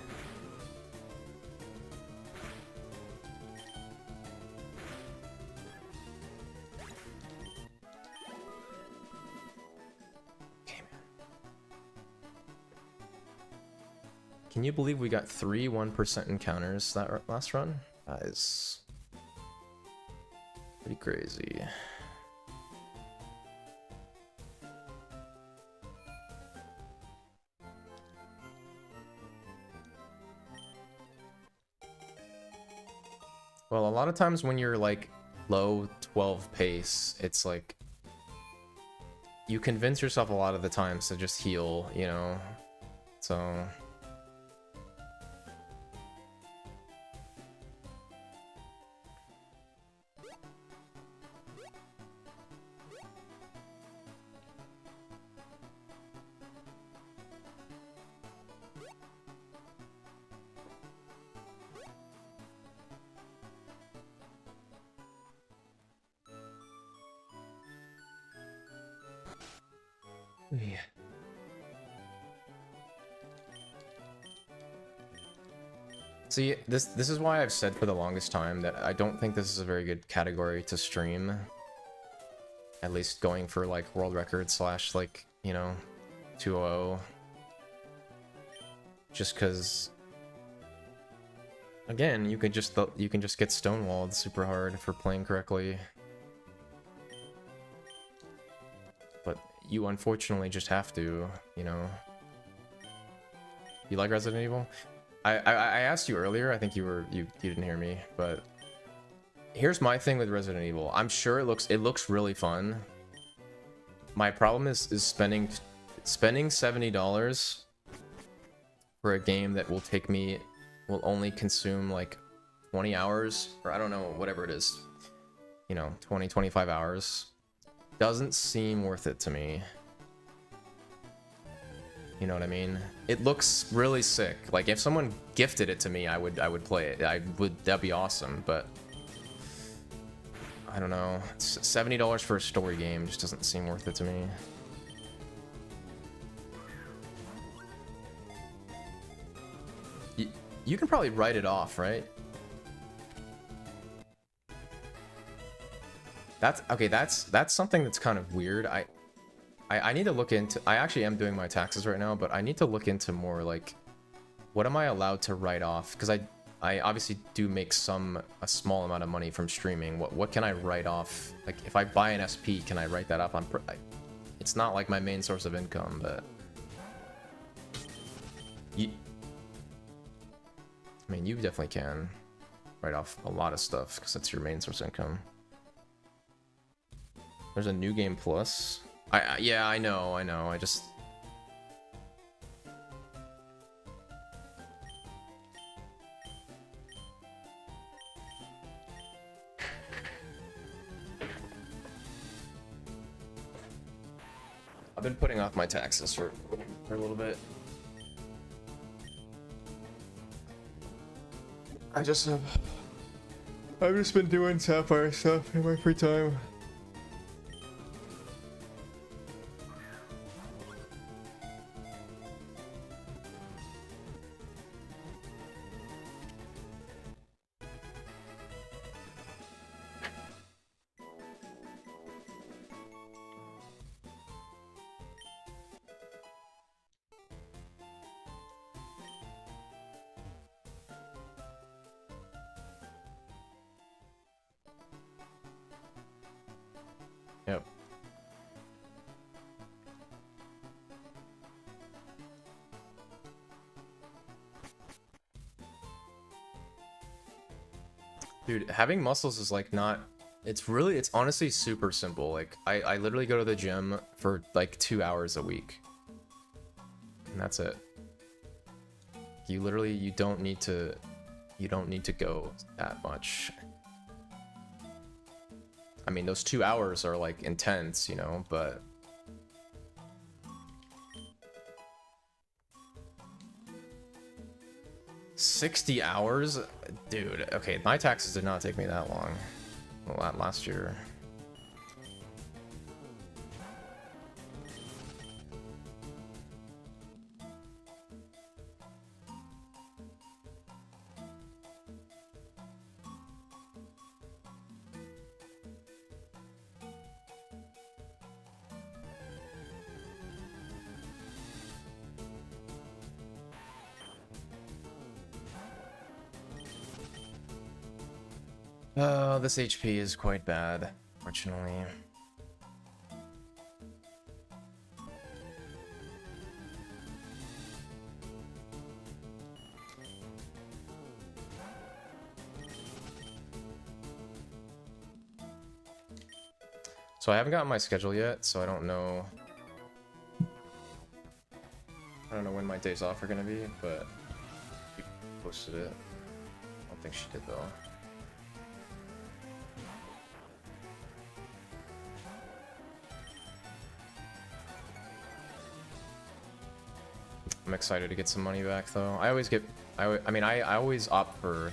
Can you believe we got 3 1% encounters that last run? That is pretty crazy. Well, a lot of times when you're like low 12 pace, it's like you convince yourself a lot of the times to just heal, you know? So... Yeah. See, this is why I've said for the longest time that I don't think this is a very good category to stream. At least going for like world record slash like, you know, 200. Just cuz again, you can just get stonewalled super hard for playing correctly. But you unfortunately just have to, you know. You like Resident Evil? I asked you earlier, I think you didn't hear me, but here's my thing with Resident Evil. I'm sure it looks really fun. My problem is spending $70 for a game that will only consume like 20 hours, or I don't know, whatever it is. You know, 20-25 hours. Doesn't seem worth it to me. You know what I mean? It looks really sick. Like if someone gifted it to me, I would play it. That'd be awesome, but I don't know. $70 for a story game just doesn't seem worth it to me. You can probably write it off, right? That's something that's kind of weird. I need to look into... I actually am doing my taxes right now, but I need to look into more, like... What am I allowed to write off? Because I obviously do make a small amount of money from streaming. What can I write off? Like, if I buy an SP, can I write that off? It's not like my main source of income, but... I mean, you definitely can write off a lot of stuff, because that's your main source of income. There's a new game plus. Yeah, I know. I just... I've been putting off my taxes for a little bit. I've just been doing Sapphire stuff in my free time. Yep. Dude, having muscles is like not... It's honestly super simple. Like, I literally go to the gym for like 2 hours a week. And that's it. You don't need to go that much. I mean, those 2 hours are like intense, you know, but... $60 hours? Dude, okay, my taxes did not take me that long. Well, last year. Oh, this HP is quite bad, fortunately. So I haven't gotten my schedule yet, so I don't know days off are gonna be, but she posted it. I don't think she did though. I'm excited to get some money back though. I always get, I mean, I always opt for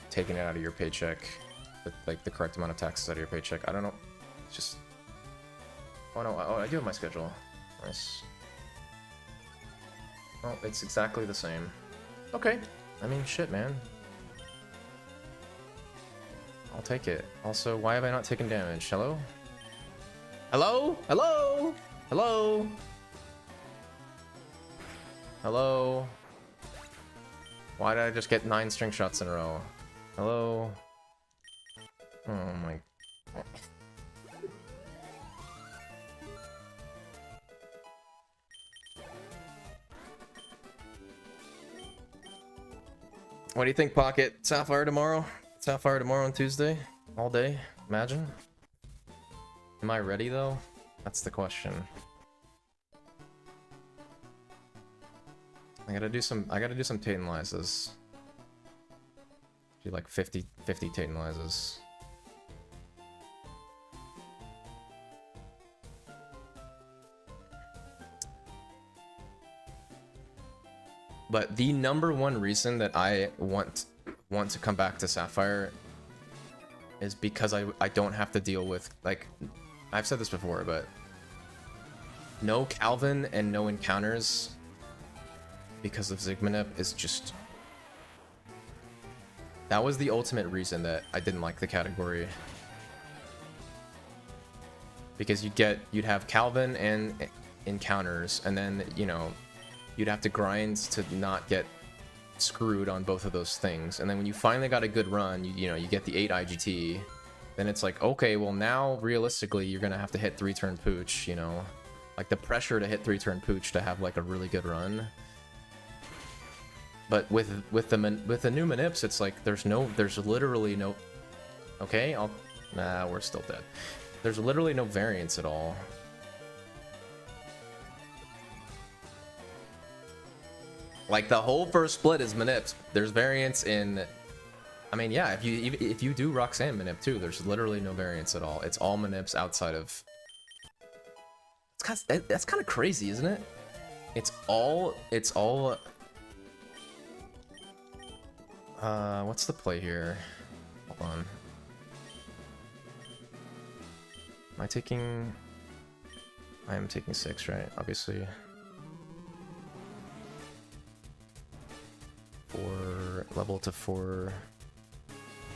taking it out of your paycheck, like the correct amount of taxes out of your paycheck. I don't know, it's just, oh no, oh, I do have my schedule. Nice. Oh, it's exactly the same. Okay, I mean, shit, man. I'll take it. Also, why have I not taken damage? Hello? Hello? Hello? Hello? Hello? Why did I just get 9 string shots in a row? Hello? Oh my... What do you think, Pocket? Sapphire tomorrow? Sapphire tomorrow on Tuesday? All day? Imagine? Am I ready though? That's the question. I gotta do some Taten Lyses. Do like 50 Taten Lyses. But the #1 reason that I want to come back to Sapphire is because I don't have to deal with, like, I've said this before, but no Calvin and no encounters because of Zigmanip is just... That was the ultimate reason that I didn't like the category. Because you'd have Calvin and encounters, and then, you know, you'd have to grind to not get screwed on both of those things. And then when you finally got a good run, you know, you get the 8 IGT, then it's like, okay, well now realistically you're gonna have to hit 3-turn pooch, you know, like the pressure to hit 3-turn pooch to have like a really good run. But with the new manips, it's like there's literally no... Okay, nah, we're still dead. There's literally no variance at all. Like the whole first split is manips. There's variance in... I mean, yeah, if you do Roxanne manip too, there's literally no variance at all. It's all manips outside of... That's kind of crazy, isn't it? It's all... What's the play here? Hold on. Am I taking... I am taking 6, right? Obviously. 4... Level to 4...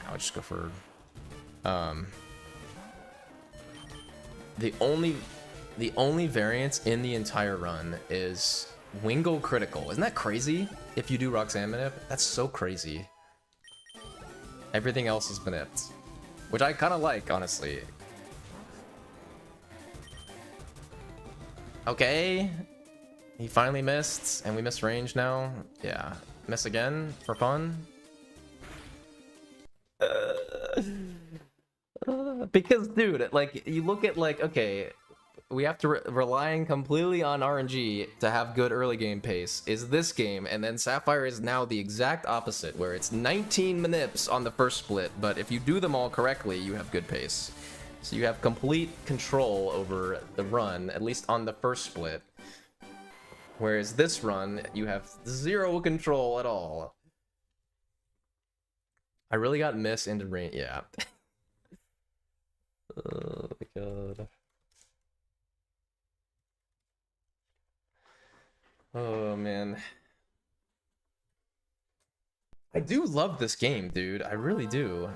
I'll just go for... The only variance in the entire run is Wingo critical. Isn't that crazy? If you do Roxanne manip, that's so crazy. Everything else is manipped, which I kind of like, honestly. Okay, he finally missed, and we missed range now. Yeah, miss again for fun. Because, dude, like, you look at, like, okay, we have to relying completely on RNG to have good early game pace is this game, and then Sapphire is now the exact opposite, where it's 19 manips on the first split, but if you do them all correctly, you have good pace. So you have complete control over the run, at least on the first split. Whereas this run, you have 0 control at all. I really got miss into rain, yeah. Oh my god. Oh man. I do love this game, dude. I really do.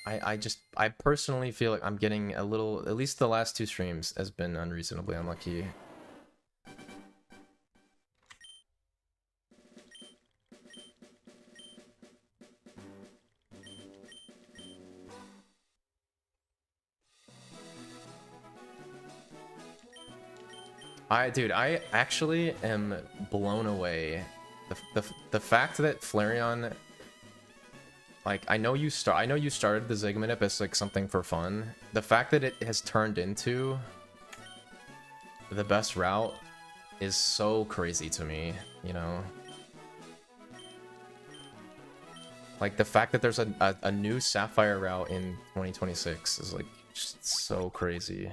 I personally feel like I'm getting a little, at least the last 2 streams has been unreasonably unlucky. Dude, I actually am blown away. The fact that Flareon like, I know you started the Zigmanip as like something for fun. The fact that it has turned into the best route is so crazy to me, you know? Like, the fact that there's a new Sapphire route in 2026 is, like, just so crazy.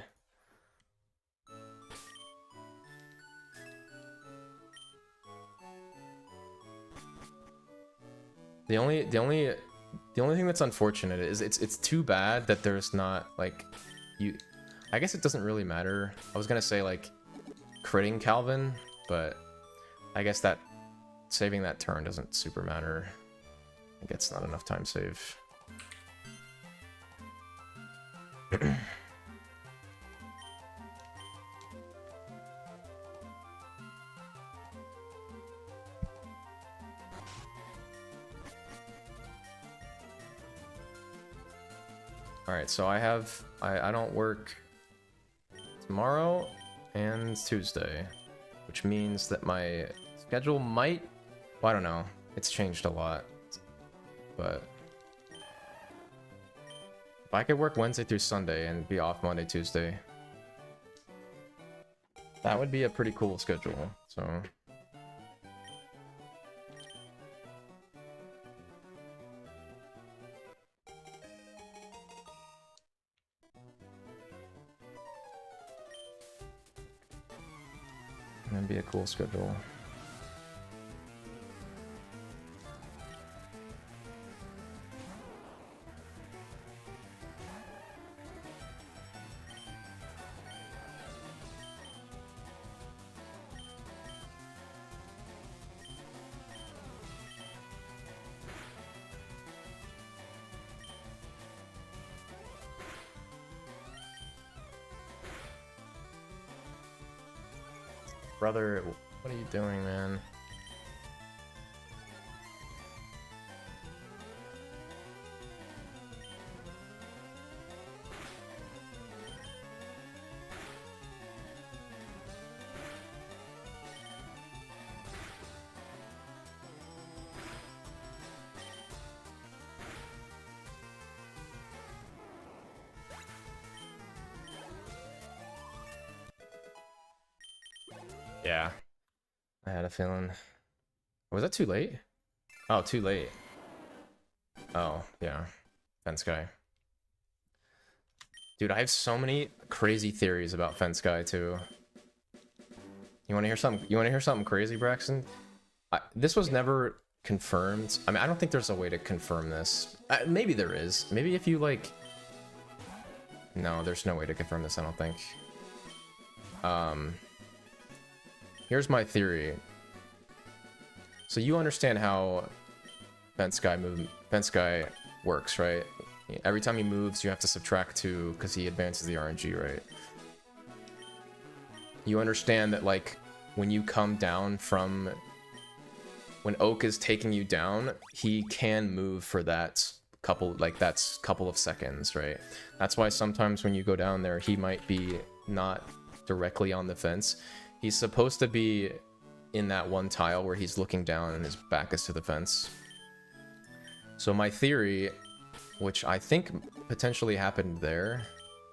The only thing that's unfortunate is it's too bad that there's not, like, I guess it doesn't really matter. I was gonna say, like, critting Calvin, but I guess that saving that turn doesn't super matter. I think it's not enough time save. Alright, so I don't work tomorrow and Tuesday, which means that my schedule might, well, I don't know, it's changed a lot, but if I could work Wednesday through Sunday and be off Monday, Tuesday, that would be a pretty cool schedule, so... That'd be a cool schedule. Brother, what are you doing, man? Yeah, I had a feeling. Was that too late? Oh, too late. Oh, yeah. Fence guy. Dude, I have so many crazy theories about Fence guy too. You want to hear something? You want to hear something crazy, Braxton? This was never confirmed. I mean, I don't think there's a way to confirm this. Maybe there is. Maybe if you like. No, there's no way to confirm this. I don't think. Here's my theory. So you understand how Fence guy works, right? Every time he moves, you have to subtract 2 because he advances the RNG, right? You understand that, like, when you come down from... When Oak is taking you down, he can move for that couple of seconds, right? That's why sometimes when you go down there, he might be not directly on the fence. He's supposed to be in that one tile where he's looking down and his back is to the fence. So my theory, which I think potentially happened there,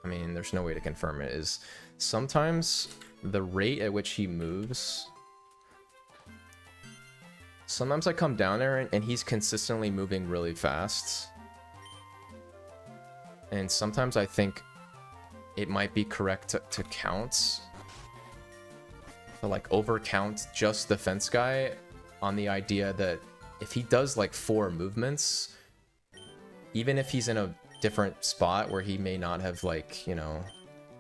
I mean, there's no way to confirm it, is sometimes the rate at which he moves... Sometimes I come down there and he's consistently moving really fast. And sometimes I think it might be correct to count... to like overcount just the fence guy on the idea that if he does like 4 movements, even if he's in a different spot where he may not have, like, you know,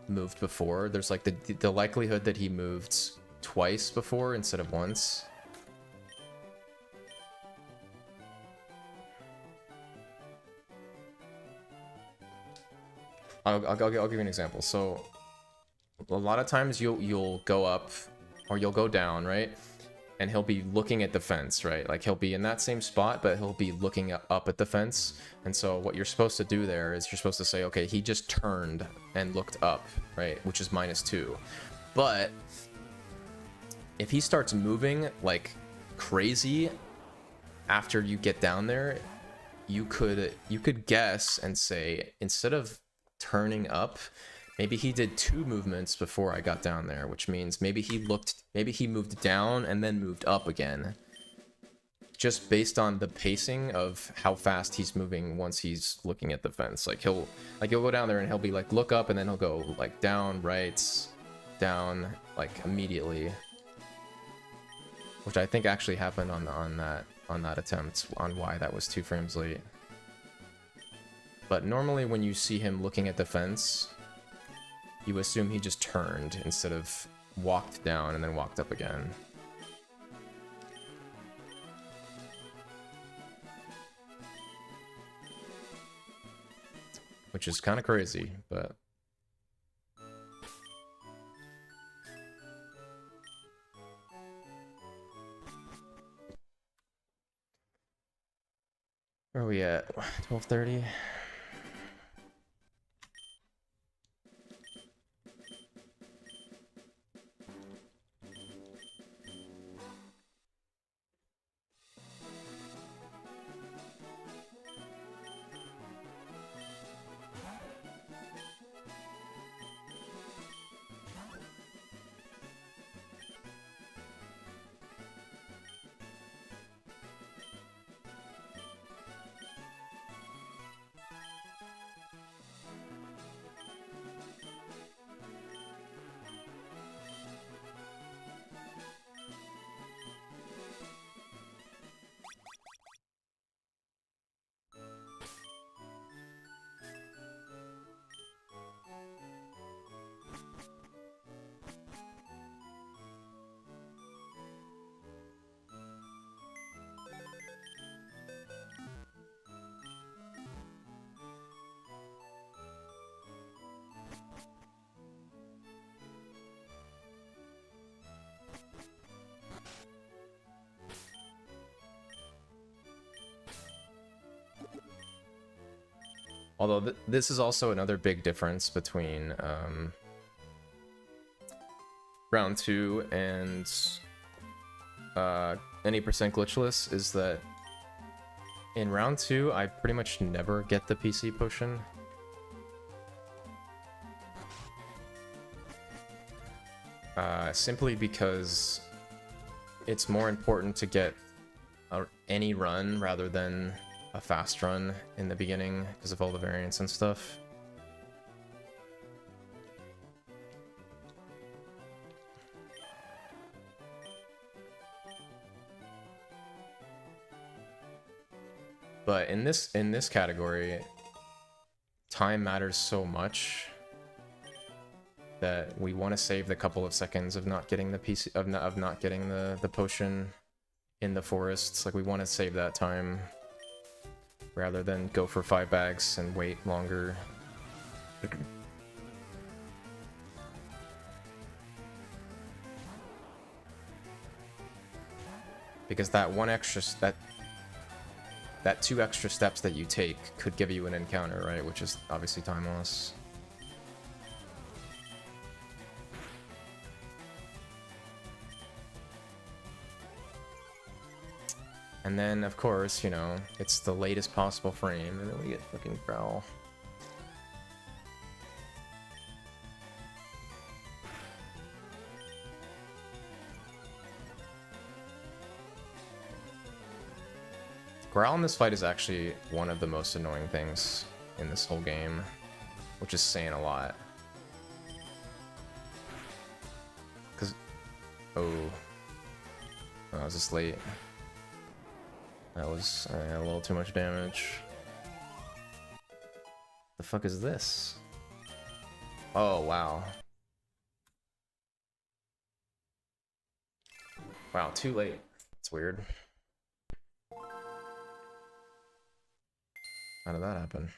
moved before, there's like the likelihood that he moved twice before instead of once. I'll give you an example. So a lot of times you'll go up or you'll go down, right? And he'll be looking at the fence, right? Like, he'll be in that same spot, but he'll be looking up at the fence. And so what you're supposed to do there is you're supposed to say, okay, he just turned and looked up, right? Which is -2. But if he starts moving like crazy after you get down there, you could guess and say, instead of turning up, maybe he did 2 movements before I got down there, which means maybe he moved down and then moved up again. Just based on the pacing of how fast he's moving once he's looking at the fence. Like he'll go down there and he'll be like, look up, and then he'll go like down, right, down, like immediately. Which I think actually happened on that attempt on why that was 2 frames late. But normally when you see him looking at the fence, you assume he just turned instead of walked down and then walked up again. Which is kind of crazy, but... Where are we at? 12:30? Although this is also another big difference between round 2 and any percent glitchless, is that in round 2 I pretty much never get the PC potion. Simply because it's more important to get any run rather than a fast run in the beginning because of all the variants and stuff. But in this category, time matters so much that we want to save the couple of seconds of not getting the PC of not getting the potion in the forests. Like, we want to save that time rather than go for 5 bags and wait longer. Because that that 2 extra steps that you take could give you an encounter, right? Which is obviously time loss. And then, of course, you know, it's the latest possible frame, and then we get fucking Growl. Growl in this fight is actually one of the most annoying things in this whole game, which is saying a lot. Cause, oh, I was just late. That was a little too much damage. The fuck is this? Oh, wow. Wow, too late. It's weird. How did that happen?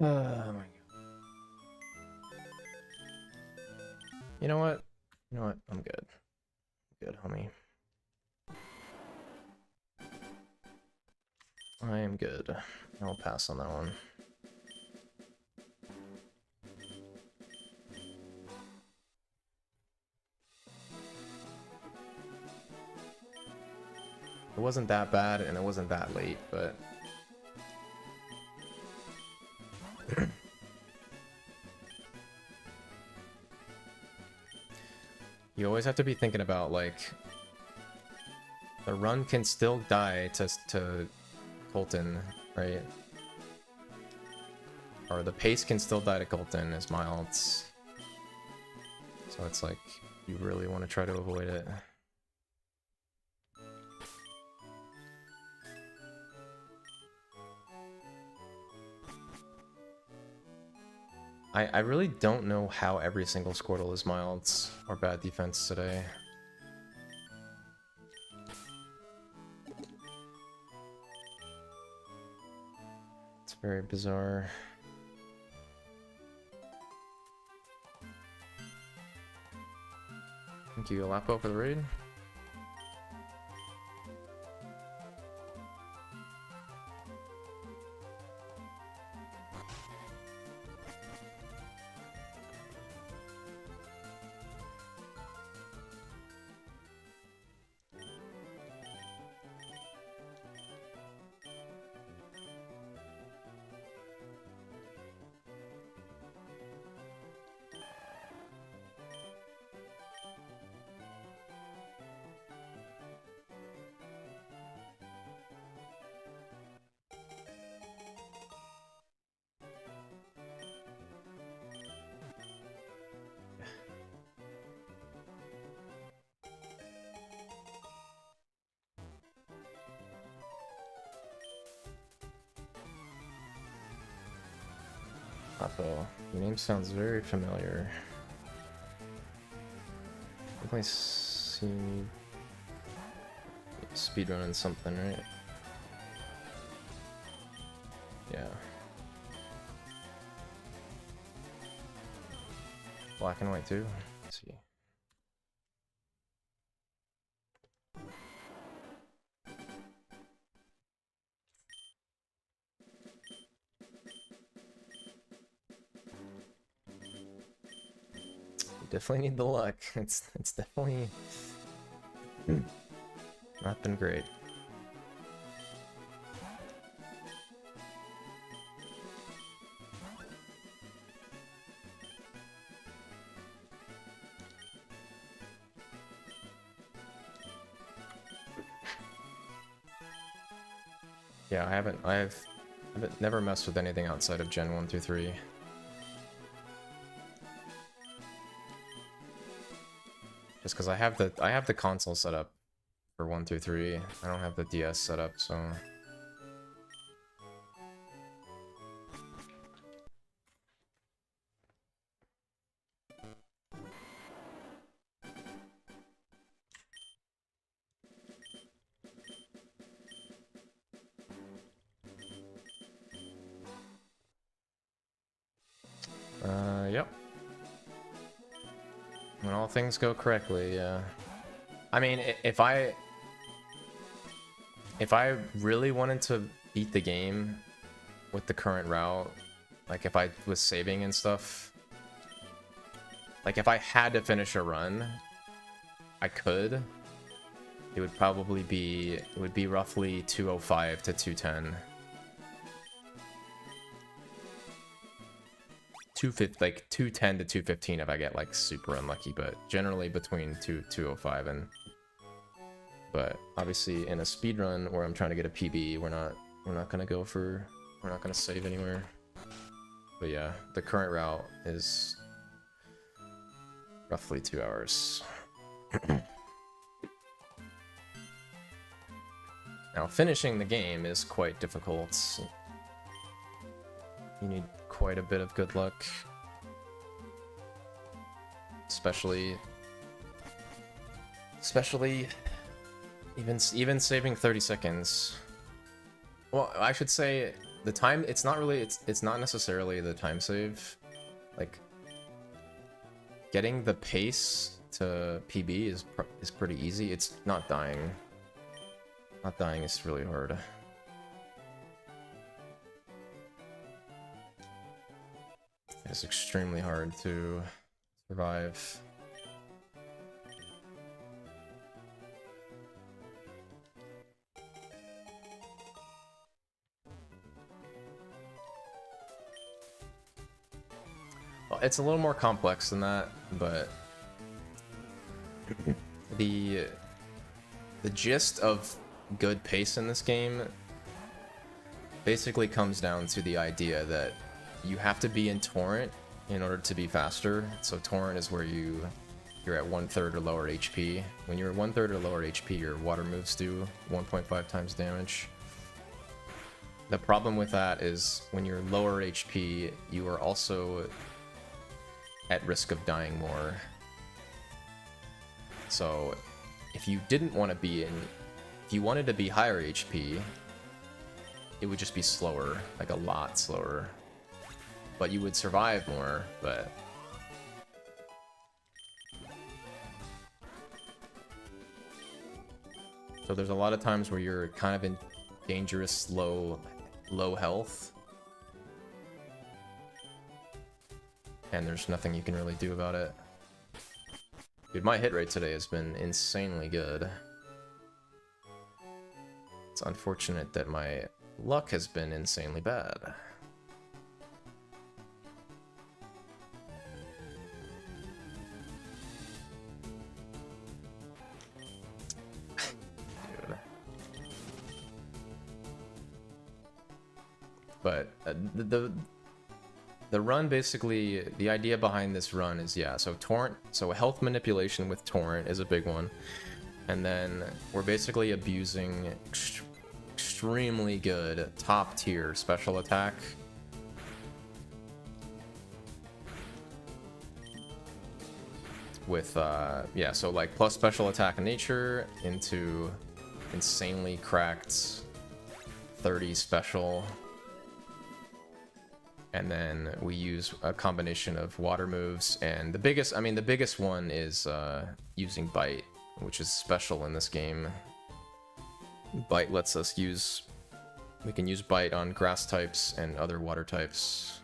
Oh my god. You know what? You know what? I'm good. Good, homie. I am good. I'll pass on that one. It wasn't that bad and it wasn't that late, but you always have to be thinking about, like, the run can still die to Colton, right? Or the pace can still die to Colton as Miles. So it's like, you really want to try to avoid it. I really don't know how every single Squirtle is Miles or bad defense today. It's very bizarre. Thank you, Lapo, for the raid. Lapo, your name sounds very familiar. Definitely seen speedrunning something, right? Yeah. Black and white too. Let's see. Definitely need the luck. It's definitely not been great. Yeah, I've never messed with anything outside of Gen 1 through 3. Just because I have the console set up for 1 through 3. I don't have the DS set up, so yep. When all things go correctly, yeah. I mean, if I really wanted to beat the game with the current route, like if I was saving and stuff, like if I had to finish a run, I could. It would probably be, it would be roughly 205 to 210. 250, like 210 to 215 if I get like super unlucky, but generally between 205 and, but obviously in a speed run where I'm trying to get a PB, we're not gonna go for, we're not gonna save anywhere. But yeah, the current route is roughly 2 hours. Now finishing the game is quite difficult. You need quite a bit of good luck, especially even saving 30 seconds. Well, I should say the time, it's not really, it's not necessarily the time save. Like, getting the pace to PB is pretty easy. It's not dying. Not dying is really hard. It's extremely hard to survive. Well, it's a little more complex than that, but the gist of good pace in this game basically comes down to the idea that you have to be in Torrent in order to be faster. So Torrent is where you're at 1/3 or lower HP. When you're 1/3 or lower HP, your water moves do 1.5 times damage. The problem with that is when you're lower HP, you are also at risk of dying more. So if you didn't want to be in, if you wanted to be higher HP, it would just be slower, like a lot slower. But you would survive more, but... So there's a lot of times where you're kind of in dangerous low health. And there's nothing you can really do about it. Dude, my hit rate today has been insanely good. It's unfortunate that my luck has been insanely bad. Dude. But the run, basically, the idea behind this run is, yeah, so Torrent, so health manipulation with Torrent is a big one. And then we're basically abusing extremely good, top tier special attack. With, yeah, so like plus special attack in nature into insanely cracked 30 special. And then we use a combination of water moves, and the biggest one is using Bite, which is special in this game. Bite lets us use, we can use Bite on grass types and other water types.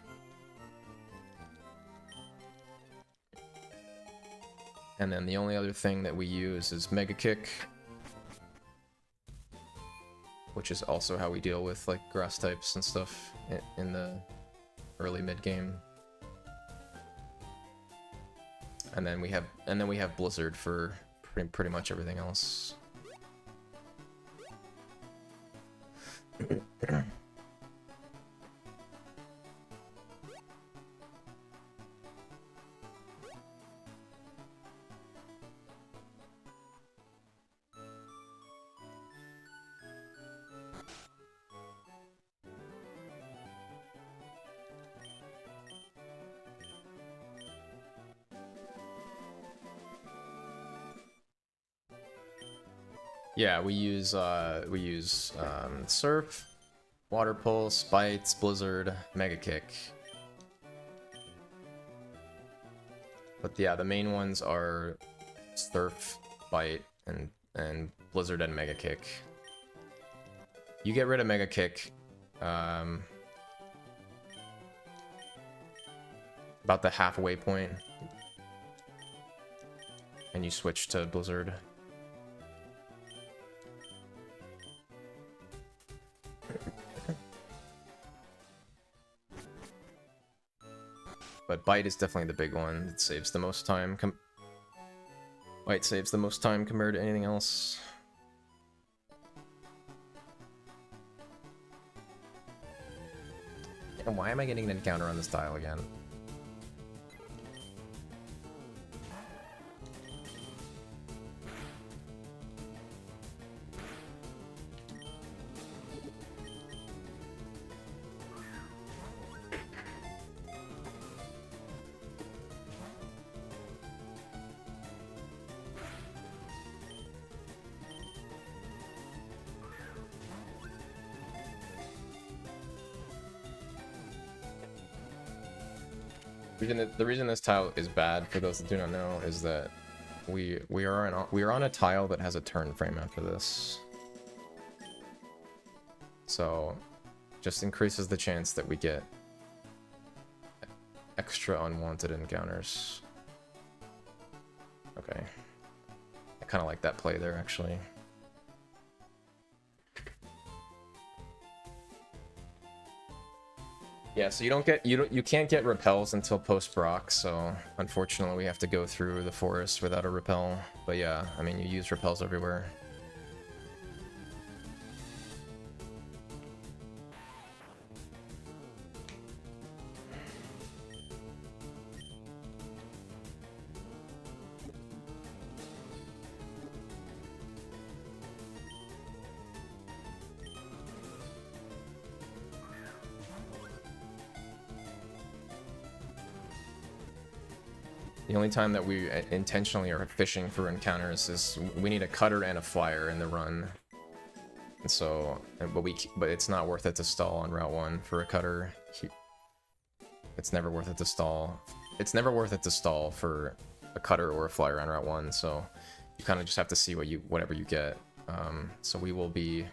And then the only other thing that we use is Mega Kick, which is also how we deal with like grass types and stuff in the early mid game. And then we have Blizzard for pretty much everything else. Yeah, we use Surf, Water Pulse, Bites, Blizzard, Mega Kick. But yeah, the main ones are Surf, Bite, and Blizzard and Mega Kick. You get rid of Mega Kick about the halfway point, and you switch to Blizzard. But Bite is definitely the big one. It saves the most time. Bite saves the most time compared to anything else. And why am I getting an encounter on this tile again? The reason this tile is bad, for those that do not know, is that we are on a tile that has a turn frame after this. So, just increases the chance that we get extra unwanted encounters. Okay. I kind of like that play there, actually. Yeah, so you can't get repels until post Brock, so unfortunately we have to go through the forest without a repel. But yeah, I mean, you use repels everywhere. The only time that we intentionally are fishing for encounters is we need a cutter and a flyer in the run. And so, but it's not worth it to stall on Route 1 for a cutter. It's never worth it to stall. It's never worth it to stall for a cutter or a flyer on Route 1, so you kind of just have to see whatever you get. So we will be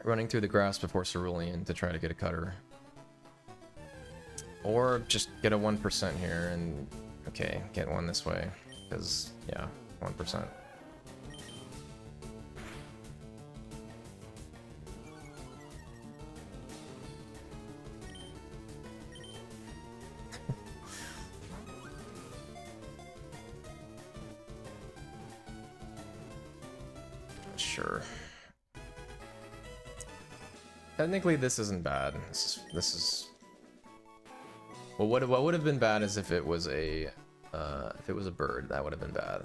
running through the grass before Cerulean to try to get a cutter. Or just get a 1% here and... Okay, get one this way, because, yeah, 1%. Sure. Technically, this isn't bad. This is... Well, what would have been bad is if it was a bird. That would have been bad.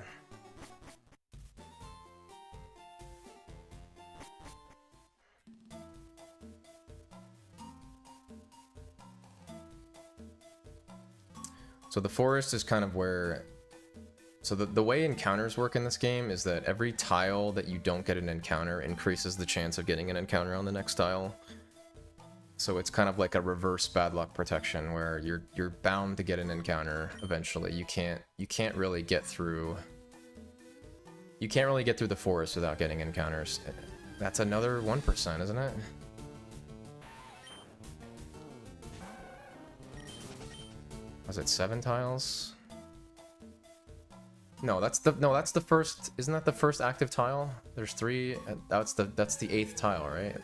So the forest is kind of where... So the way encounters work in this game is that every tile that you don't get an encounter increases the chance of getting an encounter on the next tile. So it's kind of like a reverse bad luck protection where you're bound to get an encounter eventually. You can't really get through the forest without getting encounters. That's another 1%, isn't it? Was it 7 tiles? No, that's the first. Isn't that the first active tile? There's 3. That's the 8th tile, right?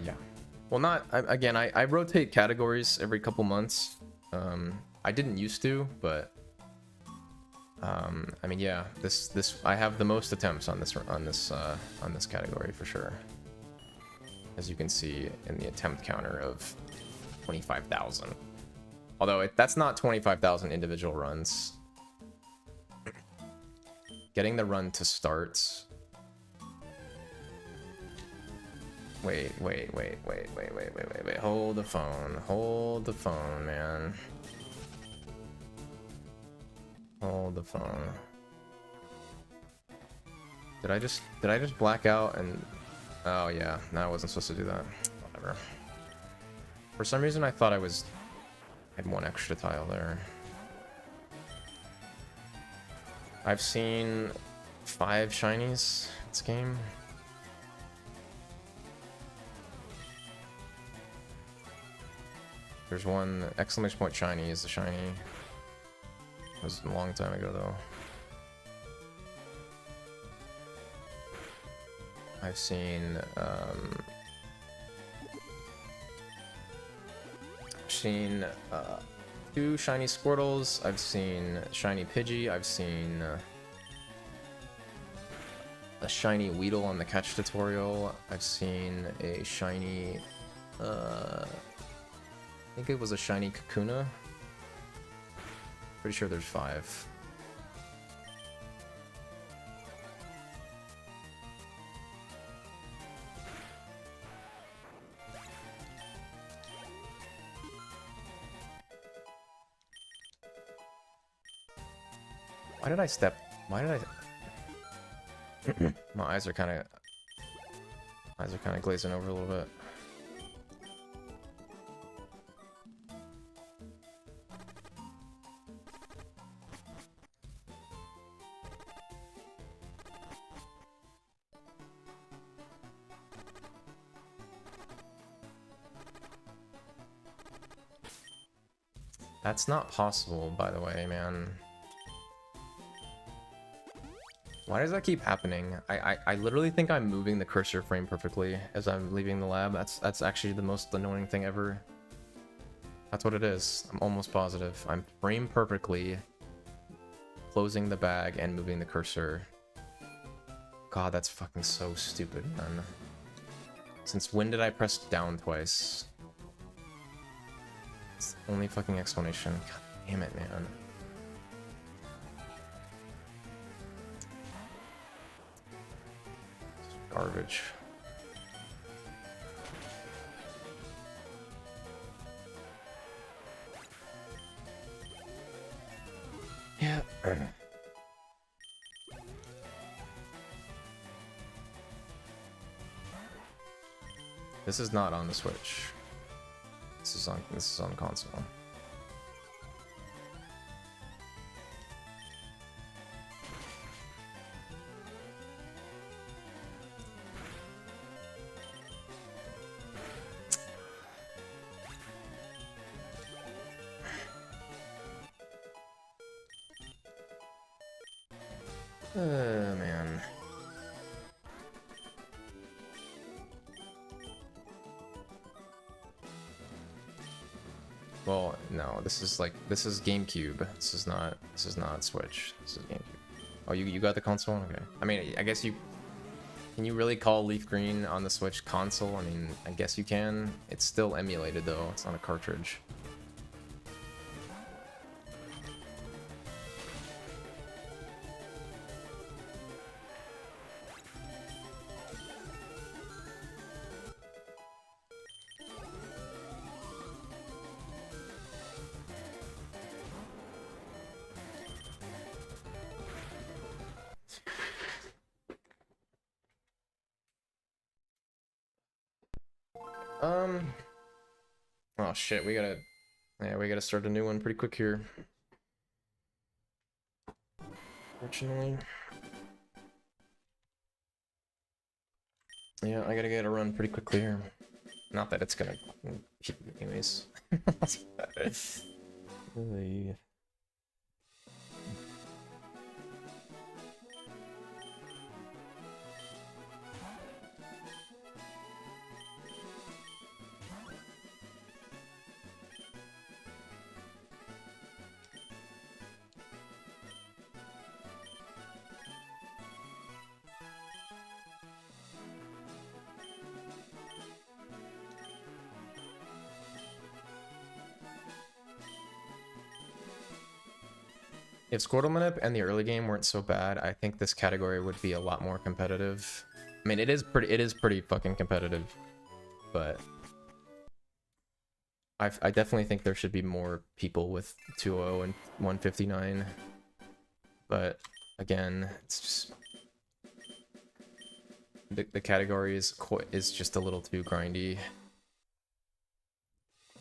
Yeah. Well, not... Again, I rotate categories every couple months. I didn't used to, but... I mean, yeah, I have the most attempts on this category for sure. As you can see in the attempt counter of 25,000. Although that's not 25,000 individual runs. Getting the run to start... Wait. Hold the phone, man. Hold the phone. Did I just black out and... Oh yeah, no, I wasn't supposed to do that. Whatever. For some reason I thought I had 1 extra tile there. I've seen 5 shinies this game. There's one exclamation point shiny is the shiny. It was a long time ago though. I've seen 2 shiny Squirtles. I've seen shiny Pidgey. I've seen a shiny Weedle on the catch tutorial. I've seen a shiny I think it was a shiny Kakuna. Pretty sure there's 5. Why did I step? Why did I... My eyes are kind of... Eyes are kind of glazing over a little bit. That's not possible, by the way, man. Why does that keep happening? I literally think I'm moving the cursor frame perfectly as I'm leaving the lab. That's actually the most annoying thing ever. That's what it is. I'm almost positive. I'm framed perfectly, closing the bag and moving the cursor. God, that's fucking so stupid, man. Since when did I press down twice? It's the only fucking explanation. God damn it, man. Garbage. Yeah. This is not on the Switch. This is on console. Man. Well, no, this is GameCube. This is not Switch. This is GameCube. Oh, you got the console? Okay. I mean, I guess can you really call LeafGreen on the Switch console? I mean, I guess you can. It's still emulated though. It's not a cartridge. Oh shit, we gotta start a new one pretty quick here. Fortunately. Yeah, I gotta get a run pretty quickly here. Not that it's gonna keep me anyways. If Squirtle Manip and the early game weren't so bad, I think this category would be a lot more competitive. I mean, it is pretty fucking competitive, but I definitely think there should be more people with 200 and 159. But again, it's just the category is just a little too grindy.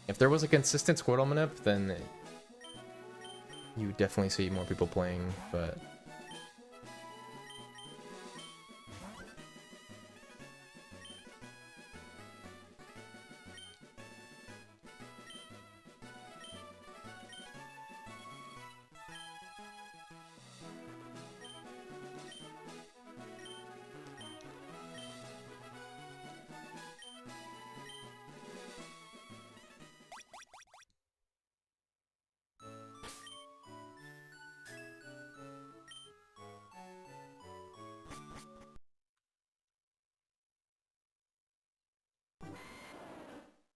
If there was a consistent Squirtle Manip, then you definitely see more people playing, but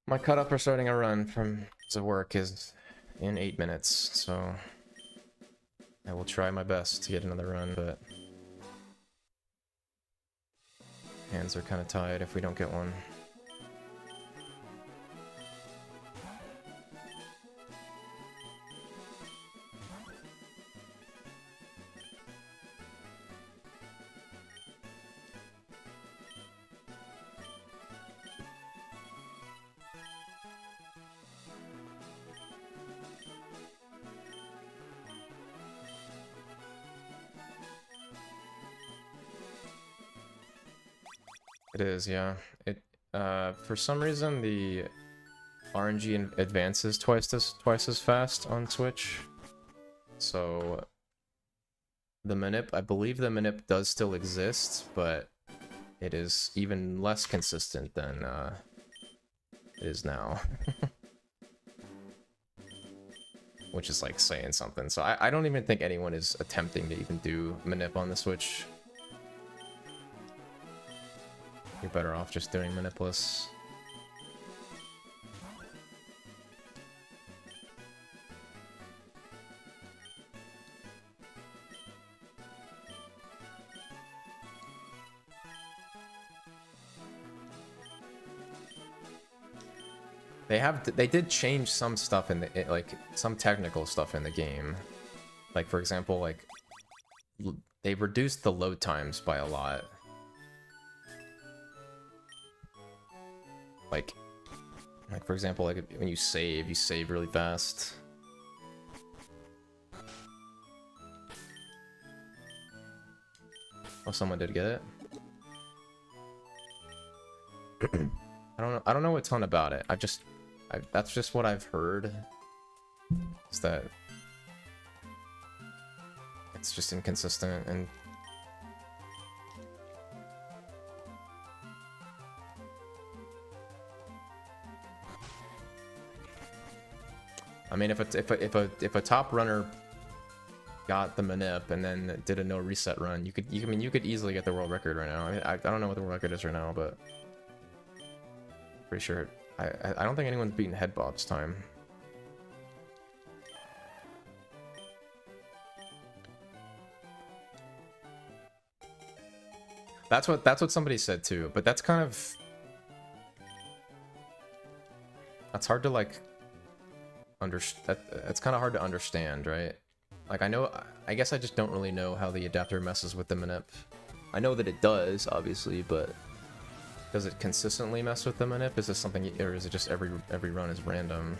my cutoff for starting a run from work is in 8 minutes, so I will try my best to get another run, but hands are kind of tied if we don't get one. It is, yeah. It for some reason the RNG advances twice as fast on Switch. So the manip, I believe the manip does still exist, but it is even less consistent than it is now. Which is like saying something. So I don't even think anyone is attempting to even do manip on the Switch. You're better off just doing manipless. They did change some stuff in the like some technical stuff in the game. Like for example, like they reduced the load times by a lot. Like for example, like when you save really fast. Oh, someone did get it. I don't know a ton about it. That's just what I've heard. Is that it's just inconsistent and I mean if a top runner got the manip and then did a no reset run, you could easily get the world record right now. I mean, I don't know what the world record is right now, but pretty sure I don't think anyone's beaten head bob's time. That's what somebody said too, but that's kind of that's hard to like that's kind of hard to understand, right? Like I guess I just don't really know how the adapter messes with the manip. I know that it does, obviously, but does it consistently mess with the manip? Is this something, or is it just every run is random?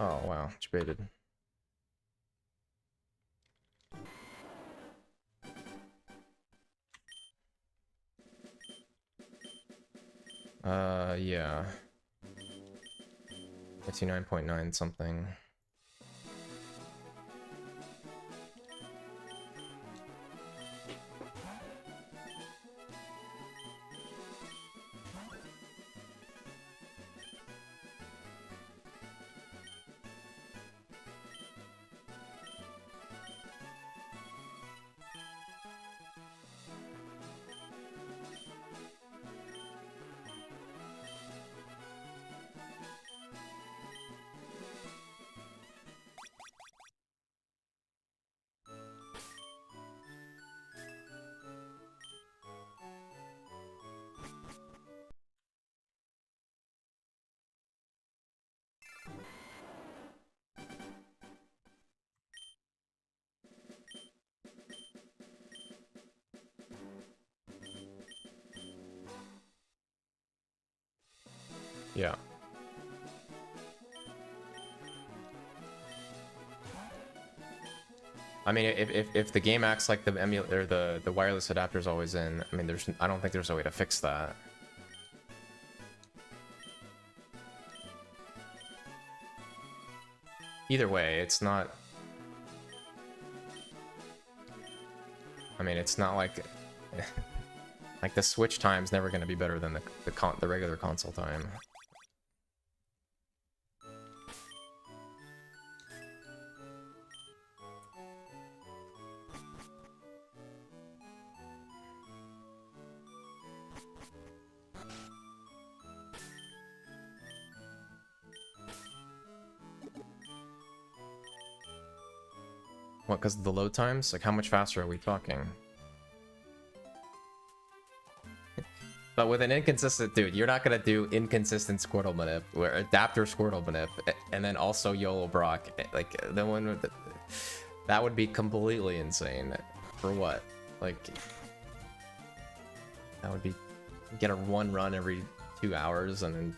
Oh wow, debated. Yeah. 59.9 something. Yeah. I mean, if the game acts like the emulator, the wireless adapter's always in, I mean, I don't think there's a way to fix that. Either way, it's not. I mean, it's not like like the Switch time's never going to be better than the regular console time. What, because of the load times? Like, how much faster are we talking? But with an inconsistent dude, you're not gonna do inconsistent Squirtle manip, where adapter Squirtle manip, and then also YOLO Brock. Like the one with the, that would be completely insane. For what? Like that would be get a one run every 2 hours and then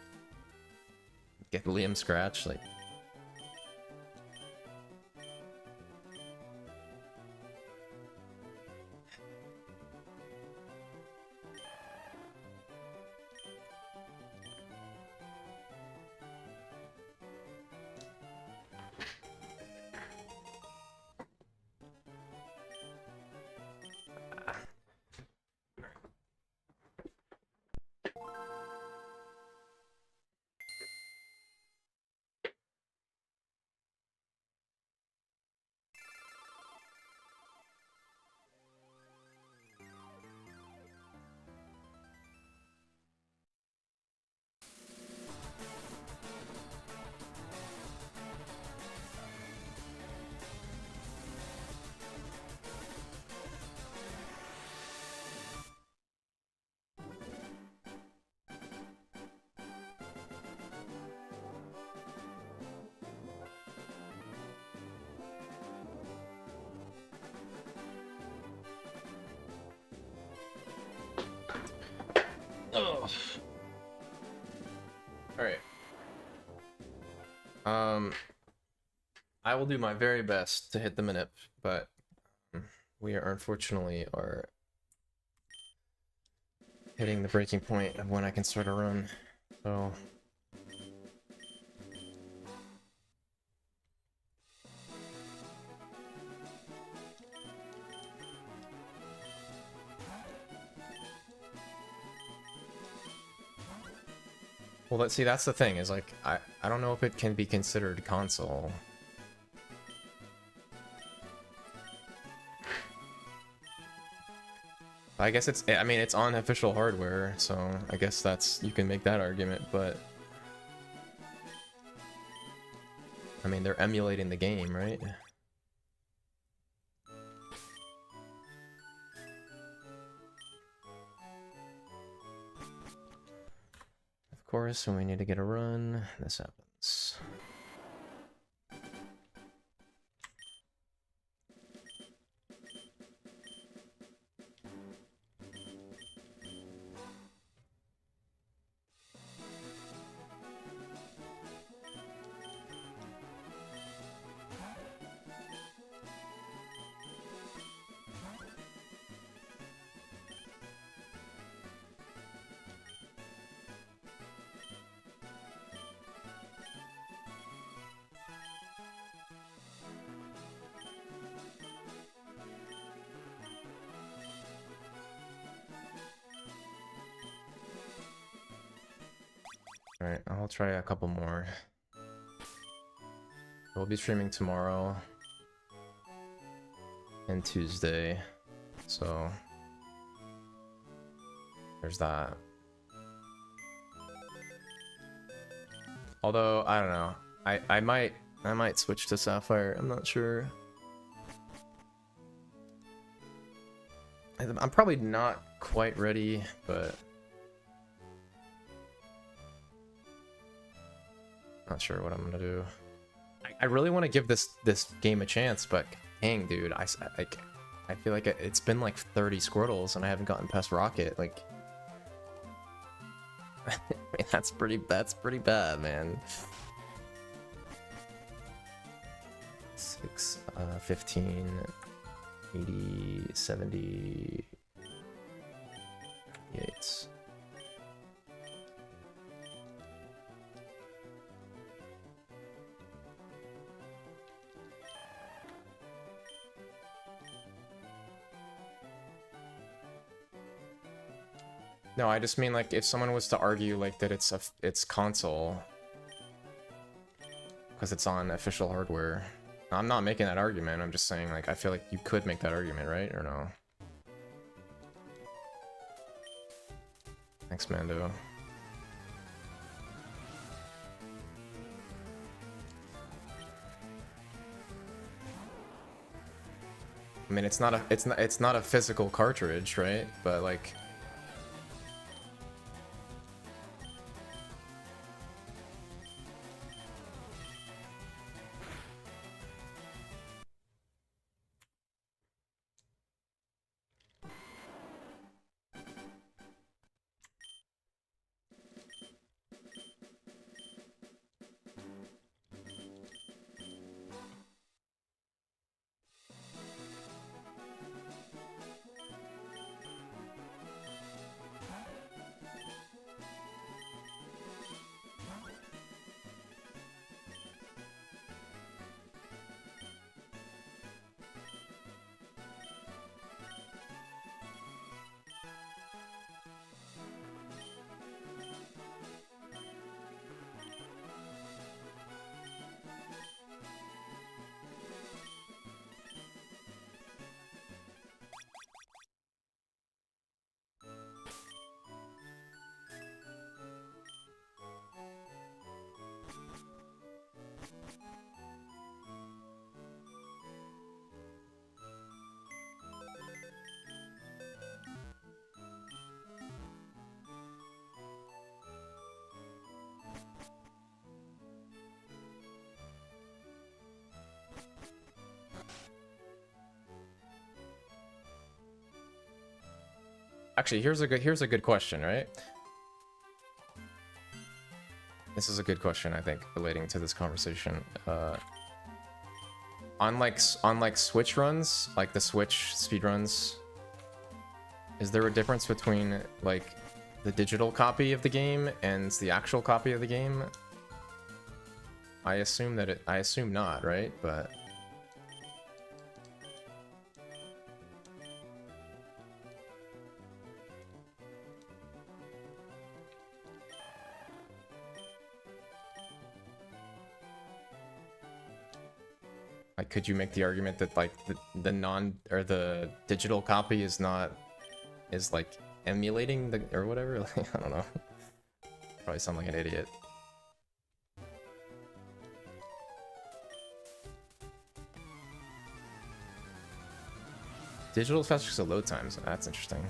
get Liam scratch. Like ugh. All right. I will do my very best to hit the minute, but we are unfortunately hitting the breaking point of when I can start a run. So well, let's see, that's the thing, is like I don't know if it can be considered console. I guess it's, I mean, it's on official hardware, so I guess that's, you can make that argument, but I mean, they're emulating the game, right? Of course, when we need to get a run, this happens. Alright, I'll try a couple more. We'll be streaming tomorrow and Tuesday, so there's that. Although, I don't know. I might switch to Sapphire, I'm not sure. I'm probably not quite ready, but not sure what I'm gonna do. I really want to give this game a chance, but dang, dude, I feel like it's been like 30 Squirtles and I haven't gotten past Rocket. Like, I mean, that's pretty bad, man. 6, 15, 80, 70, 88. No, I just mean like if someone was to argue like that it's console because it's on official hardware. I'm not making that argument. I'm just saying like I feel like you could make that argument, right? Or no? Thanks, Mando. I mean, it's not a physical cartridge, right? But like Actually, here's a good question, right? This is a good question, I think, relating to this conversation. On like Switch runs, like the Switch speedruns, is there a difference between like the digital copy of the game and the actual copy of the game? I assume not, right? But like, could you make the argument that like the digital copy is like emulating the or whatever? Like, I don't know. Probably sound like an idiot. Digital is faster because of load times. That's interesting.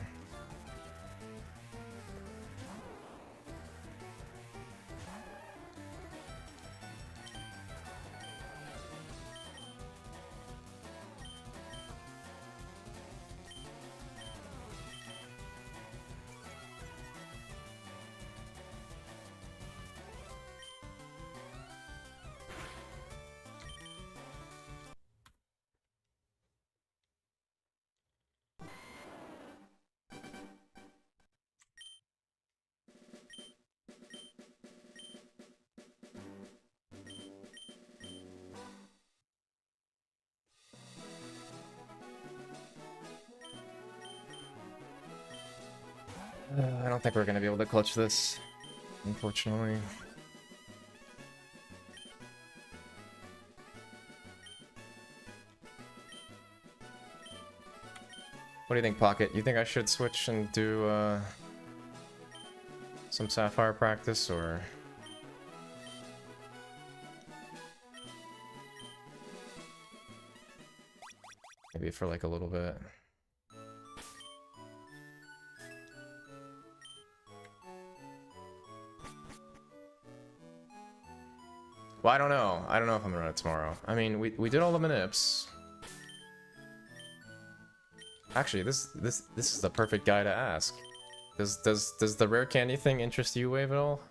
I don't think we're gonna be able to clutch this, unfortunately. What do you think, Pocket? You think I should switch and do some Sapphire practice, or maybe for like a little bit? Well, I don't know. I don't know if I'm gonna run it tomorrow. I mean, we did all the manips. Actually, this is the perfect guy to ask. Does the rare candy thing interest you, Wave, at all?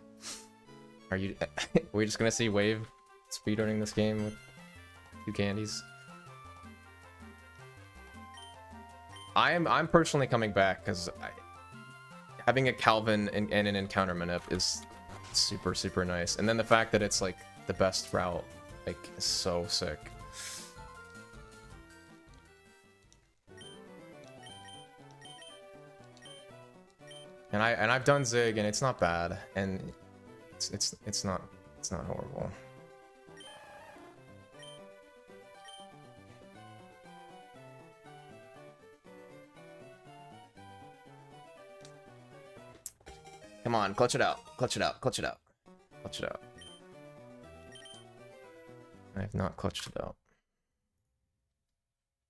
Are you we just gonna see Wave speedrunning this game with 2 candies? I'm personally coming back because having a Calvin and an encounter manip is super nice, and then the fact that it's like the best route, like, is so sick. And I've done Zig and it's not bad, and it's not horrible. Come on, clutch it out, clutch it out, clutch it out, clutch it out. I have not clutched it out.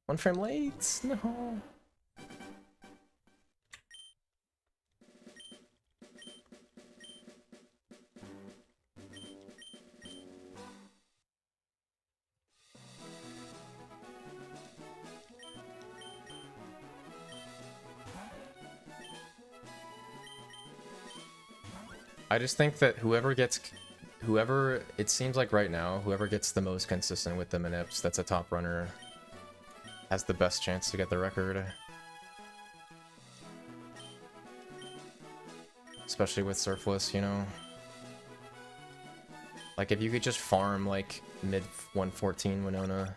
1 frame late, no. I just think that whoever, it seems like right now, whoever gets the most consistent with the manips, that's a top runner, has the best chance to get the record. Especially with Surfless, you know? Like, if you could just farm, like, mid 114 Winona.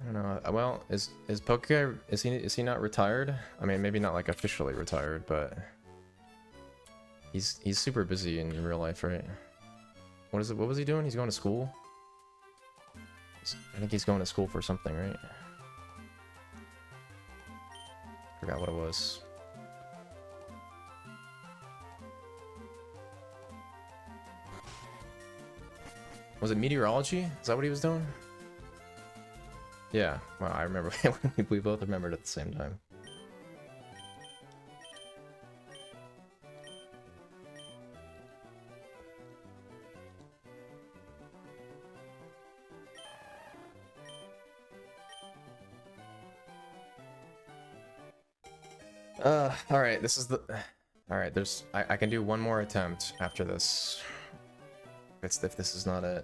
I don't know. Well, is Pokeguy, is he not retired? I mean, maybe not like officially retired, but he's super busy in real life, right? What was he doing? He's going to school? I think he's going to school for something, right? Forgot what it was. Was it meteorology? Is that what he was doing? Yeah, well, I remember. We both remembered at the same time. Alright, this is the... Alright, there's... I can do one more attempt after this. If this is not it.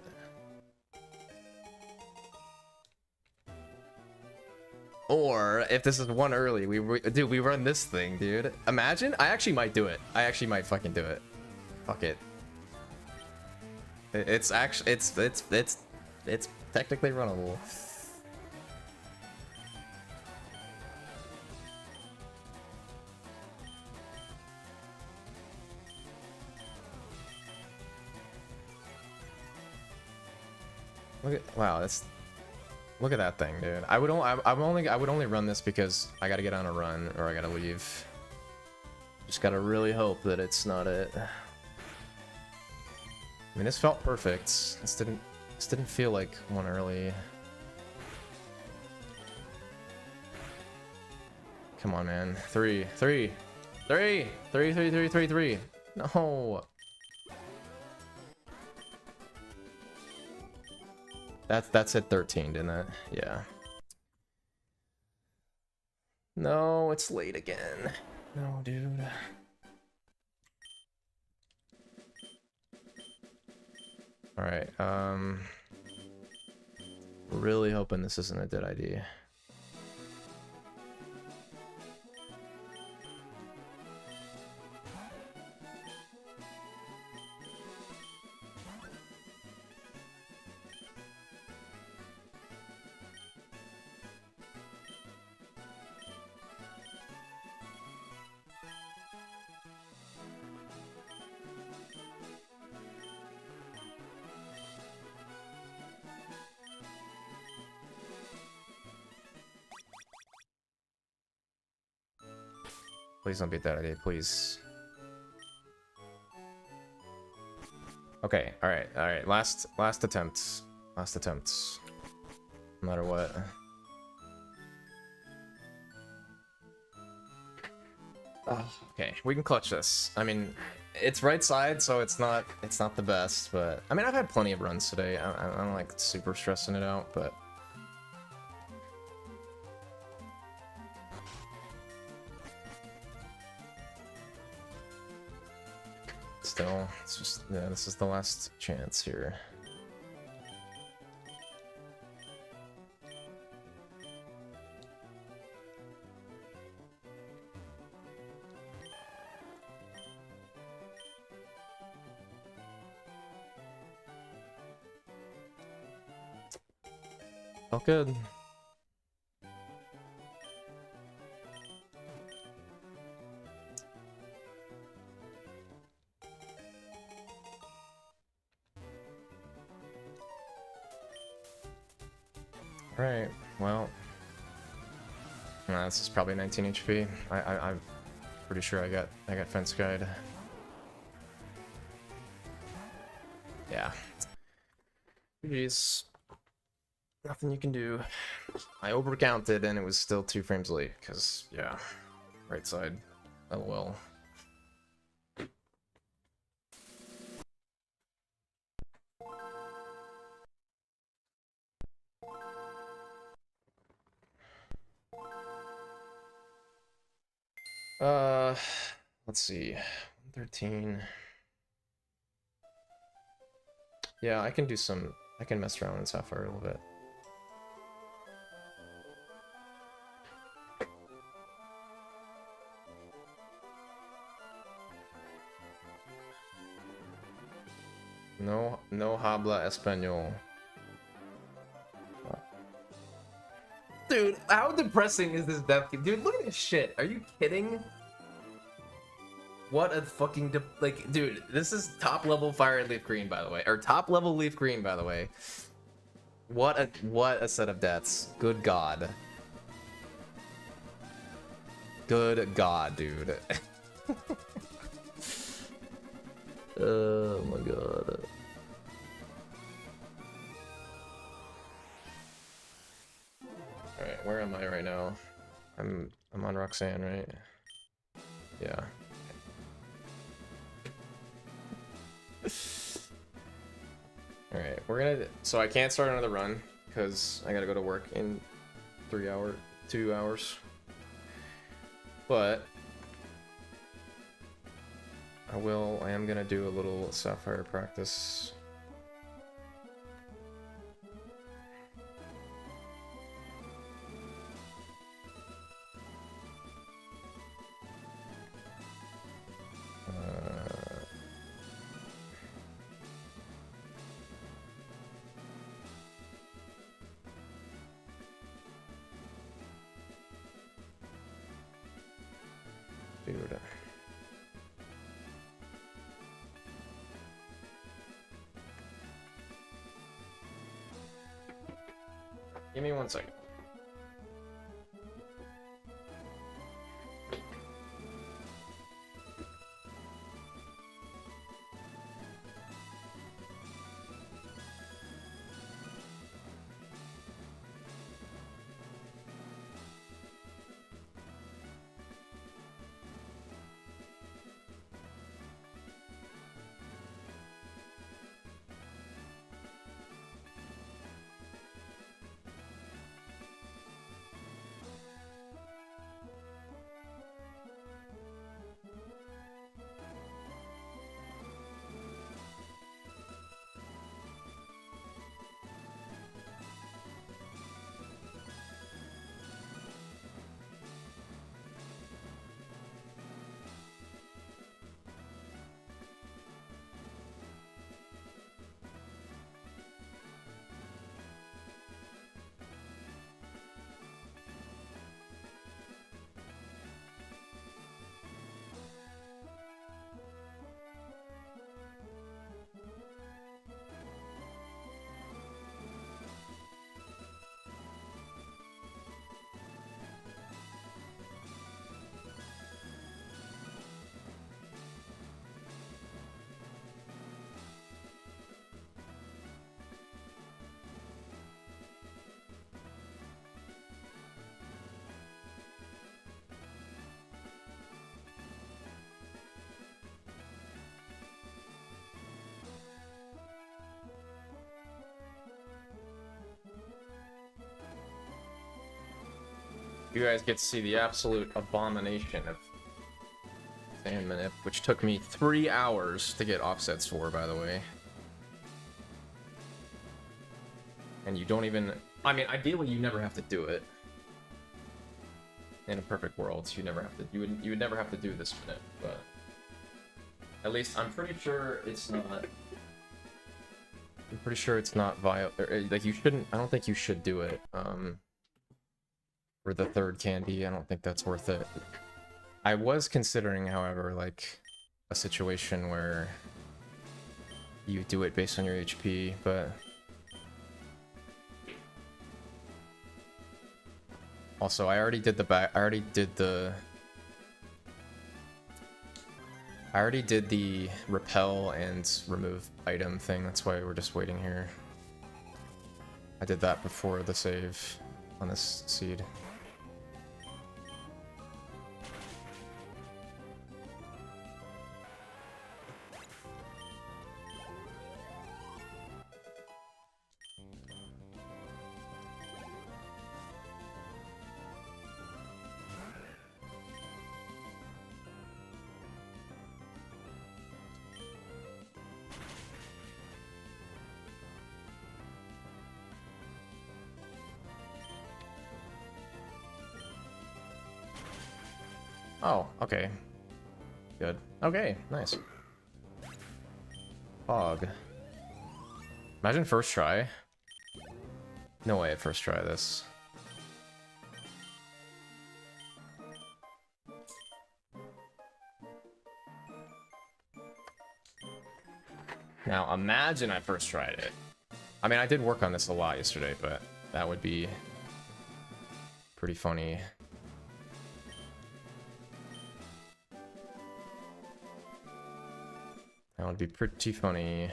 Or, if this is one early, we run this thing, dude. Imagine? I actually might do it. I actually might fucking do it. Fuck it. It's actually... It's technically runnable. Look at, wow, that's, look at that thing, dude. I would only run this because I gotta get on a run or I gotta leave. Just gotta really hope that it's not it. I mean, this felt perfect. This didn't feel like one early. Come on, man. Three. No. That's at 13, didn't it? Yeah. No, it's late again. No, dude. Alright, really hoping this isn't a dead ID. Please don't beat that idea, please. Okay, alright. Last attempts. Last attempts. No matter what. Oh, okay, we can clutch this. I mean, it's right side, so it's not the best, but I mean, I've had plenty of runs today. I'm like super stressing it out, but still, it's just, yeah, this is the last chance here. Felt good. Alright, well, this is probably 19 HP. I'm pretty sure I got fence guide. Yeah. Jeez. Nothing you can do. I overcounted and it was still 2 frames late, because, yeah, right side. LOL. Let's see. 13. Yeah, I can do some, I can mess around in Sapphire a little bit. No habla español. Dude, how depressing is this death game? Dude, look at this shit. Are you kidding? What a fucking like, dude, this is top level Fire and Leaf Green, by the way, or top level Leaf Green, by the way. What a set of deaths. Good God. Good God, dude. Oh my God. I'm on Roxanne, right? Yeah. All right, we're gonna. So I can't start another run because I gotta go to work in 2 hours. But I am gonna do a little Sapphire practice. Dude. Give me 1 second. You guys get to see the absolute abomination of fan manip, which took me 3 hours to get offsets for, by the way. And you don't even... I mean, ideally, you never have to do it. In a perfect world, you never have to... You would never have to do this manip, but... At least, I'm pretty sure it's not... I'm pretty sure it's not like, you shouldn't... I don't think you should do it, for the third candy. I don't think that's worth it. I was considering, however, like, a situation where you do it based on your HP, but... Also, I already did the repel and remove item thing. That's why we're just waiting here. I did that before the save on this seed. Oh, okay. Good. Okay, nice. Fog. Imagine first try. No way, first try this. Now, imagine I first tried it. I mean, I did work on this a lot yesterday, but that would be pretty funny. That would be pretty funny.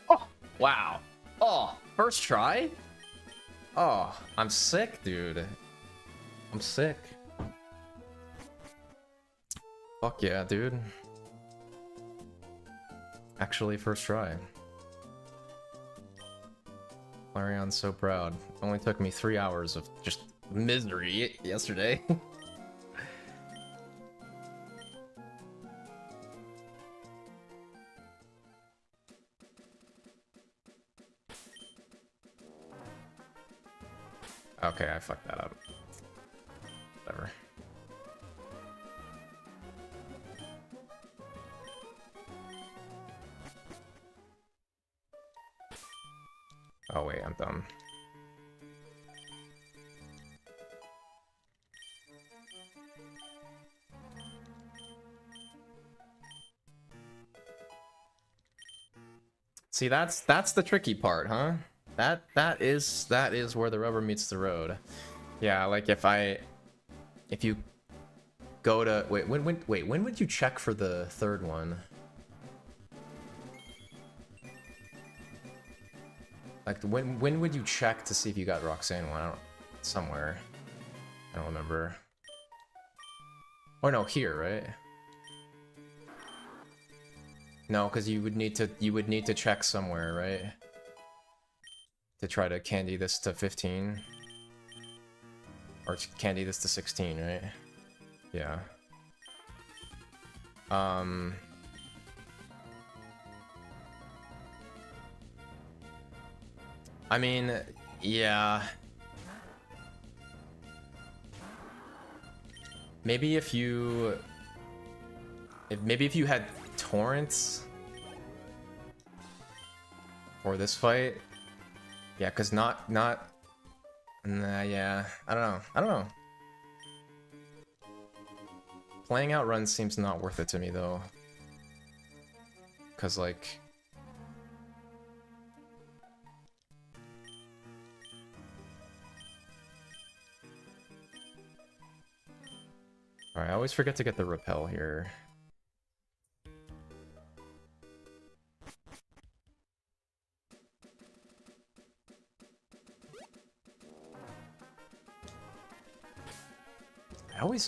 Oh, Wow. Oh, first try? Oh, I'm sick, dude. I'm sick. Fuck yeah, dude. Actually, first try. Larion's so proud. Only took me 3 hours of just misery yesterday. Okay, I fucked that up. Whatever. Oh wait, I'm dumb. See, that's the tricky part, huh? That is where the rubber meets the road. Yeah, like if you go to when would you check for the third one? Like when would you check to see if you got Roxanne one? I don't, somewhere. I don't remember. Or no, here, right? No, because you would need to check somewhere, right? To try to candy this to 15. Or candy this to 16, right? Yeah. I mean, yeah. Maybe if you had torrents for this fight. Yeah, cuz nah, yeah. I don't know. Playing out runs seems not worth it to me though. Cuz like Alright, I always forget to get the repel here.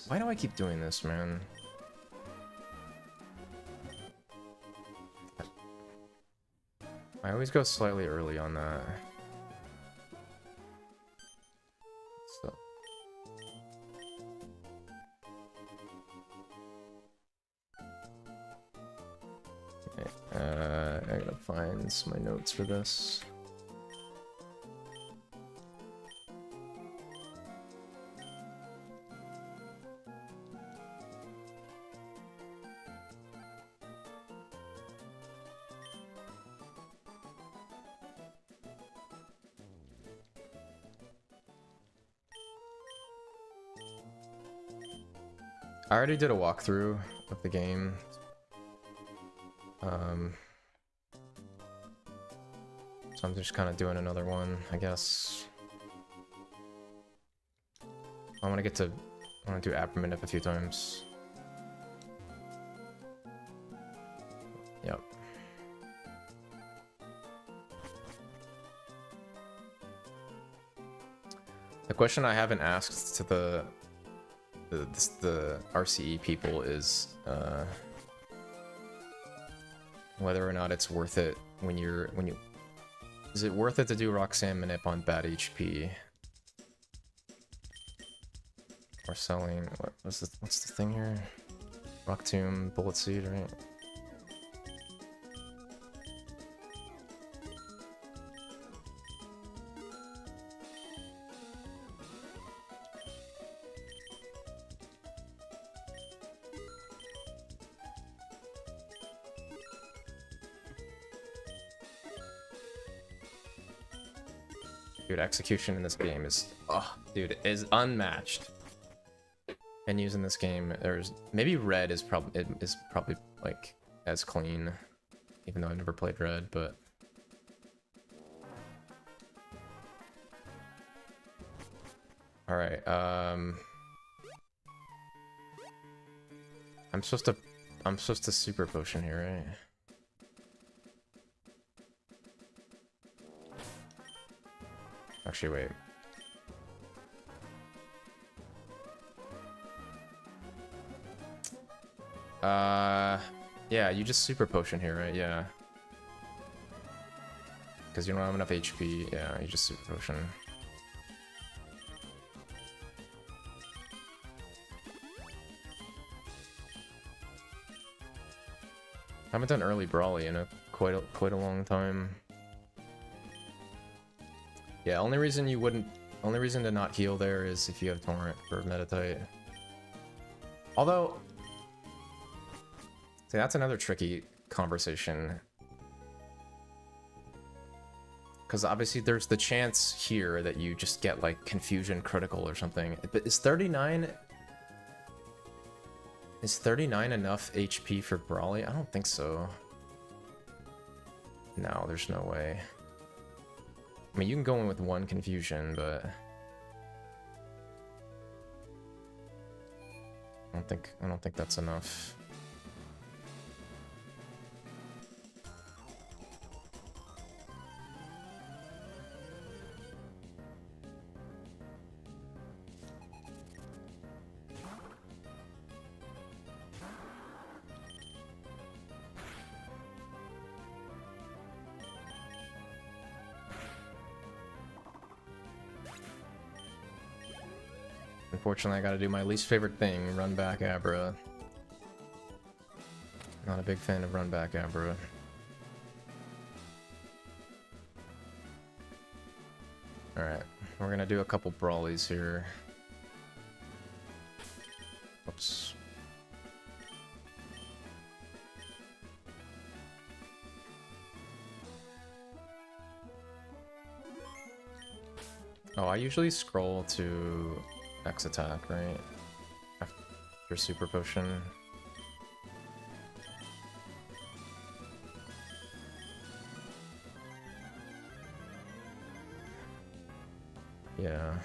Why do I keep doing this, man? I always go slightly early on that. So. Okay, I gotta find my notes for this. I already did a walkthrough of the game. So I'm just kind of doing another one, I guess. I want to do Abramanip a few times. Yep. The question I haven't asked to the RCE people is whether or not it's worth it is it worth it to do Roxanne Manip on bad HP? Or selling what's the thing here? Rock Tomb, Bullet Seed, right? Dude, execution in this game is, is unmatched. Menus in this game, there's maybe red is probably like as clean, even though I've never played red, but all right. I'm supposed to super potion here, right? Actually, wait. Yeah, you just super potion here, right? Yeah. Because you don't have enough HP. Yeah, you just super potion. I haven't done early Brawly in quite a long time. Yeah, only reason to not heal there is if you have Torrent for Meditate. Although, see, that's another tricky conversation. Because obviously there's the chance here that you just get like Confusion Critical or something. But is 39 enough HP for Brawly? I don't think so. No, there's no way. I mean, you can go in with one Confusion, but I don't think that's enough. Unfortunately, I gotta do my least favorite thing, run back Abra. Not a big fan of run back Abra. Alright, we're gonna do a couple Brawlies here. Oops. Oh, I usually scroll to X attack, right? After super potion. Yeah.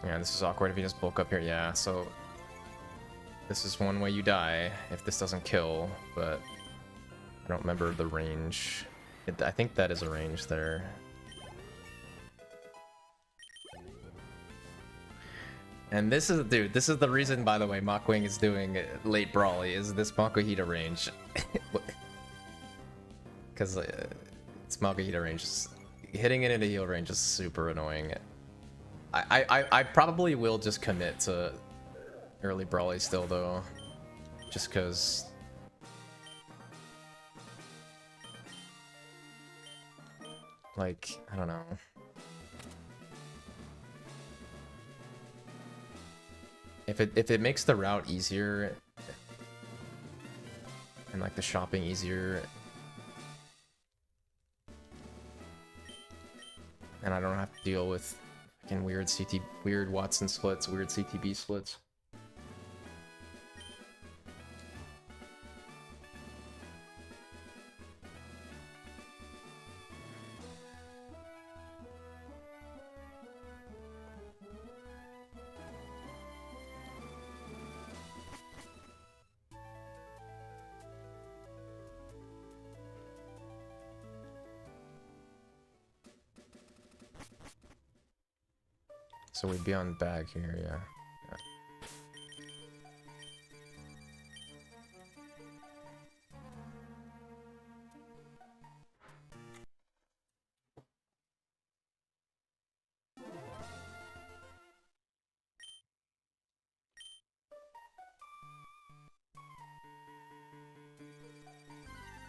Yeah, this is awkward if you just bulk up here. Yeah, so this is one way you die if this doesn't kill, but I don't remember the range. I think that is a range there. And this is, dude, this is the reason, by the way, Mockwing is doing late Brawly, is this Makuhita range. Because it's Makuhita range. Hitting it into heal range is super annoying. I probably will just commit to early Brawly still, though. Just because... like, I don't know. If it makes the route easier and like the shopping easier, and I don't have to deal with fucking weird Watson splits, weird CTB splits. So we'd be on bag here, yeah.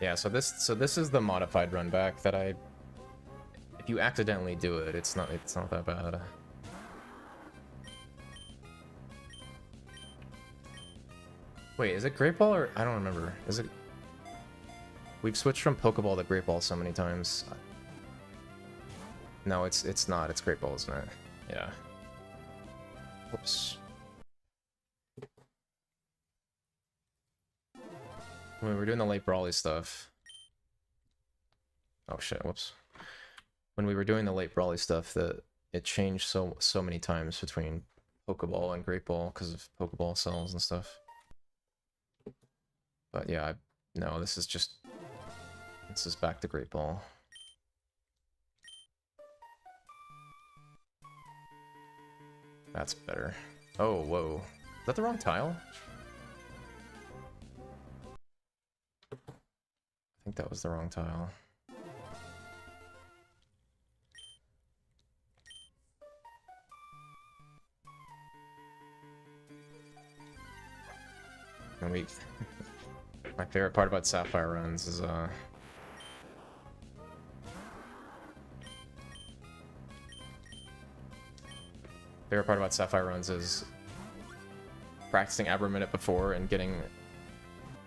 Yeah, so this is the modified run back that if you accidentally do it, it's not that bad. Wait, is it Great Ball or I don't remember. Is it? We've switched from Pokeball to Great Ball so many times. No, it's not. It's Great Ball, isn't it? Yeah. Whoops. We're doing the late Brawly stuff. Oh shit, whoops. when we were doing the late Brawly stuff that it changed so many times between Pokeball and Great Ball because of Pokeball cells and stuff. But yeah, no, this is back to Great Ball. That's better. Oh, whoa. Is that the wrong tile? I think that was the wrong tile. And we... My favorite part about Sapphire runs is, favorite part about Sapphire runs is practicing Abra minute before and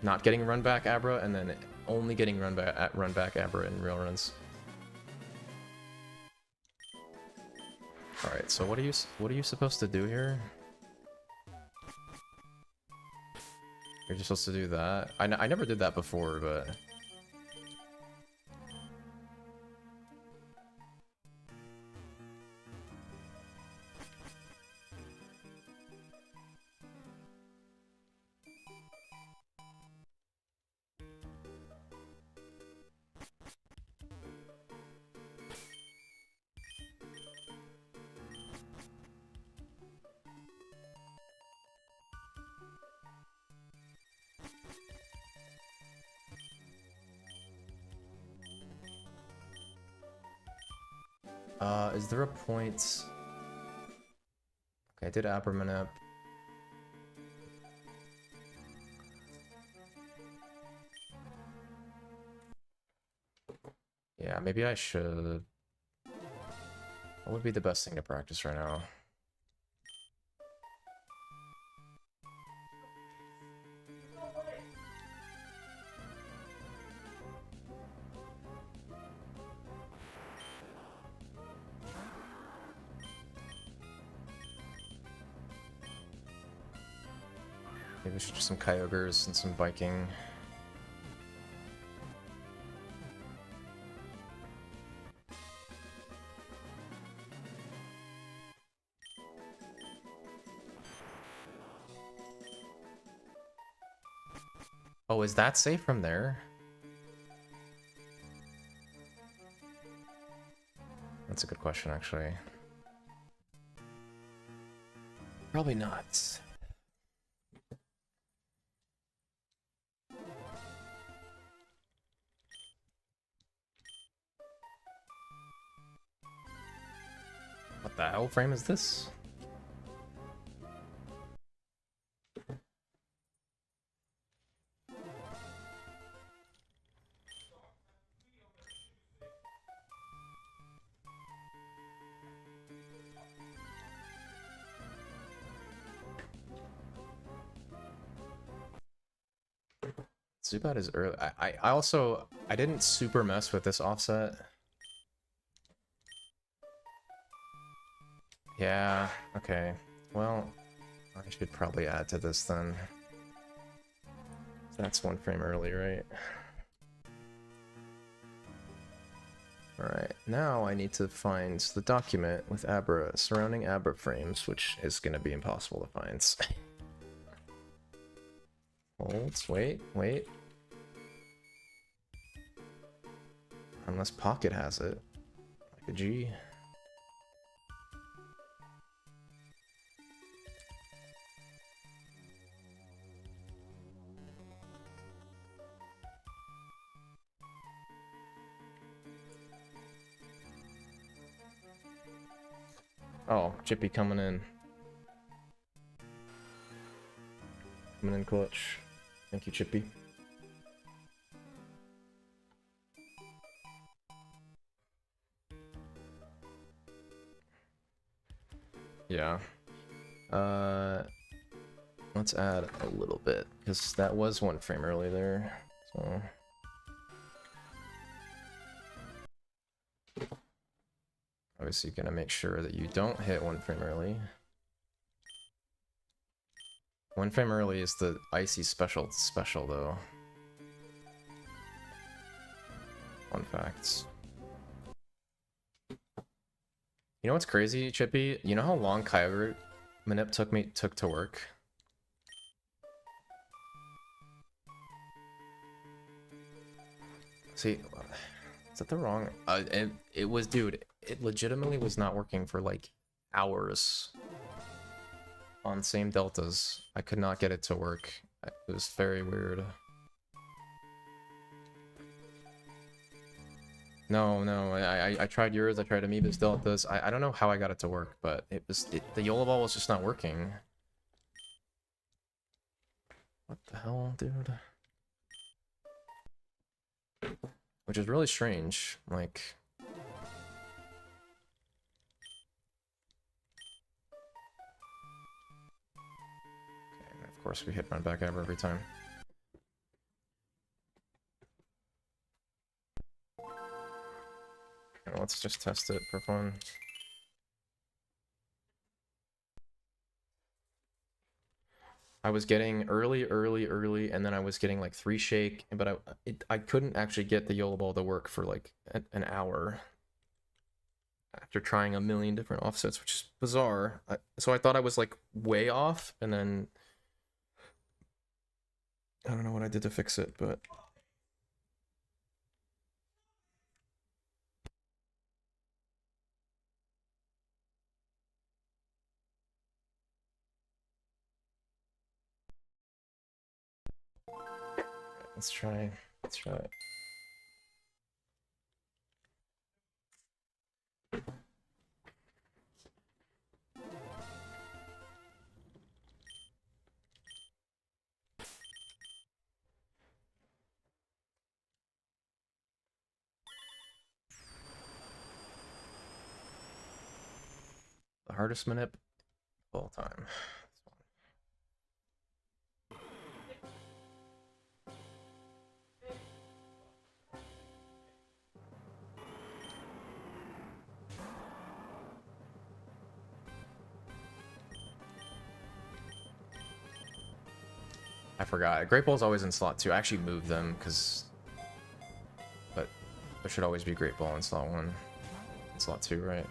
not getting run back Abra, and then only getting run back Abra in real runs. All right, so what are you supposed to do here? You're just supposed to do that. I never did that before, but. Is there a point? Okay, I did Abramanep. Yeah, maybe I should. What would be the best thing to practice right now? Maybe we should do some Kyogres and some biking. Oh, is that safe from there? That's a good question, actually. Probably not. What the hell frame is this? Zubat is early. I didn't super mess with this offset. Yeah, okay. Well, I should probably add to this then. That's one frame early, right? Alright, now I need to find the document with Abra, surrounding Abra frames, which is going to be impossible to find. Hold, wait. Unless Pocket has it. Like a G. Oh, Chippy coming in. Coming in clutch. Thank you, Chippy. Yeah. Let's add a little bit, because that was one frame early there, so... Obviously, you're gonna make sure that you don't hit one frame early. One frame early is the icy special though. Fun facts. You know what's crazy, Chippy? You know how long Kyogre Manip took to work? See, is that the wrong? It was, dude. It legitimately was not working for like hours on same deltas. I could not get it to work. It was very weird. No, I tried yours. I tried Amoeba's deltas. I don't know how I got it to work, but the Yola Ball was just not working. What the hell, dude? Which is really strange. Like, okay, of course we hit run back ever every time. Okay, let's just test it for fun. I was getting early, and then I was getting like 3 shake, but I couldn't actually get the Yola Ball to work for like an hour after trying a million different offsets, which is bizarre. So I thought I was like way off, and then I don't know what I did to fix it, but let's try it. The hardest manip of all time. I forgot. Great Ball's always in slot 2. I actually moved them but there should always be Great Ball in slot 1. In slot 2, right?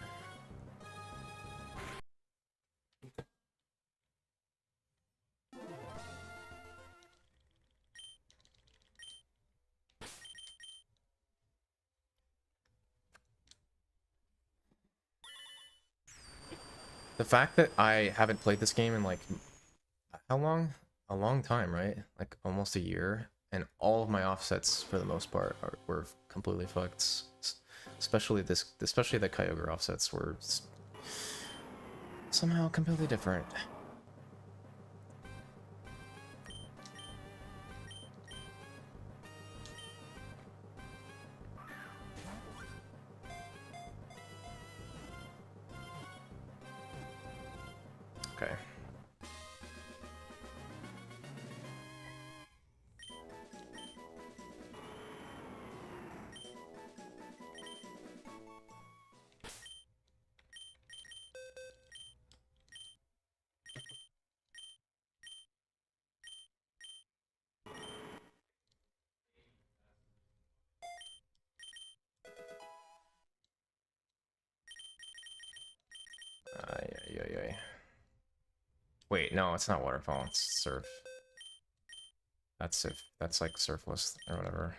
The fact that I haven't played this game in like, how long? A long time, right? Like almost a year. And all of my offsets, for the most part, were completely fucked. Especially the Kyogre offsets were somehow completely different. Okay. Yeah. Wait, no, it's not waterfall. It's surf. That's like surfless or whatever.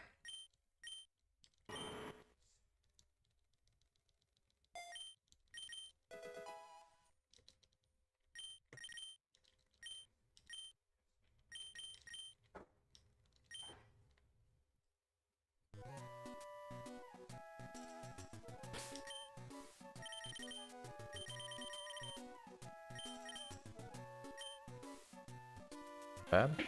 Bad?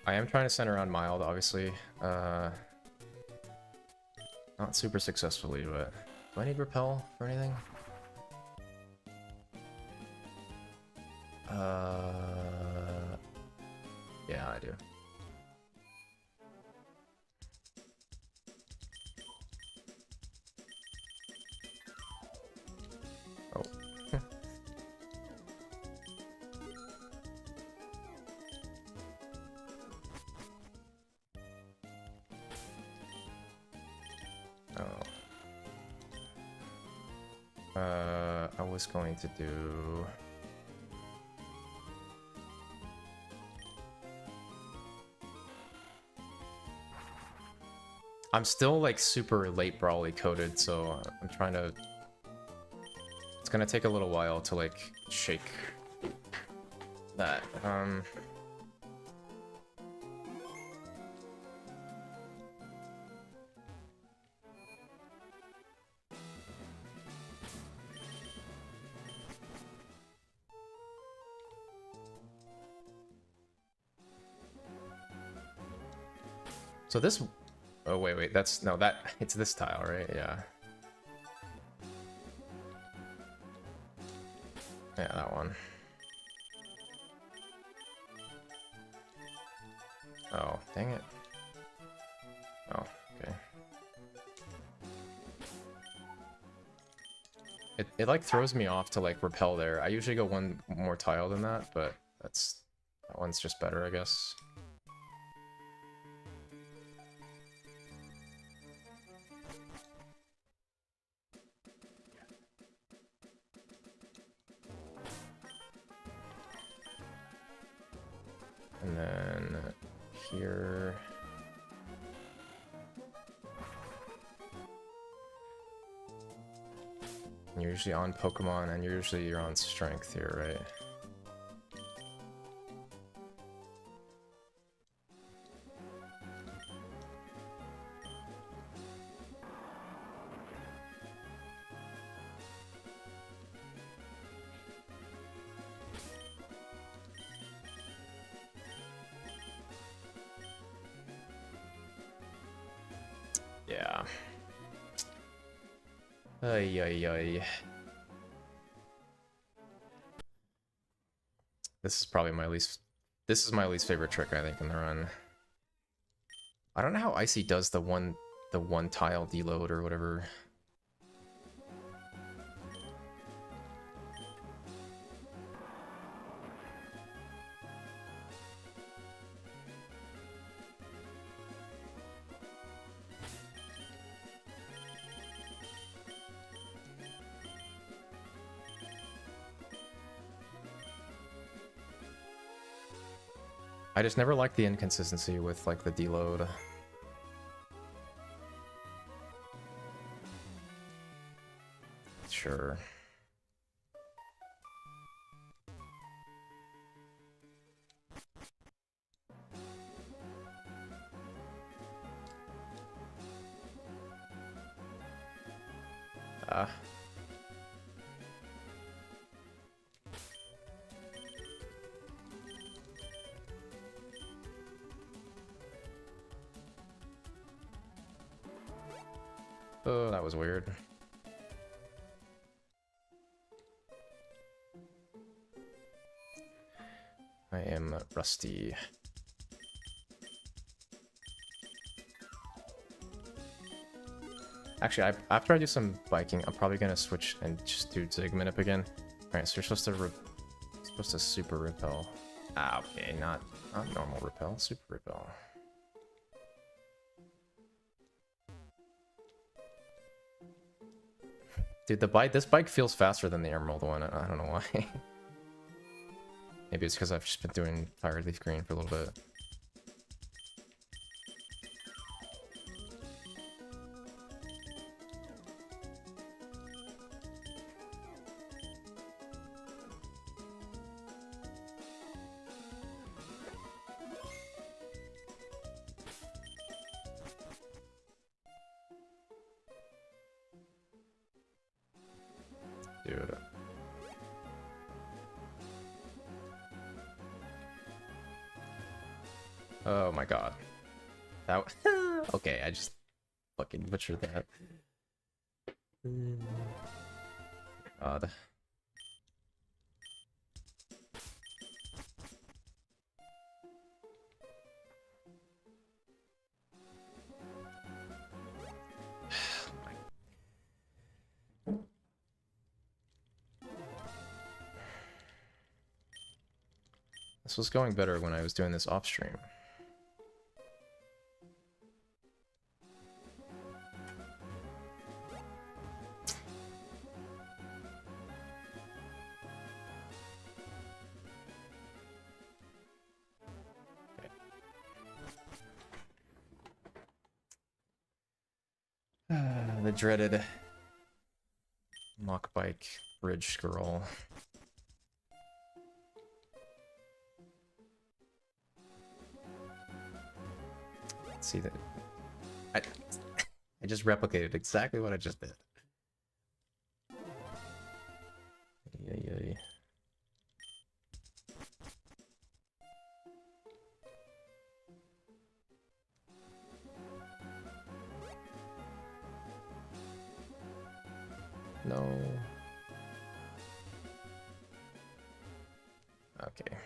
I am trying to center on mild, obviously. Not super successfully, but do I need repel for anything? Yeah, I do. Oh. Oh. I was going to do... I'm still like super late Brawly coded, so I'm trying to... It's gonna take a little while to like shake that. So this... Oh, wait, that's... No, that... It's this tile, right? Yeah. Yeah, that one. Oh, dang it. Oh, okay. It like throws me off to like repel there. I usually go one more tile than that, but that one's just better, I guess. And then here... You're usually on Pokemon, and you're on Strength here, right? Yeah. Ay, ay, ay. This is probably my least... This is my least favorite trick, I think, in the run. I don't know how Icy does the one tile deload or whatever. I just never liked the inconsistency with like the deload. Sure. Oh, that was weird. I am rusty. Actually, after I do some biking, I'm probably gonna switch and just do Zigmanip again. Alright, so you're supposed to super repel. Ah, okay, not normal repel, super repel. Dude, this bike feels faster than the Emerald one. I don't know why. Maybe it's because I've just been doing Fire Leaf Green for a little bit. Dude. Oh my god. That okay, I just fucking butchered that. God. This was going better when I was doing this off stream. The dreaded mock bike bridge scroll. See that? I just replicated exactly what I just did. Yay. No. Okay.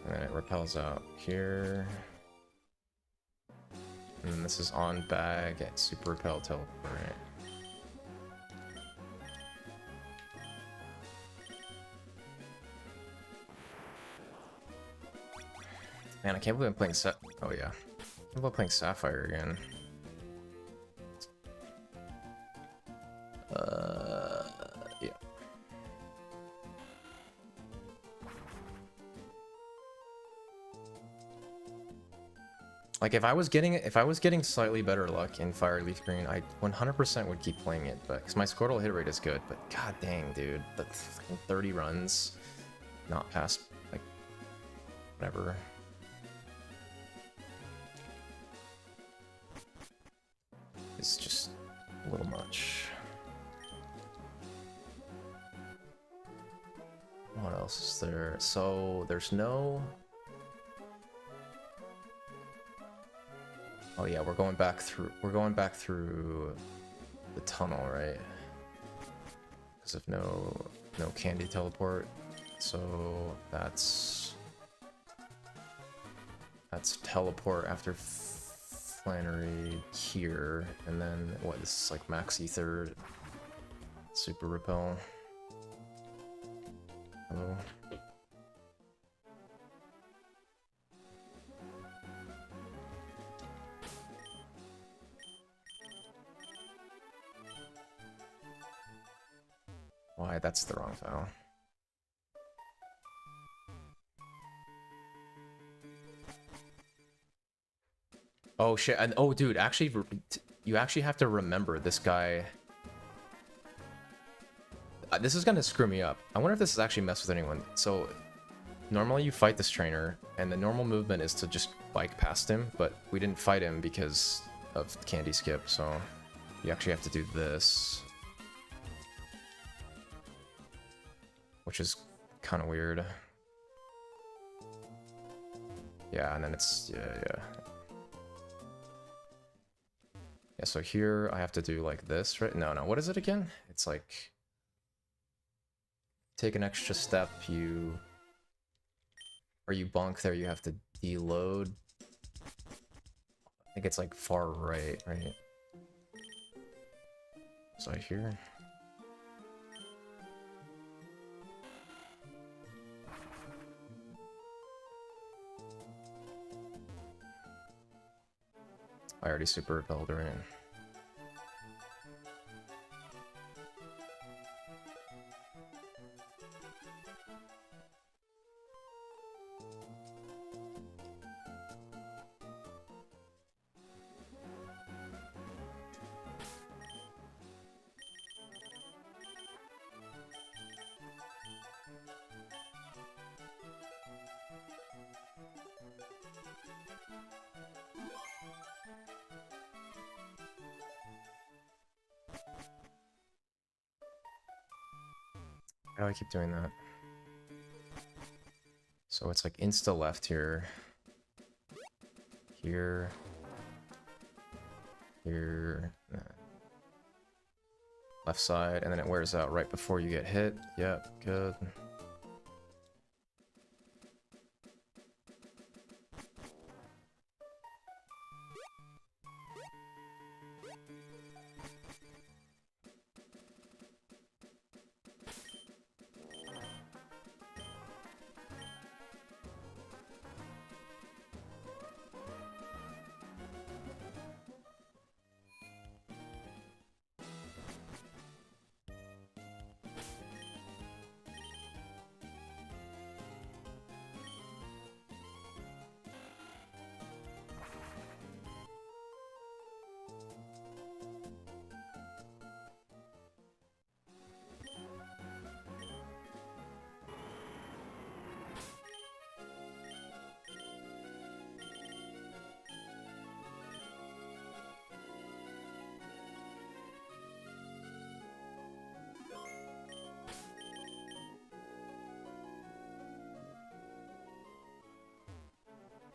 And then it repels out here. And then this is on bag at super repel teleport. Man, I can't believe I'm playing oh yeah. I can't believe I'm playing Sapphire again. Yeah. Like if I was getting slightly better luck in Fire LeafGreen, I 100% would keep playing it, but because my Squirtle hit rate is good, but god dang, dude, the 30 runs, not past like whatever. It's just a little much. What else is there? So there's no. Oh yeah, we're going back through the tunnel, right? Because of no candy teleport. So that's teleport after Flannery here, and then what, this is like maxi third super repel. Hello. Why? That's the wrong file. Oh shit, and oh dude, actually, you actually have to remember this guy. This is gonna screw me up. I wonder if this has actually messed with anyone. So, normally you fight this trainer, and the normal movement is to just bike past him, but we didn't fight him because of candy skip, so you actually have to do this. Which is kind of weird. Yeah, and then it's, yeah. Yeah, so here I have to do like this, right? No, what is it again? It's like, take an extra step, you bonk there, you have to deload. I think it's like far right? So here. I already super repelled her in. How do I keep doing that? So it's like insta left here. Here. Left side, and then it wears out right before you get hit. Yep, good.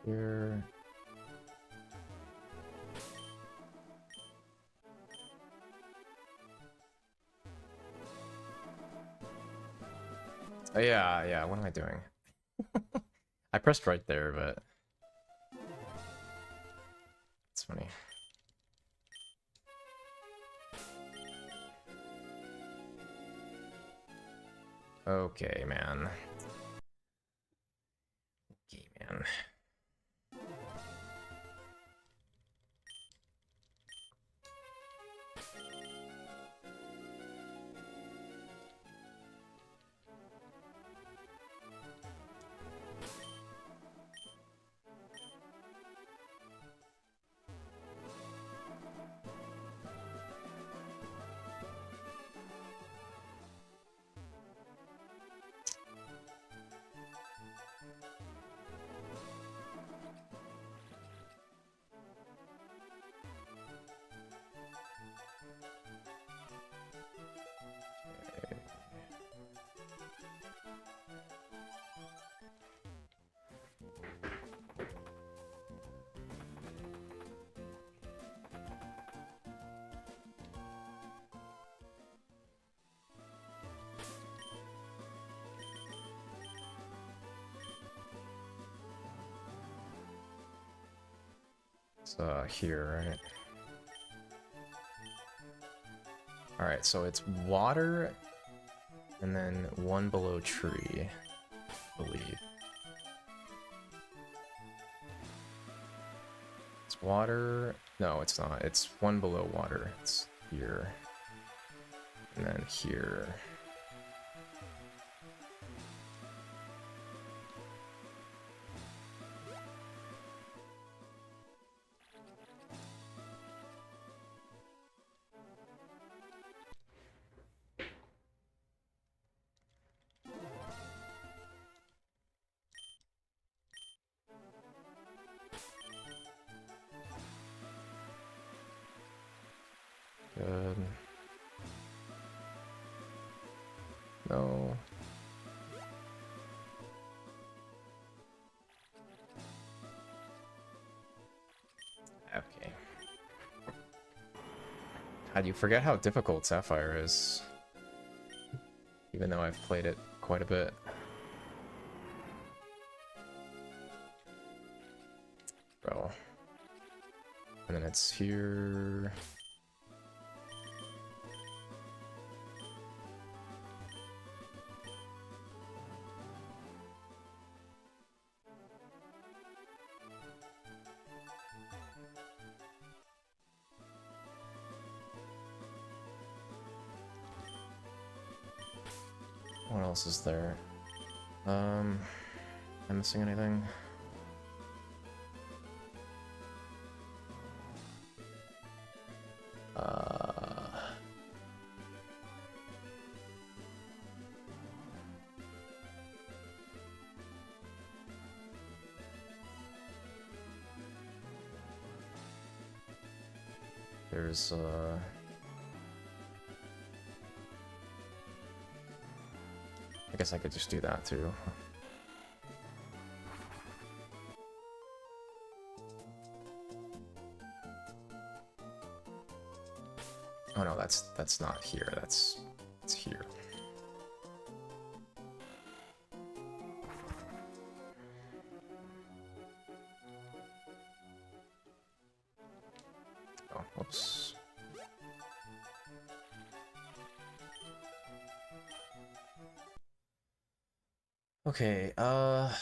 here. Oh, yeah, what am I doing? I pressed right there, but... It's funny. Okay, man. Okay, man. Here, right? Alright, so it's water, and then one below tree, I believe. It's water... No, it's not. It's one below water. It's here. And then here. Good. No. Okay. God, you forget how difficult Sapphire is. Even though I've played it quite a bit. Bro. And then it's here. What else is there? Am I missing anything? There's I guess I could just do that too. Oh no, that's not here. It's here. Oh, whoops. Okay, alright,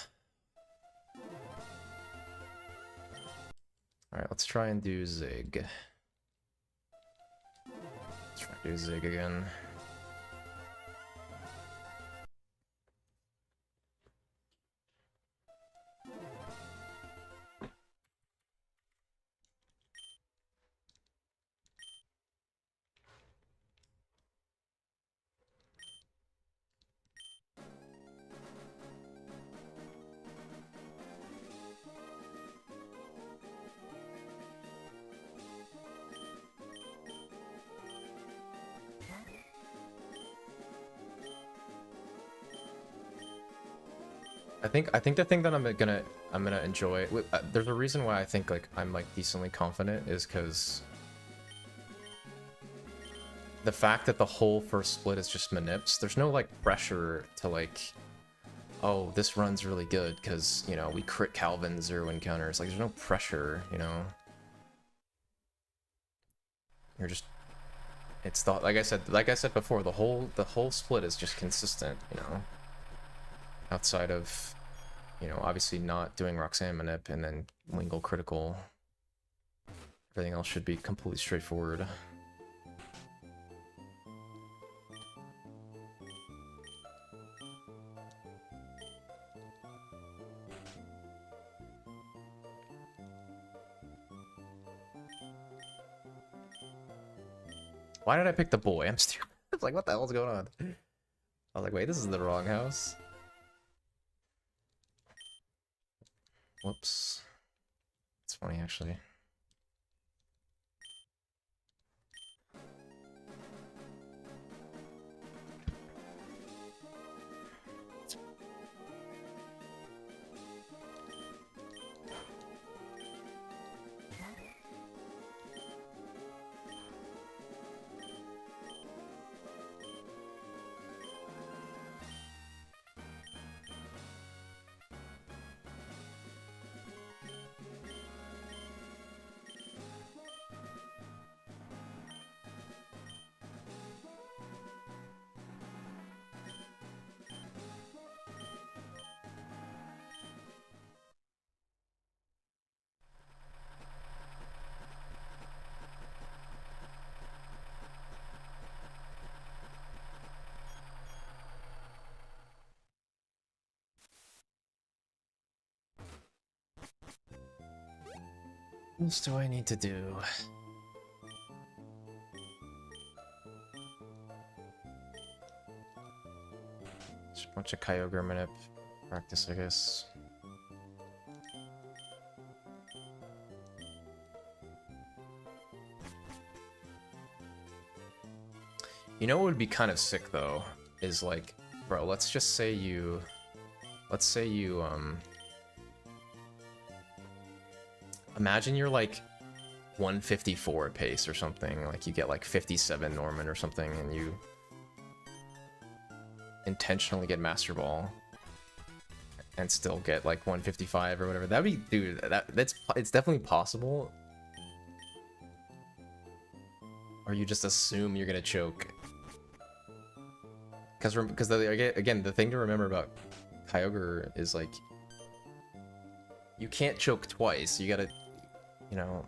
let's try and do Zig. Let's try to do Zig again. I think the thing that I'm gonna enjoy. There's a reason why I think like I'm like decently confident is because the fact that the whole first split is just manips. There's no like pressure to like, oh, this run's really good because you know we crit Calvin 0 encounters. Like there's no pressure, you know. You're just, it's the like I said before, the whole split is just consistent, you know. Outside of, you know, obviously not doing Roxanne manip and then Wingle critical. Everything else should be completely straightforward. Why did I pick the boy? I'm stupid. I was like, what the hell's going on? I was like, wait, this is the wrong house. Whoops. It's funny, actually. What else do I need to do? Just a bunch of Kyogre manip practice, I guess. You know what would be kind of sick though? Is like, bro, let's say you imagine you're like 154 at pace or something, like you get like 57 Norman or something, and you intentionally get Master Ball and still get like 155 or whatever. That'd be, dude, it's definitely possible. Or you just assume you're gonna choke. Because again, the thing to remember about Kyogre is like, you can't choke twice. You gotta, you know,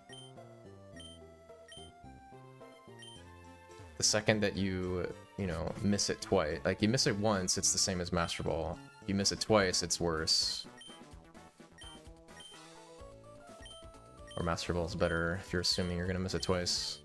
the second that you know, miss it twice, like you miss it once, it's the same as Master Ball. You miss it twice, it's worse. Or Master Ball's better if you're assuming you're gonna miss it twice.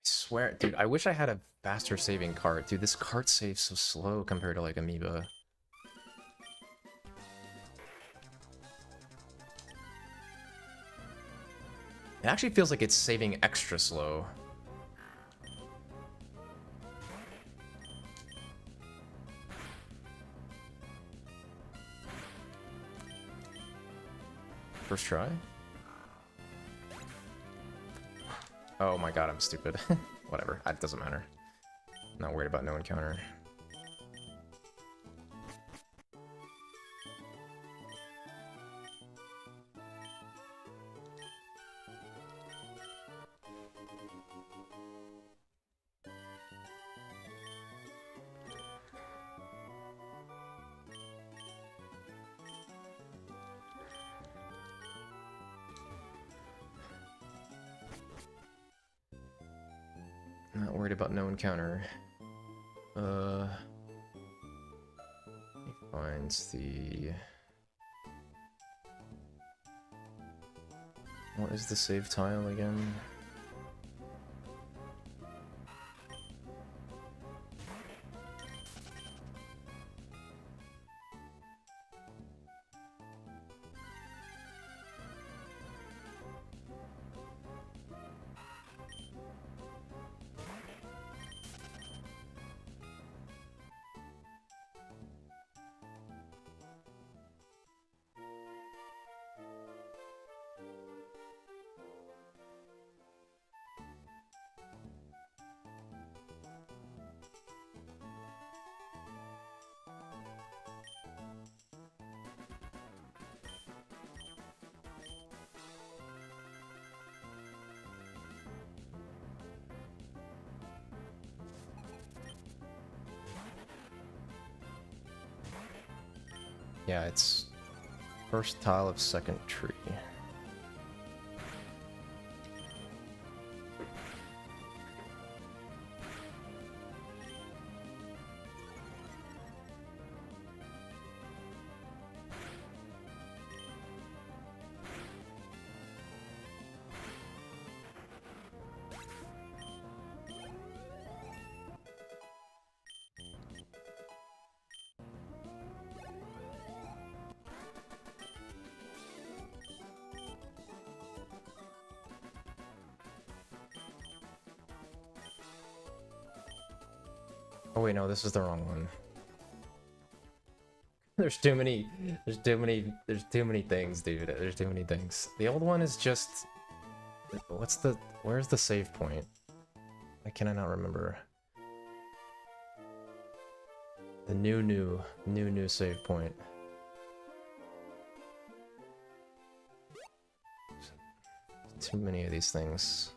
Swear, dude, I wish I had a faster saving cart. Dude, this cart saves so slow compared to like Amoeba. It actually feels like it's saving extra slow. First try? Oh my god, I'm stupid. Whatever, it doesn't matter. I'm not worried about no encounter. Not worried about no encounter. Finds the... What is the save tile again? Yeah, it's first tile of second tree. Oh wait, no, this is the wrong one. There's too many things, dude. There's too many things. The old one is just... where's the save point? Why can I not remember? The new save point. Too many of these things.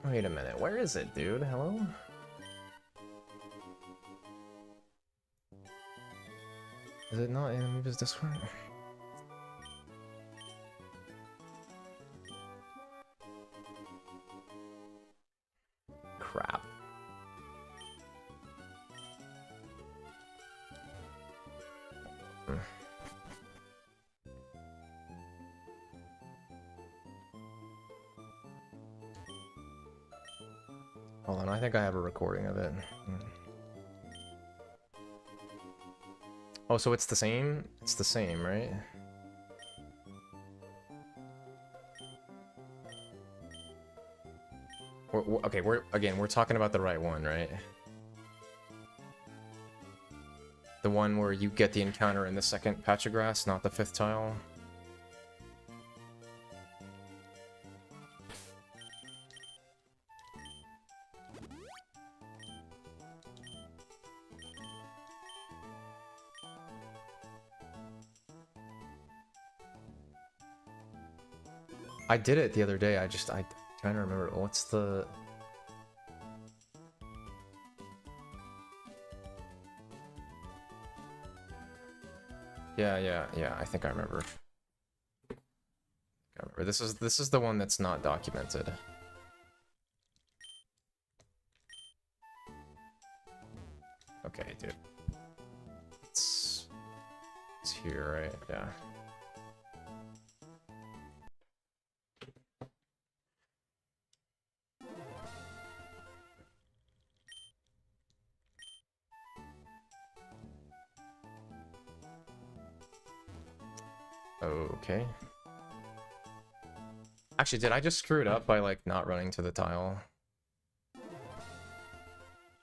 Wait a minute, where is it, dude? Hello? Is it not in Amoeba's Discord? Crap. Hold on, I think I have a recording of it. Oh, so it's the same? It's the same, right? Okay, we're talking about the right one, right? The one where you get the encounter in the second patch of grass, not the fifth tile. I did it the other day. I'm trying to remember. What's the... Yeah, I think I remember. This is the one that's not documented. Okay, dude. It's here, right? Yeah. Okay. Actually, did I just screw it up by, like, not running to the tile?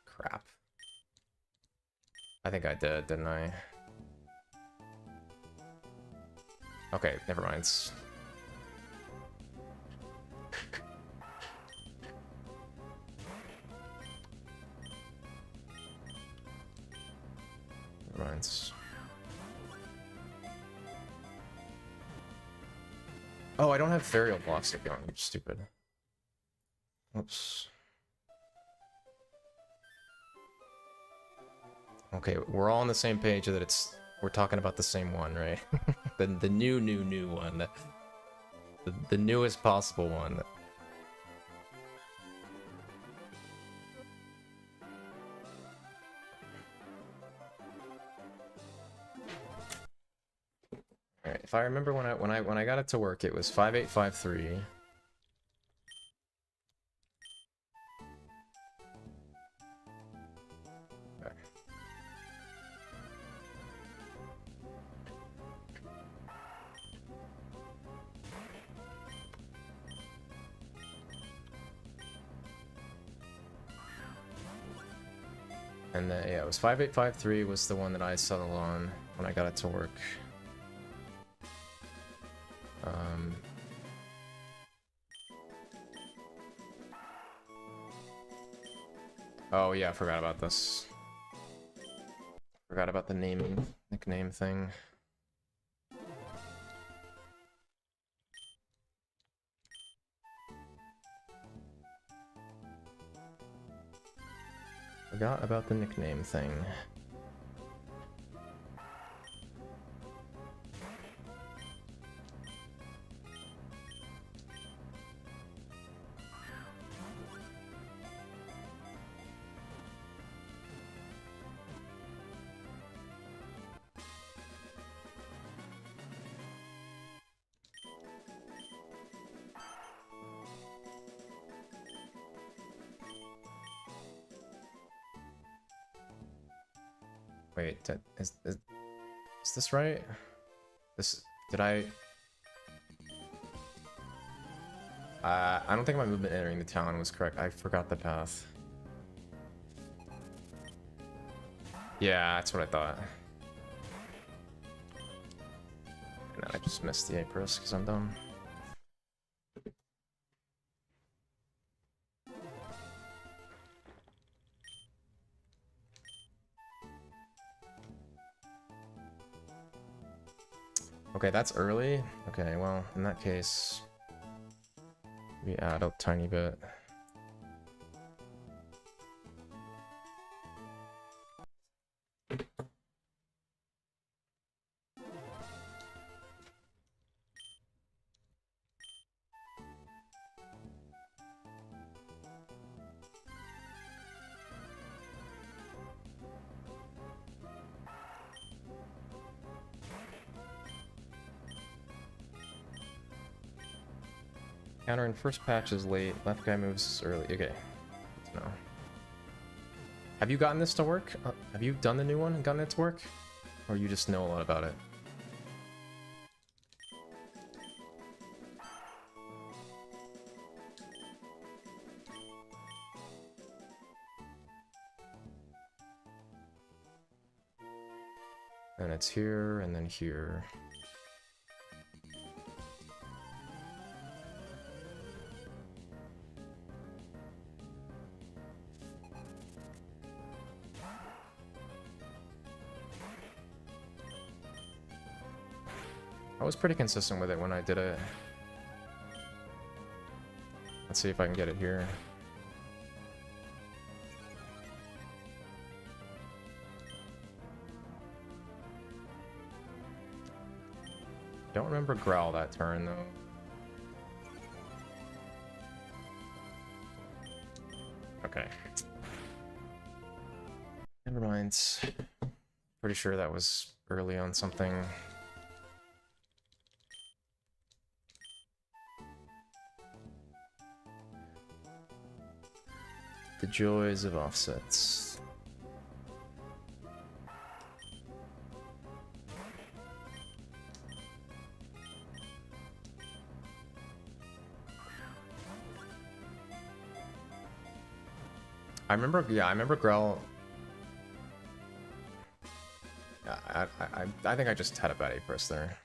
Crap. I think I did, didn't I? Okay, never mind. Never mind. Oh, I don't have burial blocks to go on. You're stupid. Oops. Okay, we're all on the same page that we're talking about the same one, right? the new one. The newest possible one. Alright, if I remember when I got it to work, it was 5853. And then, yeah, it was 5853 was the one that I settled on when I got it to work. Oh yeah, I forgot about this. Forgot about the nickname thing. Forgot about the nickname thing. Wait, is this right? Did I don't think my movement entering the town was correct. I forgot the path. Yeah, that's what I thought. And then I just missed the Apris because I'm dumb. Okay, that's early. Okay, well, in that case, we add a tiny bit. Counter in first patch is late. Left guy moves early. Okay. No. Have you gotten this to work? Have you done the new one and gotten it to work? Or you just know a lot about it? And it's here and then here. I was pretty consistent with it when I did it. Let's see if I can get it here. Don't remember Growl that turn though. Okay. Never mind. Pretty sure that was early on something. The joys of offsets. I remember Grell. I think I just had a bad Apris there.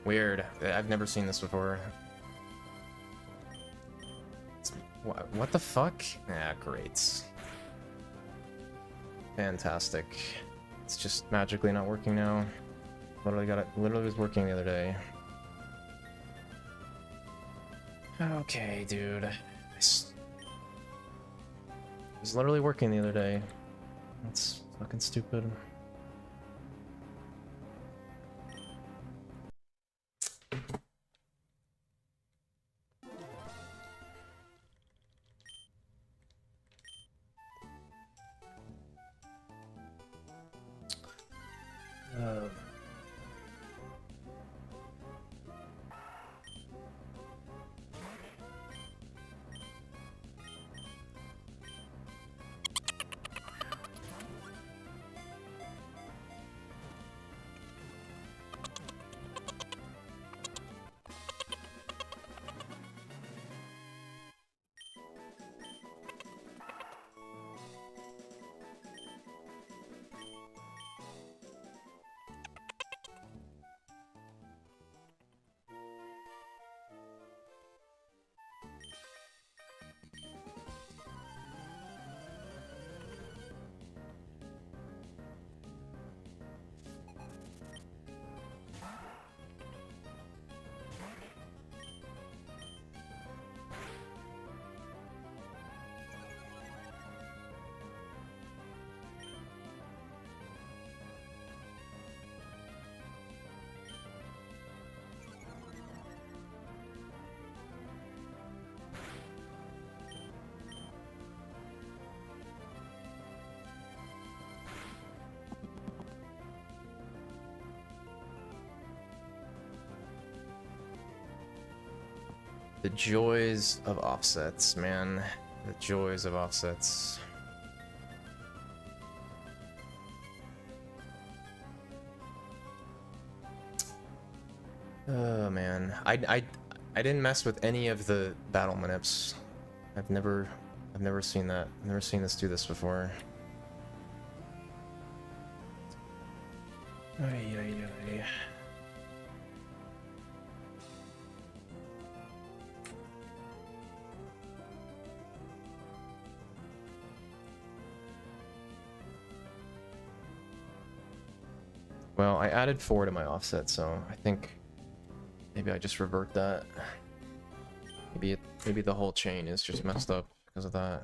Weird. I've never seen this before. What the fuck? Ah, great. Fantastic. It's just magically not working now. Literally was working the other day. Okay, dude. It was literally working the other day. That's fucking stupid. The joys of offsets, man. The joys of offsets. Oh man, I didn't mess with any of the battle manips. I've never seen that. I've never seen this do this before. Ay, ay, ay. Well, I added 4 to my offset, so I think maybe I just revert that. Maybe the whole chain is just messed up because of that.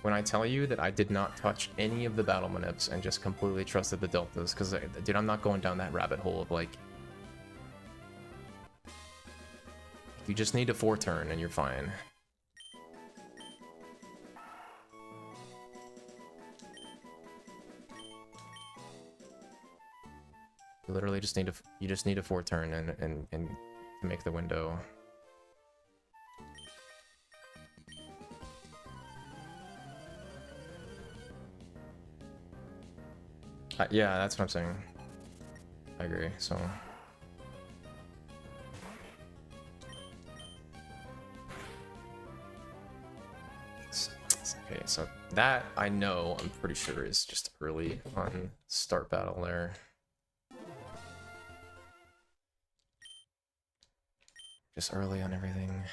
When I tell you that I did not touch any of the battle manips and just completely trusted the deltas, because, dude, I'm not going down that rabbit hole of, like... You just need a 4-turn and you're fine. You literally just need you just need a 4-turn and to make the window. Yeah, that's what I'm saying. I agree, so... Okay, so that I know, I'm pretty sure is just early on start battle there. Just early on everything.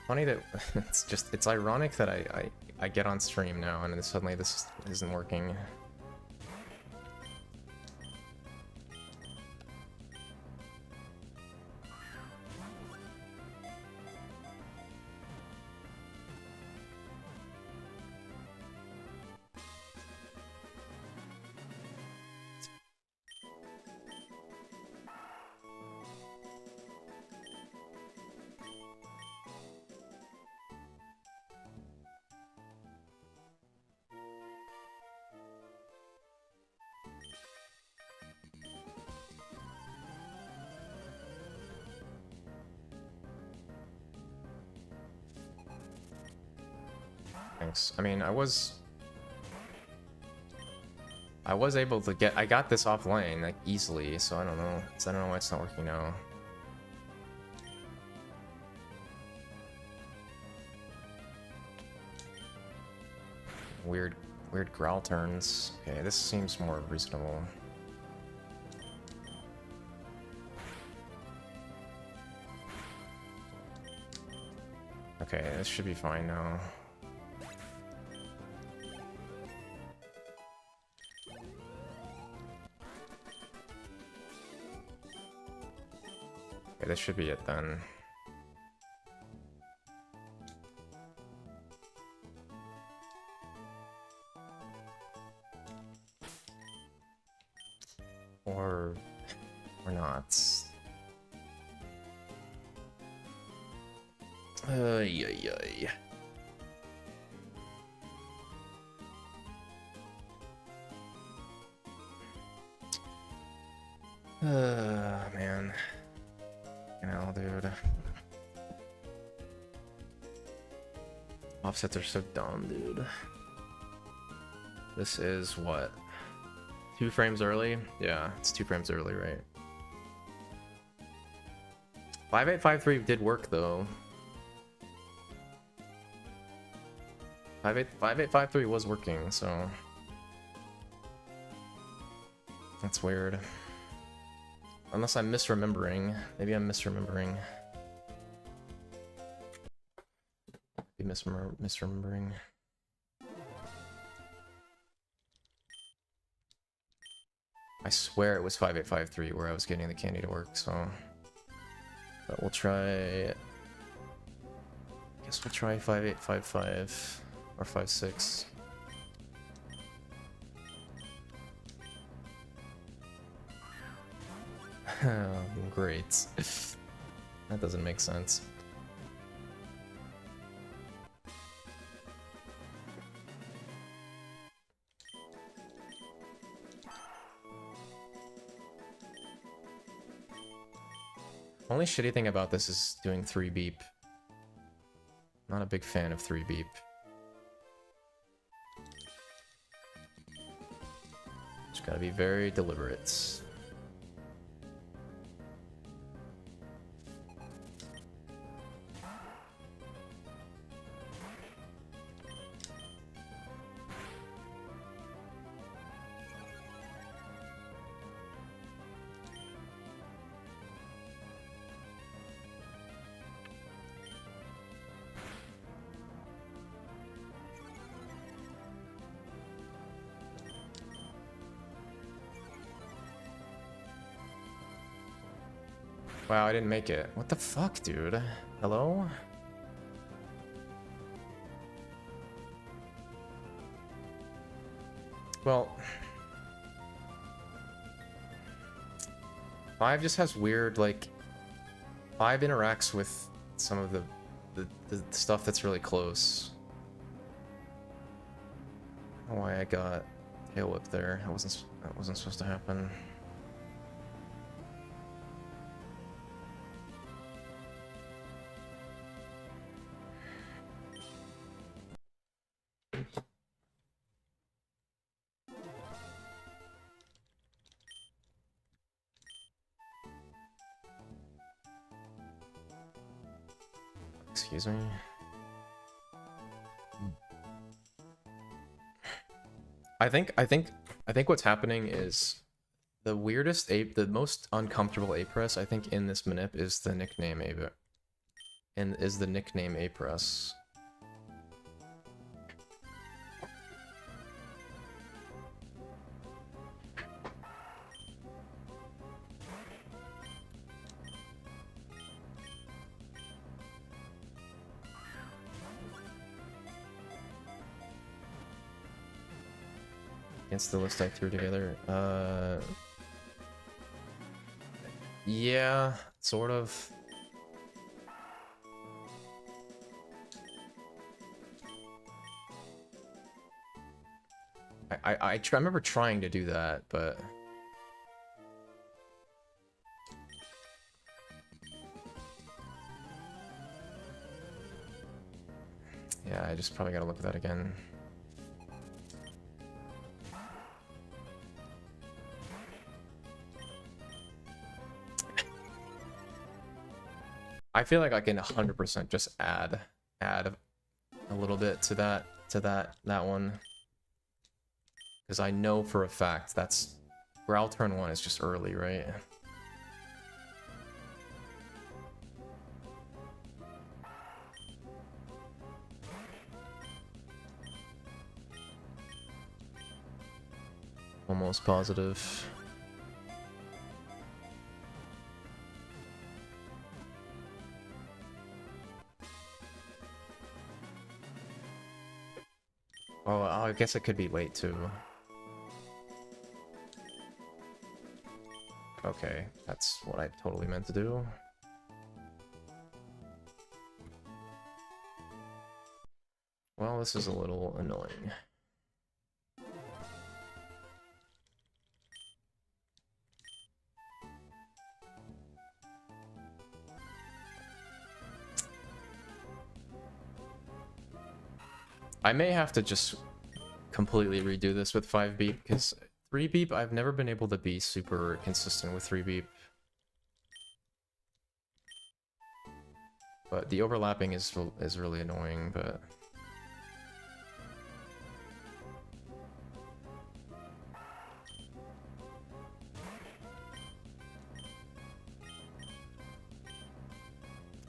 Funny that it's ironic that I get on stream now and then suddenly this isn't working. Thanks. I mean, I was I was able to get... I got this offline, like, easily, so I don't know. So I don't know why it's not working now. Weird growl turns. Okay, this seems more reasonable. Okay, this should be fine now. Okay, this should be it then. Or not. Ay. Man. You know, dude. Offsets are so dumb, dude. This is what? 2 frames early? Yeah, it's 2 frames early, right? 5853 did work though. 5853 was working, so that's weird. Unless I'm misremembering. Maybe I'm misremembering. Be misremembering. I swear it was 5853 where I was getting the candy to work, so... But we'll try... I guess we'll try 5855 or 56. Great. That doesn't make sense. Only shitty thing about this is doing 3 beep. Not a big fan of 3 beep. Just gotta be very deliberate. Wow, I didn't make it. What the fuck, dude? Hello? Well... 5 just has weird, like... 5 interacts with some of the stuff that's really close. I don't know why I got tail whip there. That wasn't supposed to happen. Excuse me. I think what's happening is the weirdest the most uncomfortable A press I think in this manip is the nickname A press. Against the list I threw together. Yeah, sort of. I remember trying to do that, but yeah, I just probably gotta look at that again. I feel like I can 100% just add a little bit to that one, because I know for a fact that's Growl turn 1 is just early, right? Almost positive. Oh, I guess it could be late too. Okay, that's what I totally meant to do. Well, this is a little annoying. I may have to just completely redo this with 5 beep, because 3 beep, I've never been able to be super consistent with 3 beep. But the overlapping is really annoying, but...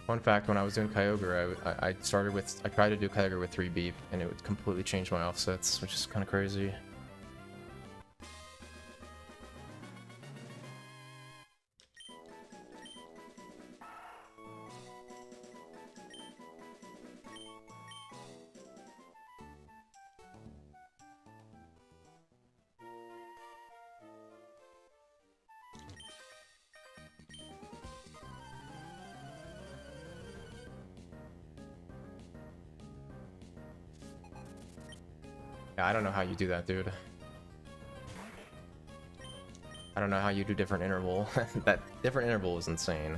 Fun fact, when I was doing Kyogre, I tried to do Kyogre with 3 beep, and it would completely change my offsets, which is kind of crazy. Yeah, I don't know how you do that, dude. I don't know how you do different interval. That different interval is insane.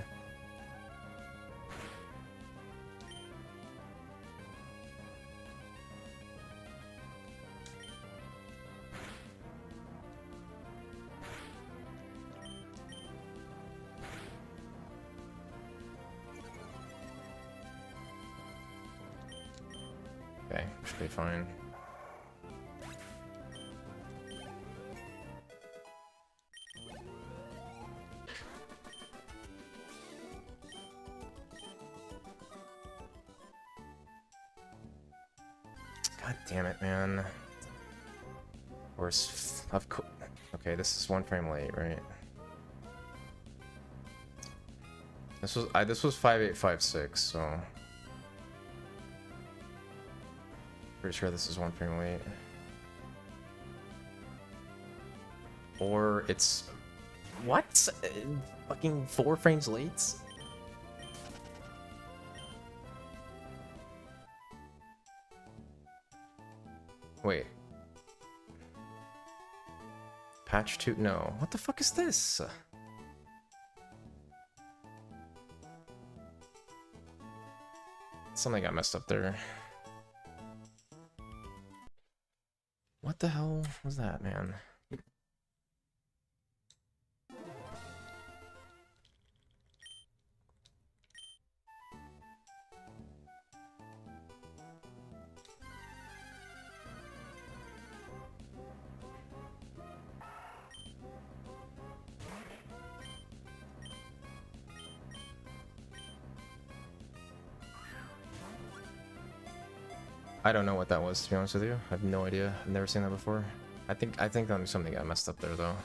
Okay, should be fine. God damn it, man. Of course. Okay, this is 1 frame late, right? This was 5856, so pretty sure this is 1 frame late. Or it's what? Fucking 4 frames late? Wait. Patch 2? No. What the fuck is this? Something got messed up there. What the hell was that, man? I don't know what that was, to be honest with you. I have no idea. I've never seen that before. I think something got messed up there, though.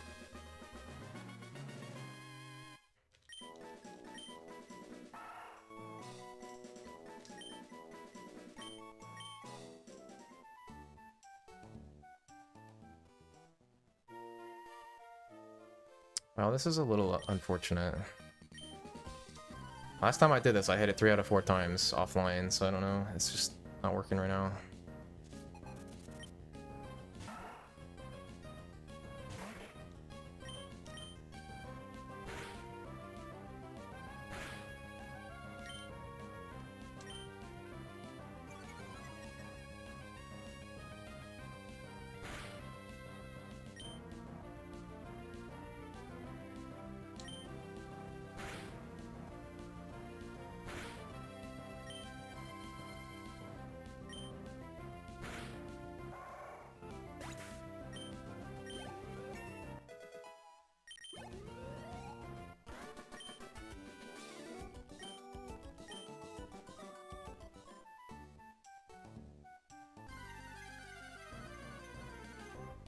Well, this is a little unfortunate. Last time I did this, I hit it 3 out of 4 times offline, so I don't know. It's just not working right now.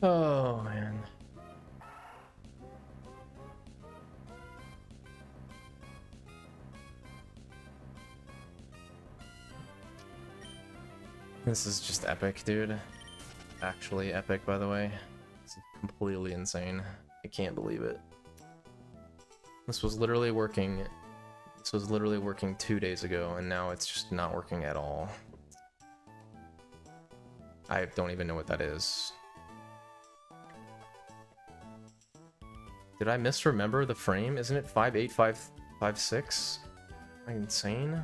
Oh, man. This is just epic, dude. Actually epic, by the way. This is completely insane. I can't believe it. This was literally working. This was literally working 2 days ago, and now it's just not working at all. I don't even know what that is. Did I misremember the frame? Isn't it 58556? Am I insane?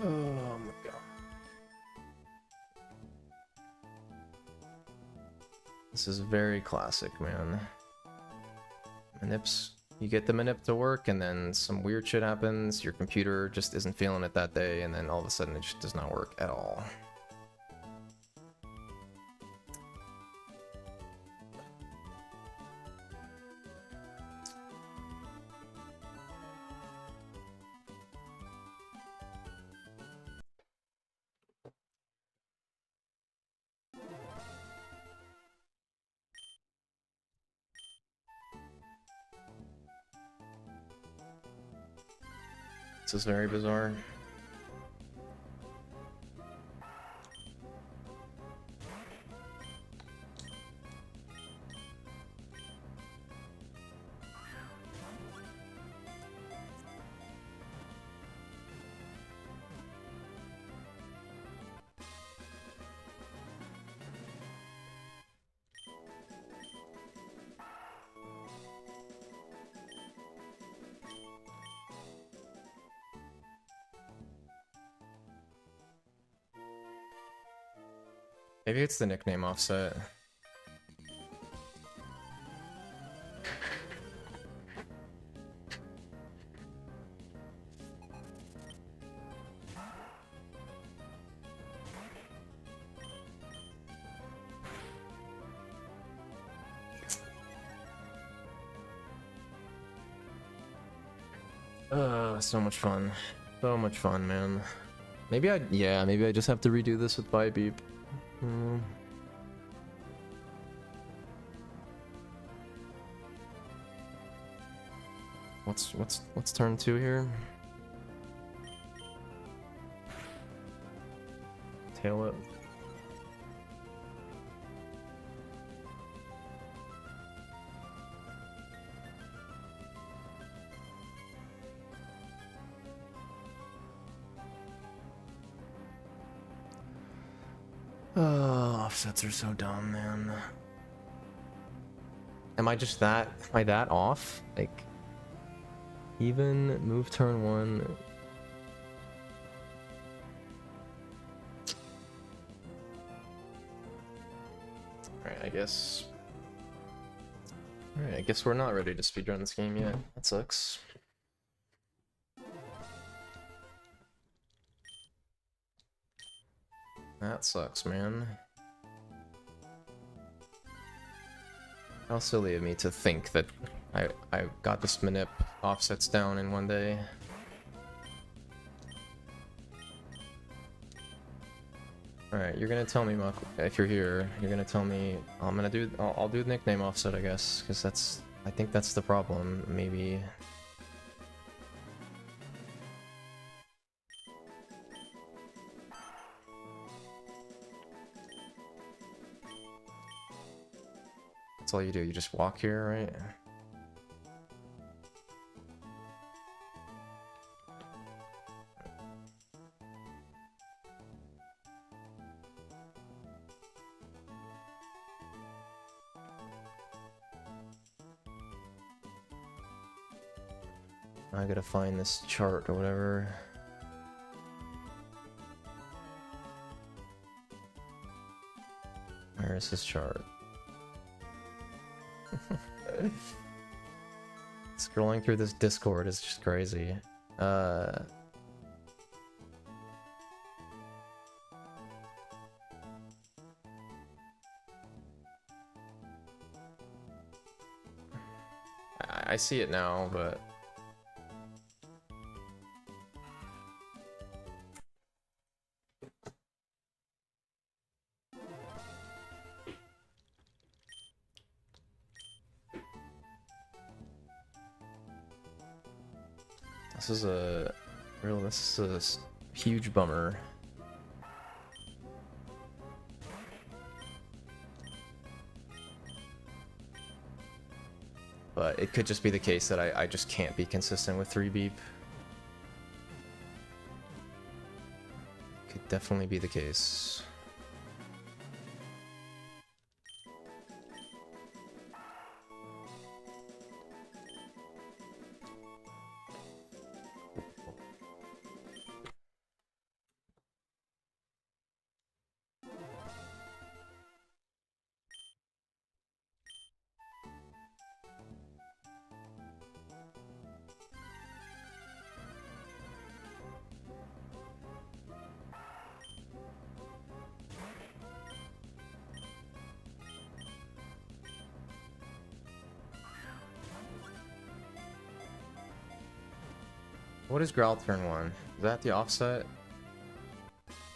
Oh my god. This is very classic, man. Manips. You get the manip to work, and then some weird shit happens, your computer just isn't feeling it that day, and then all of a sudden it just does not work at all. This is very bizarre. Maybe it's the nickname offset. So much fun. So much fun, man. Maybe maybe I just have to redo this with Beep. What's turn 2 here? Tail it. Offsets are so dumb, man. Am I that off? Like, even move turn 1. Alright, I guess we're not ready to speedrun this game yet. That sucks. That sucks, man. How silly of me to think that I got this manip offsets down in one day. Alright, you're gonna tell me, Muck, if you're here, you're gonna tell me I'll do the nickname offset, I guess, because I think that's the problem, maybe. That's all you do, you just walk here, right? I gotta find this chart or whatever. Where is this chart? Scrolling through this Discord is just crazy. I see it now, but This is a huge bummer. But it could just be the case that I just can't be consistent with 3 beep. Could definitely be the case. What is Growl turn 1? Is that the offset?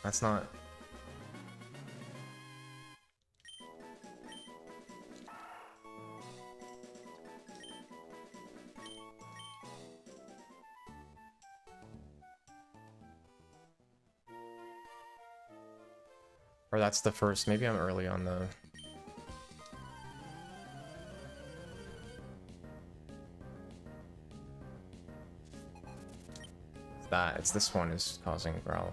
That's not... Or that's the first. Maybe I'm early on the... It's this one is causing Growl.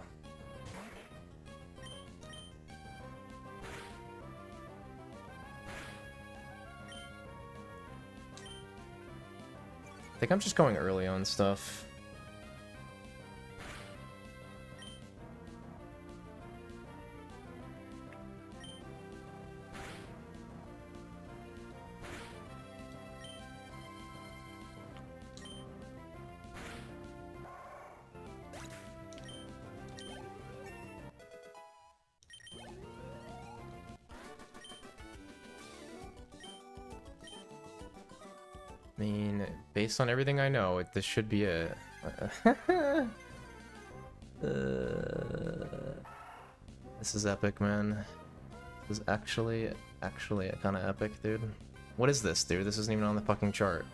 I think I'm just going early on stuff. I mean, based on everything I know, this should be a... This is epic, man. This is actually kind of epic, dude. What is this, dude? This isn't even on the fucking chart.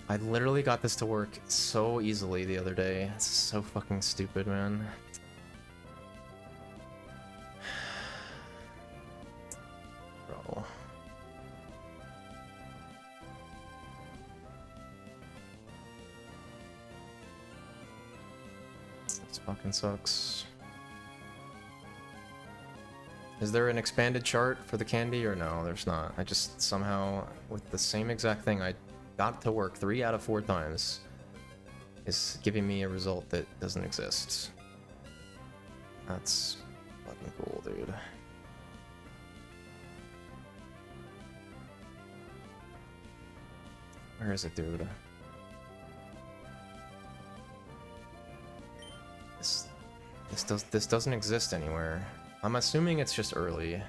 I literally got this to work so easily the other day. It's so fucking stupid, man. Bro. This fucking sucks. Is there an expanded chart for the candy or no? There's not. I just somehow, with the same exact thing I got to work 3 out of 4 times, is giving me a result that doesn't exist. That's fucking cool, dude. Where is it, dude? This doesn't exist anywhere. I'm assuming it's just early.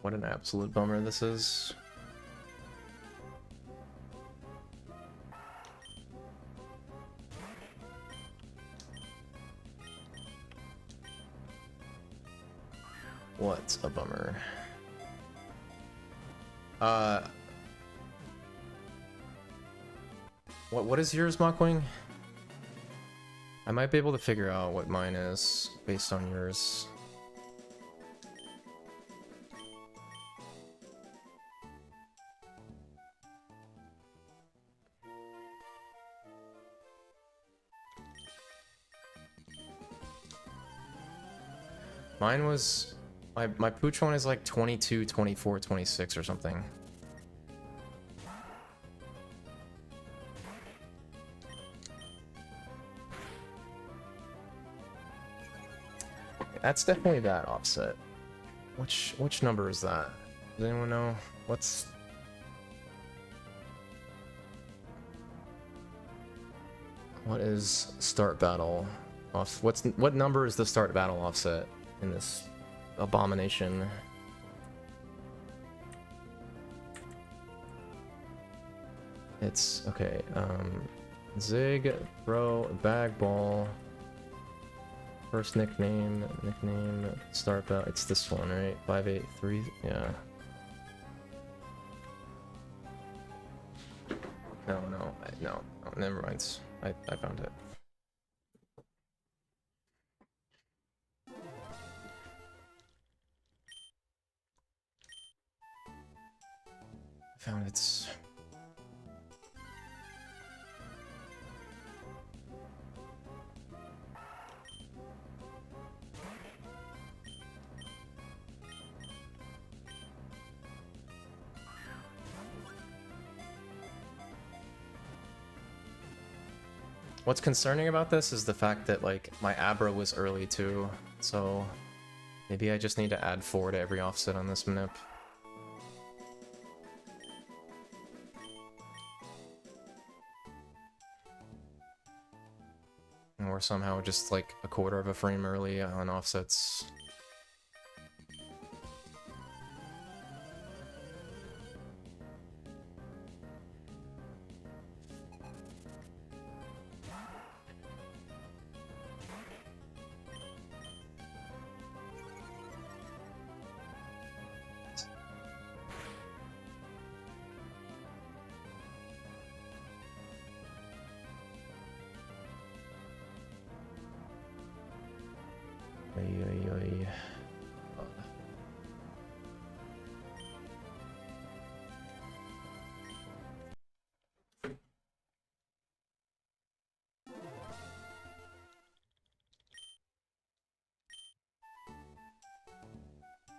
What an absolute bummer this is. What a bummer. What is yours, Mockwing? I might be able to figure out what mine is based on yours. Mine was... My pooch one is like 22, 24, 26 or something. That's definitely that offset. Which number is that? Does anyone know? What is start battle off? What number is the start battle offset in this abomination? It's okay. Zig, throw, bag ball. First nickname, start battle. It's this one, right? 583. Yeah. No. Never mind. I found it. Found it. What's concerning about this is the fact that, like, my Abra was early too, so maybe I just need to add 4 to every offset on this manip. Or somehow just, like, a quarter of a frame early on offsets.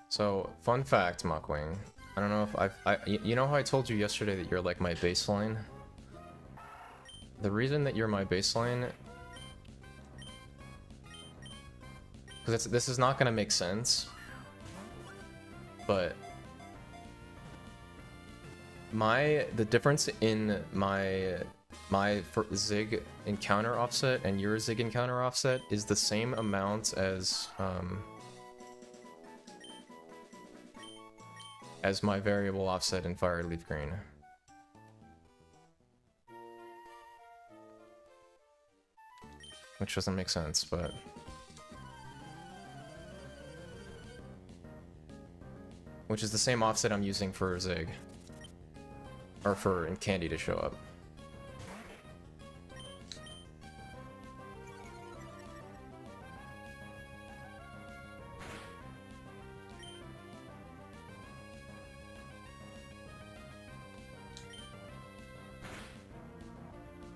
So, fun fact, Mockwing. I don't know if you know how I told you yesterday that you're like my baseline? The reason that you're my baseline, because this is not gonna make sense, but the difference in my Zig encounter offset and your Zig encounter offset is the same amount as my variable offset in Fire LeafGreen. Which doesn't make sense, but... Which is the same offset I'm using for Zig. Or for Candy to show up.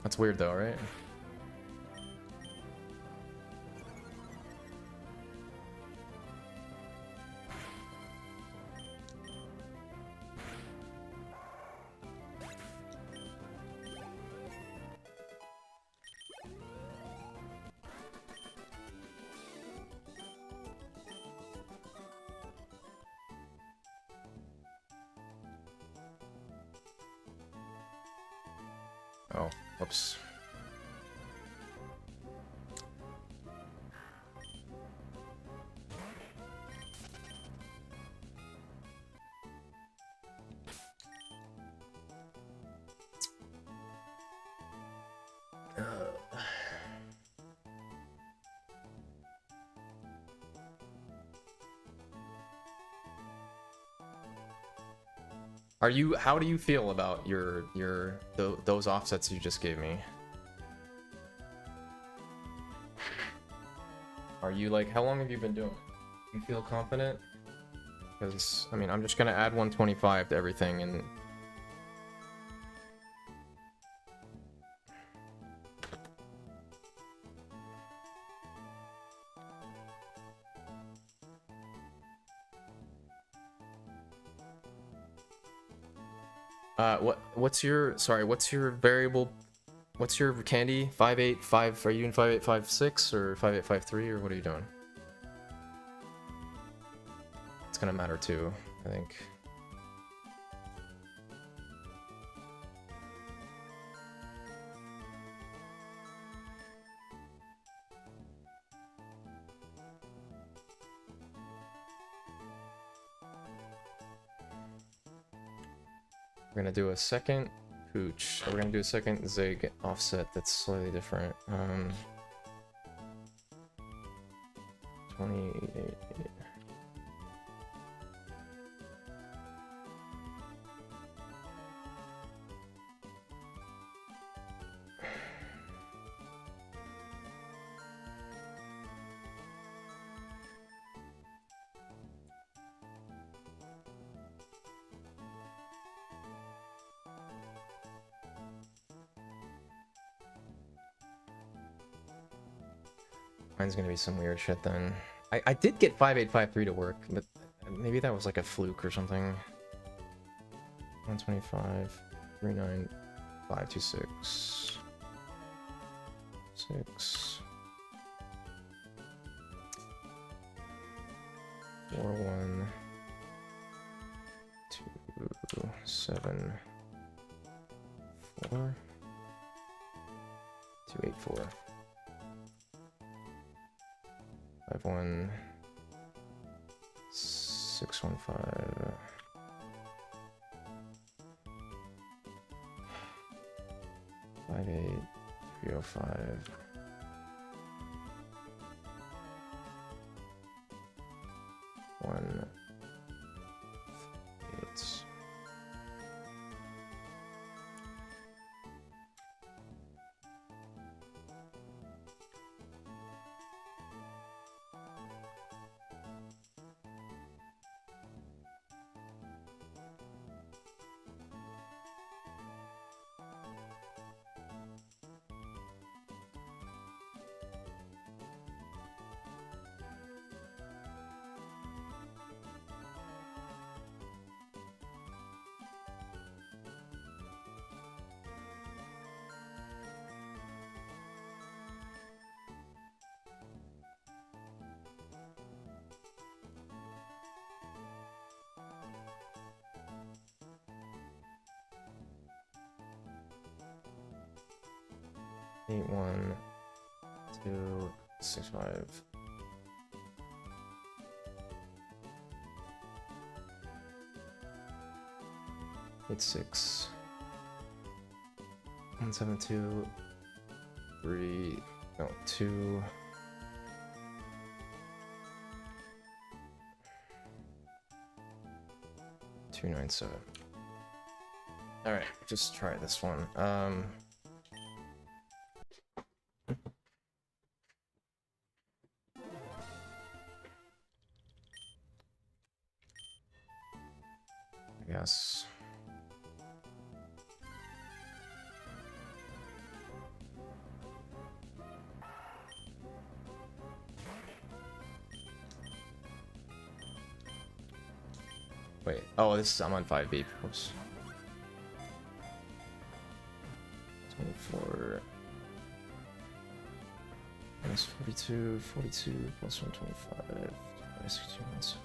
That's weird though, right? Oh, whoops. How do you feel about those offsets you just gave me? Are you like, how long have you been doing? You feel confident? Because, I mean, I'm just gonna add 125 to everything and... what's your variable, what's your candy? 585, are you in 5856 or 5853 or what are you doing? gonna matter too, I think. We're gonna do a second pooch. We're gonna do a second zig offset that's slightly different. 28. Mine's gonna be some weird shit then. I did get 5853 to work, but maybe that was like a fluke or something. 125, 39526. 6. 41. 2, 7. 4. 284. 51 615 58 305 1 8. Eight, 1, 2, 6, 5. 8, 6. 1, 7, 2, 3, no, 2. 297. All right, just try this one. I guess. Wait, oh, I'm on 5 beep. Oops. 24 minus 42, 42 plus 125, 62, 17.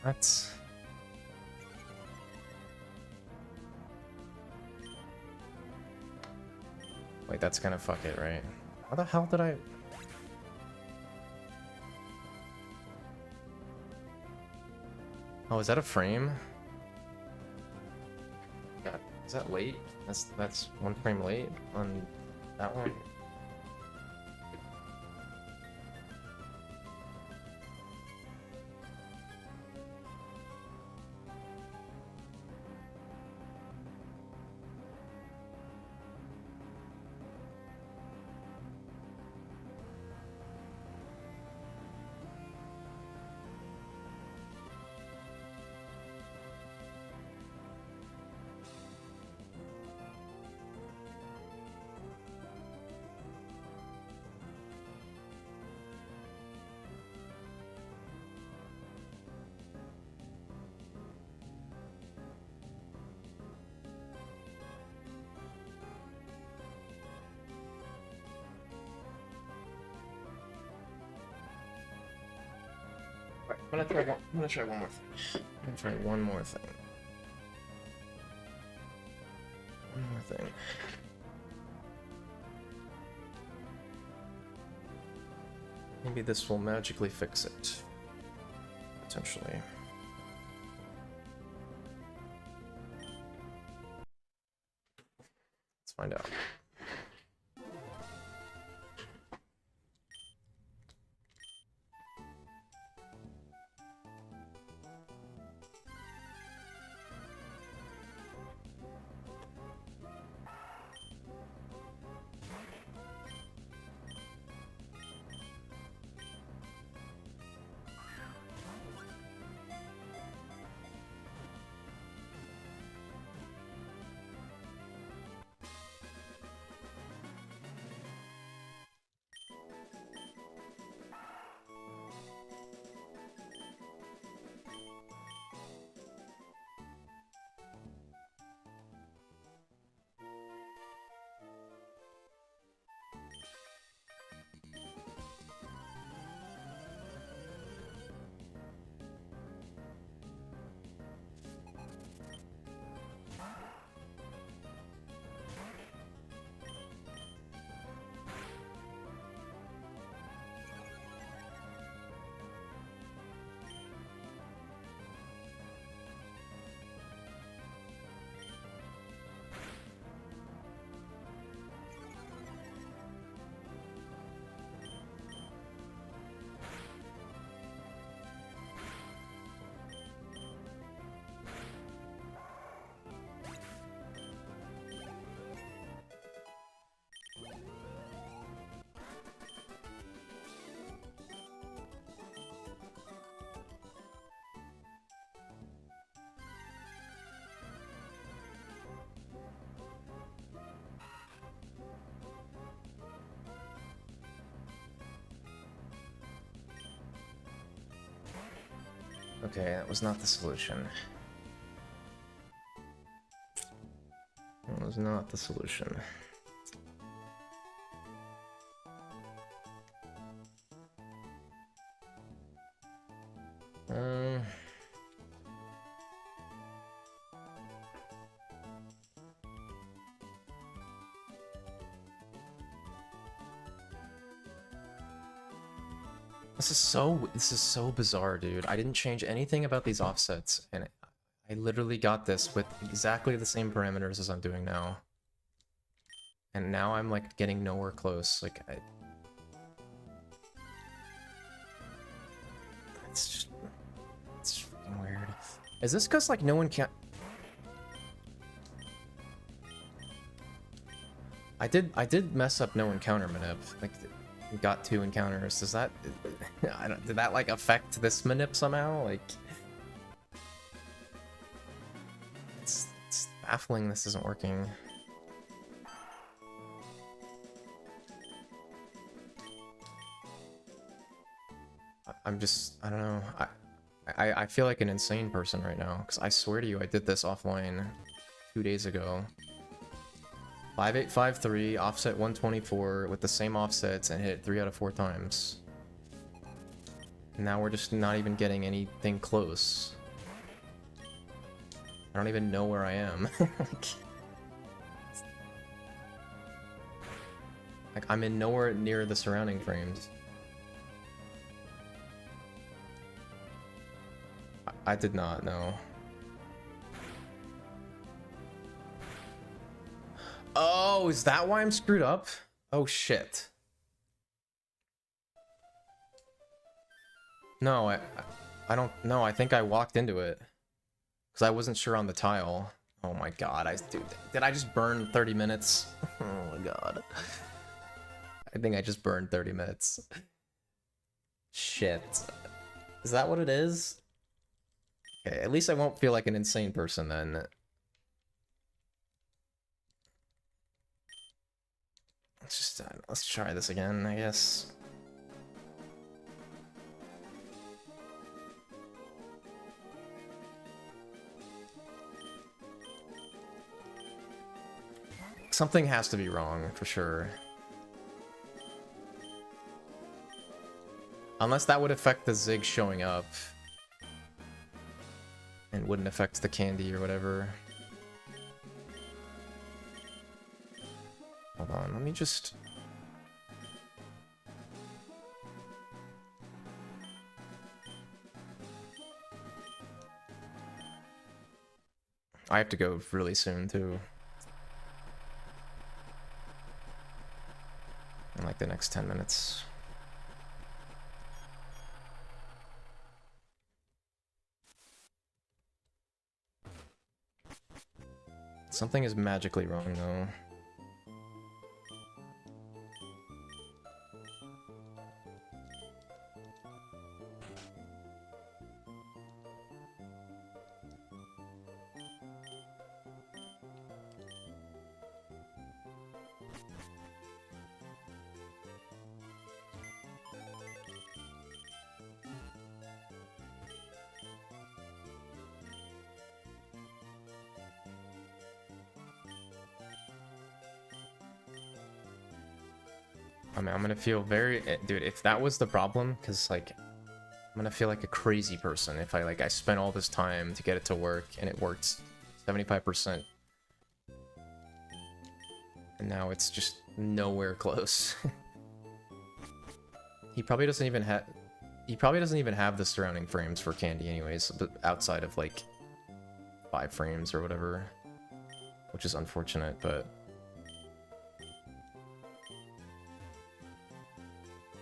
What? Wait, that's gonna fuck it, right? How the hell did I... Oh, is that a frame? God, is that late? That's 1 frame late on that one? I'm gonna try one more thing. I'm gonna try one more thing. One more thing. Maybe this will magically fix it. Potentially. Let's find out. Okay, that was not the solution. That was not the solution. This is so bizarre, dude. I didn't change anything about these offsets, and I literally got this with exactly the same parameters as I'm doing now. And now I'm like getting nowhere close. Like it's fucking weird. Is this because like no one can? I did mess up no encounter manip. Like we got 2 encounters. Does that did that like affect this manip somehow? Like it's baffling this isn't working. I don't know. I feel like an insane person right now, because I swear to you I did this offline 2 days ago. 5853, offset 124 with the same offsets and hit it 3 out of 4 times. Now we're just not even getting anything close. I don't even know where I am. Like, I'm in nowhere near the surrounding frames. I did not know. Oh, is that why I'm screwed up? Oh, shit. No, I don't know. I think I walked into it. Because I wasn't sure on the tile. Oh my god, dude, did I just burn 30 minutes? Oh my god. I think I just burned 30 minutes. Shit. Is that what it is? Okay, at least I won't feel like an insane person then. Let's try this again, I guess. Something has to be wrong, for sure. Unless that would affect the Zig showing up. And wouldn't affect the candy or whatever. Hold on, let me just... I have to go really soon, too. In like the next 10 minutes. Something is magically wrong, though. I mean, I'm gonna feel very... Dude, if that was the problem, because, like, I'm gonna feel like a crazy person if I spent all this time to get it to work, and it worked 75%. And now it's just nowhere close. He probably doesn't even have... He probably doesn't even have the surrounding frames for candy anyways, but outside of, like, 5 frames or whatever. Which is unfortunate, but...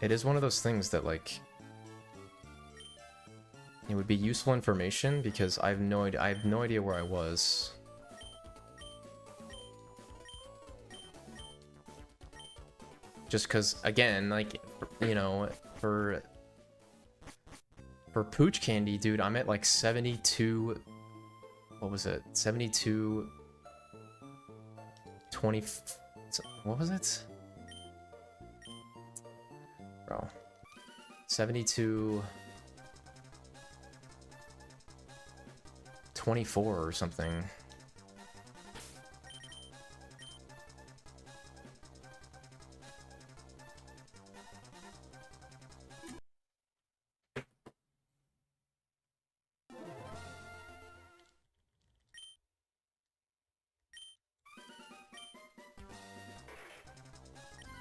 It is one of those things that, like, it would be useful information because I have no idea where I was. Just because, again, like, you know, for Pooch Candy, dude, I'm at like 72. What was it? 72. 20. What was it? Bro. 72 24 or something.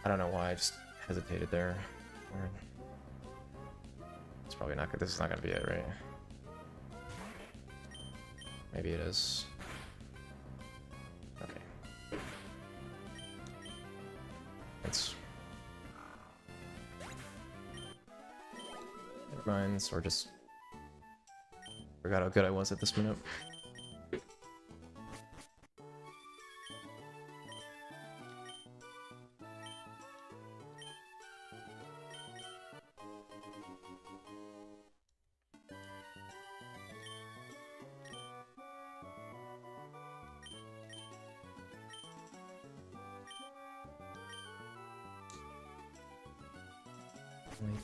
I don't know why I just hesitated there. It's probably not good. This is not gonna be it, right? Maybe it is. Okay. It's... Never mind, or just... Forgot how good I was at this minute.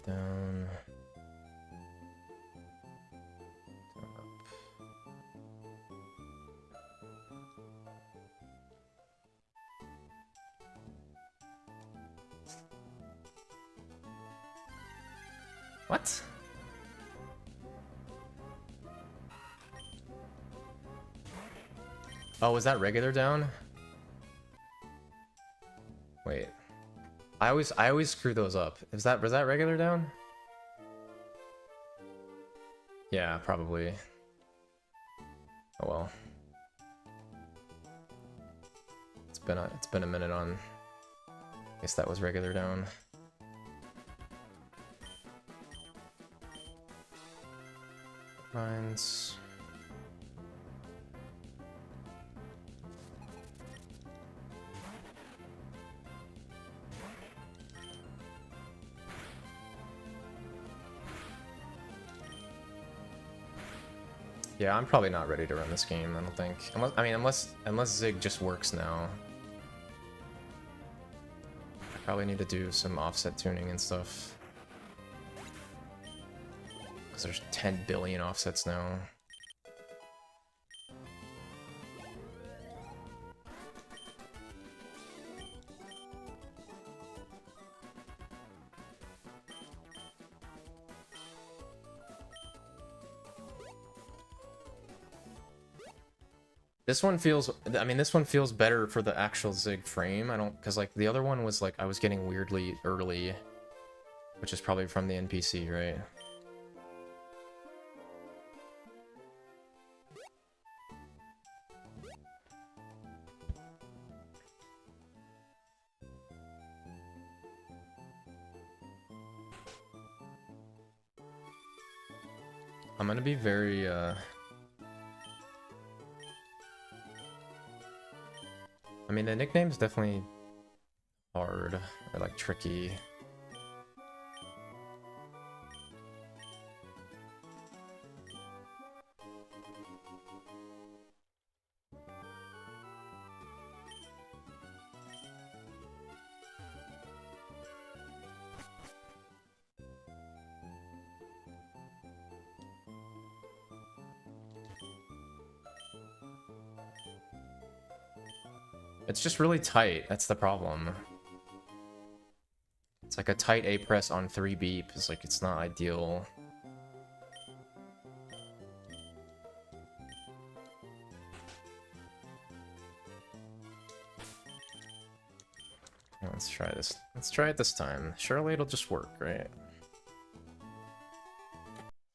Down. Down, up. What? Oh, was that regular down? Wait. I always screw those up. Was that regular down? Yeah, probably. Oh well. It's been a minute on. I guess that was regular down. Mines. Yeah, I'm probably not ready to run this game, I don't think. Unless Zig just works now. I probably need to do some offset tuning and stuff. Because there's 10 billion offsets now. This one feels, this one feels better for the actual Zig frame. I don't, because like the other one was like, I was getting weirdly early, which is probably from the NPC, right? I'm gonna be very, I mean, the nickname's definitely hard, or like tricky. It's just really tight, that's the problem. It's like a tight A press on 3 beep, it's like, it's not ideal. Let's try this. Let's try it this time. Surely it'll just work, right?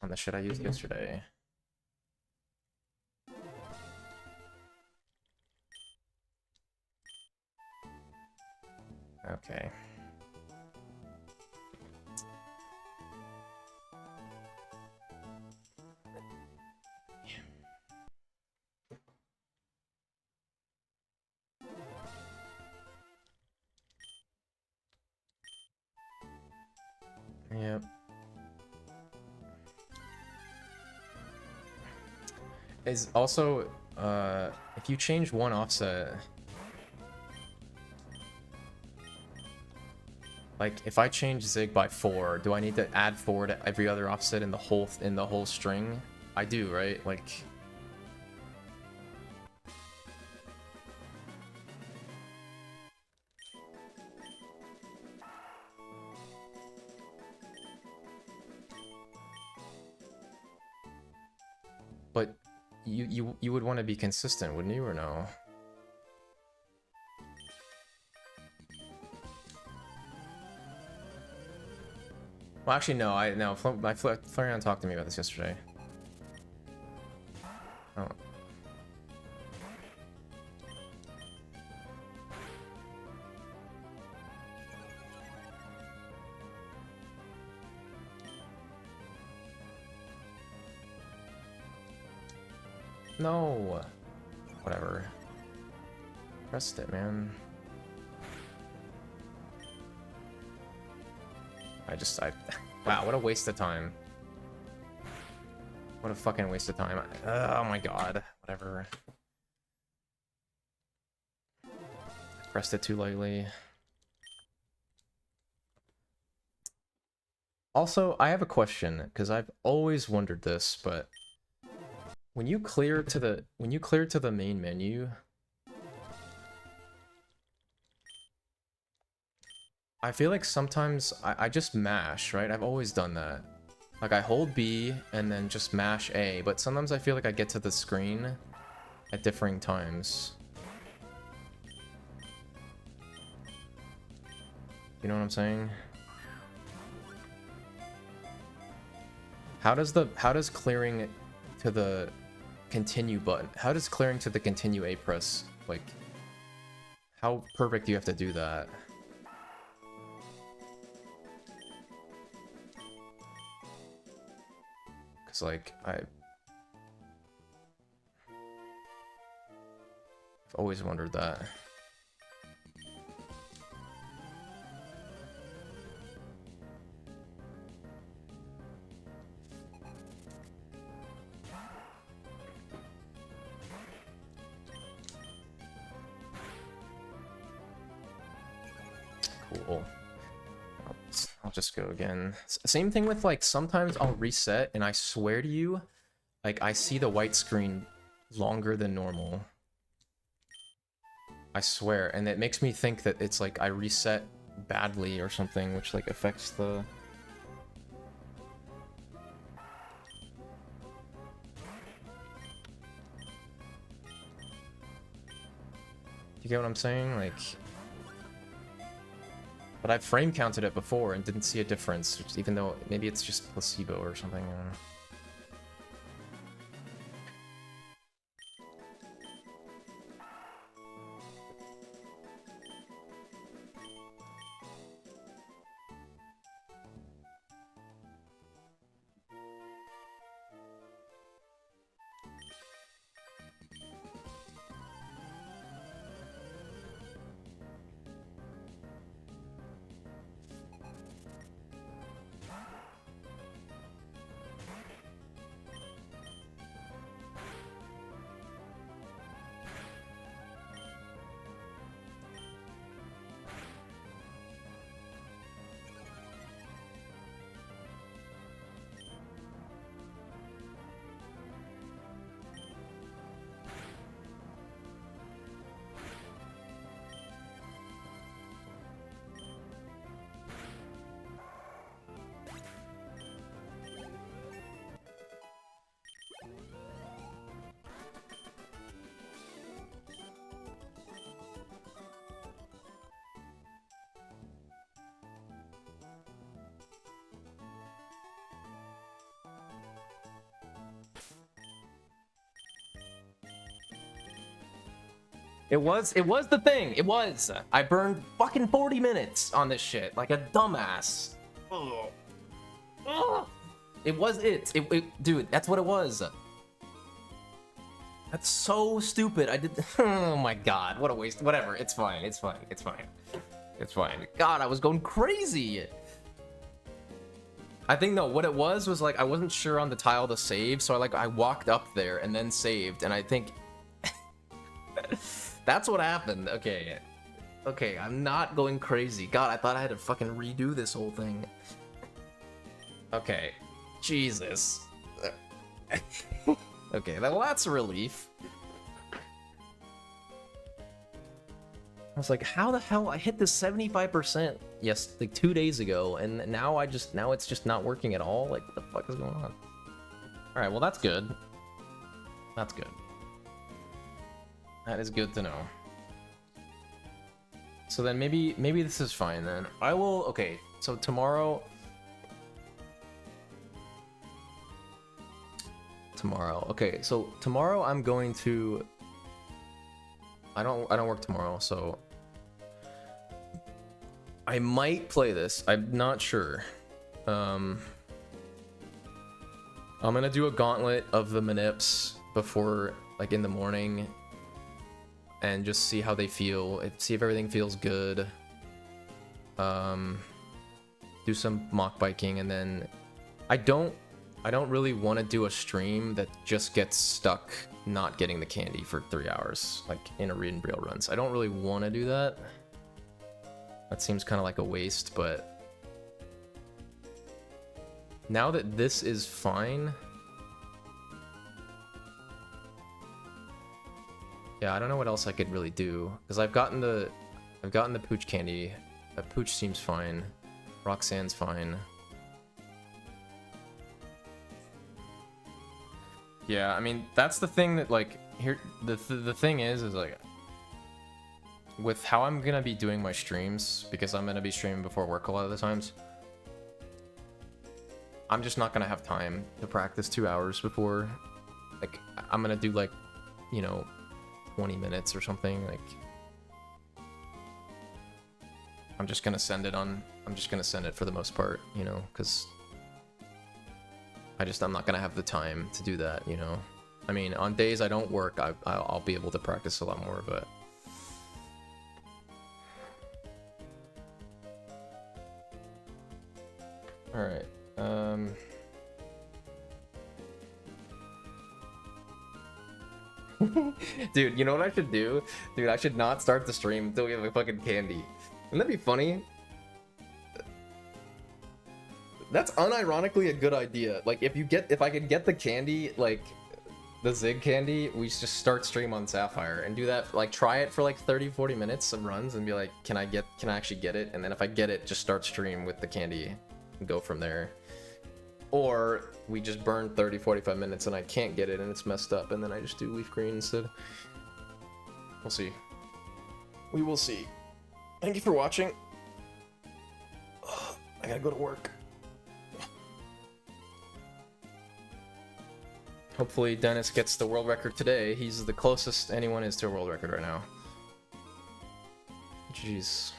On the shit I used yesterday. Okay. Yep. Is also, if you change one offset, like if I change Zig by 4, do I need to add 4 to every other offset in the whole string? I do, right? Like. But you would want to be consistent, wouldn't you, or no? Well, actually, no. Flareon talked to me about this yesterday. Oh. No. Whatever. Pressed it, man. Wow, what a waste of time. What a fucking waste of time. Oh my god. Whatever. Pressed it too lightly. Also, I have a question, because I've always wondered this, but when you clear to the main menu, I feel like sometimes I just mash, right? I've always done that. Like I hold B and then just mash A, but sometimes I feel like I get to the screen at differing times. You know what I'm saying? How does clearing to the continue button, how does clearing to the continue A press, like, how perfect do you have to do that? Cause like, I've always wondered that. Cool. I'll just go again. Same thing with like, sometimes I'll reset and I swear to you, like I see the white screen longer than normal. I swear, and it makes me think that it's like I reset badly or something, which like affects the... You get what I'm saying? Like... But I've frame counted it before and didn't see a difference, even though maybe it's just placebo or something. I don't know. It was the thing. It was. I burned fucking 40 minutes on this shit like a dumbass. Ugh. Ugh. It was it. Dude, that's what it was. That's so stupid. I did. Oh my god, what a waste. Whatever. It's fine. It's fine. It's fine. It's fine. God, I was going crazy. I think no, what it was like I wasn't sure on the tile to save, so I walked up there and then saved, and I think that's what happened. Okay. Okay, I'm not going crazy. God, I thought I had to fucking redo this whole thing. Okay. Jesus. Okay, well, that's a relief. I was like, how the hell I hit this 75%? Yes, like 2 days ago, and now it's just not working at all? Like, what the fuck is going on? Alright, well, that's good. That's good. That is good to know. So then maybe this is fine then. I will, okay, so tomorrow, okay, so tomorrow I'm going to, I don't work tomorrow, so I might play this. I'm not sure. I'm gonna do a gauntlet of the manips before, like, in the morning, and just see how they feel, see if everything feels good. Do some mock biking, and then I don't really want to do a stream that just gets stuck not getting the candy for 3 hours, like in a read and braille runs. I don't really want to do that. That seems kind of like a waste, but now that this is fine, yeah, I don't know what else I could really do, because I've gotten the pooch candy. Pooch seems fine. Roxanne's fine. Yeah, I mean, that's the thing that, like, here the thing is like, with how I'm gonna be doing my streams, because I'm gonna be streaming before work a lot of the times, I'm just not gonna have time to practice 2 hours before. Like, I'm gonna do like, you know, 20 minutes or something. Like, I'm just gonna send it for the most part, you know, because I'm not gonna have the time to do that, you know. I mean, on days I don't work, I'll be able to practice a lot more, but all right. Dude, you know what I should do? Dude, I should not start the stream until we have a fucking candy. Wouldn't that be funny? That's unironically a good idea. Like, if I could get the candy, like the Zig candy, we just start stream on Sapphire and do that. Like, try it for like 30-40 minutes of runs and be like, can I actually get it? And then if I get it, just start stream with the candy and go from there. Or we just burn 30-45 minutes and I can't get it and it's messed up, and then I just do LeafGreen instead. We'll see. We will see. Thank you for watching. I gotta go to work. Hopefully Dennis gets the world record today. He's the closest anyone is to a world record right now. Jeez.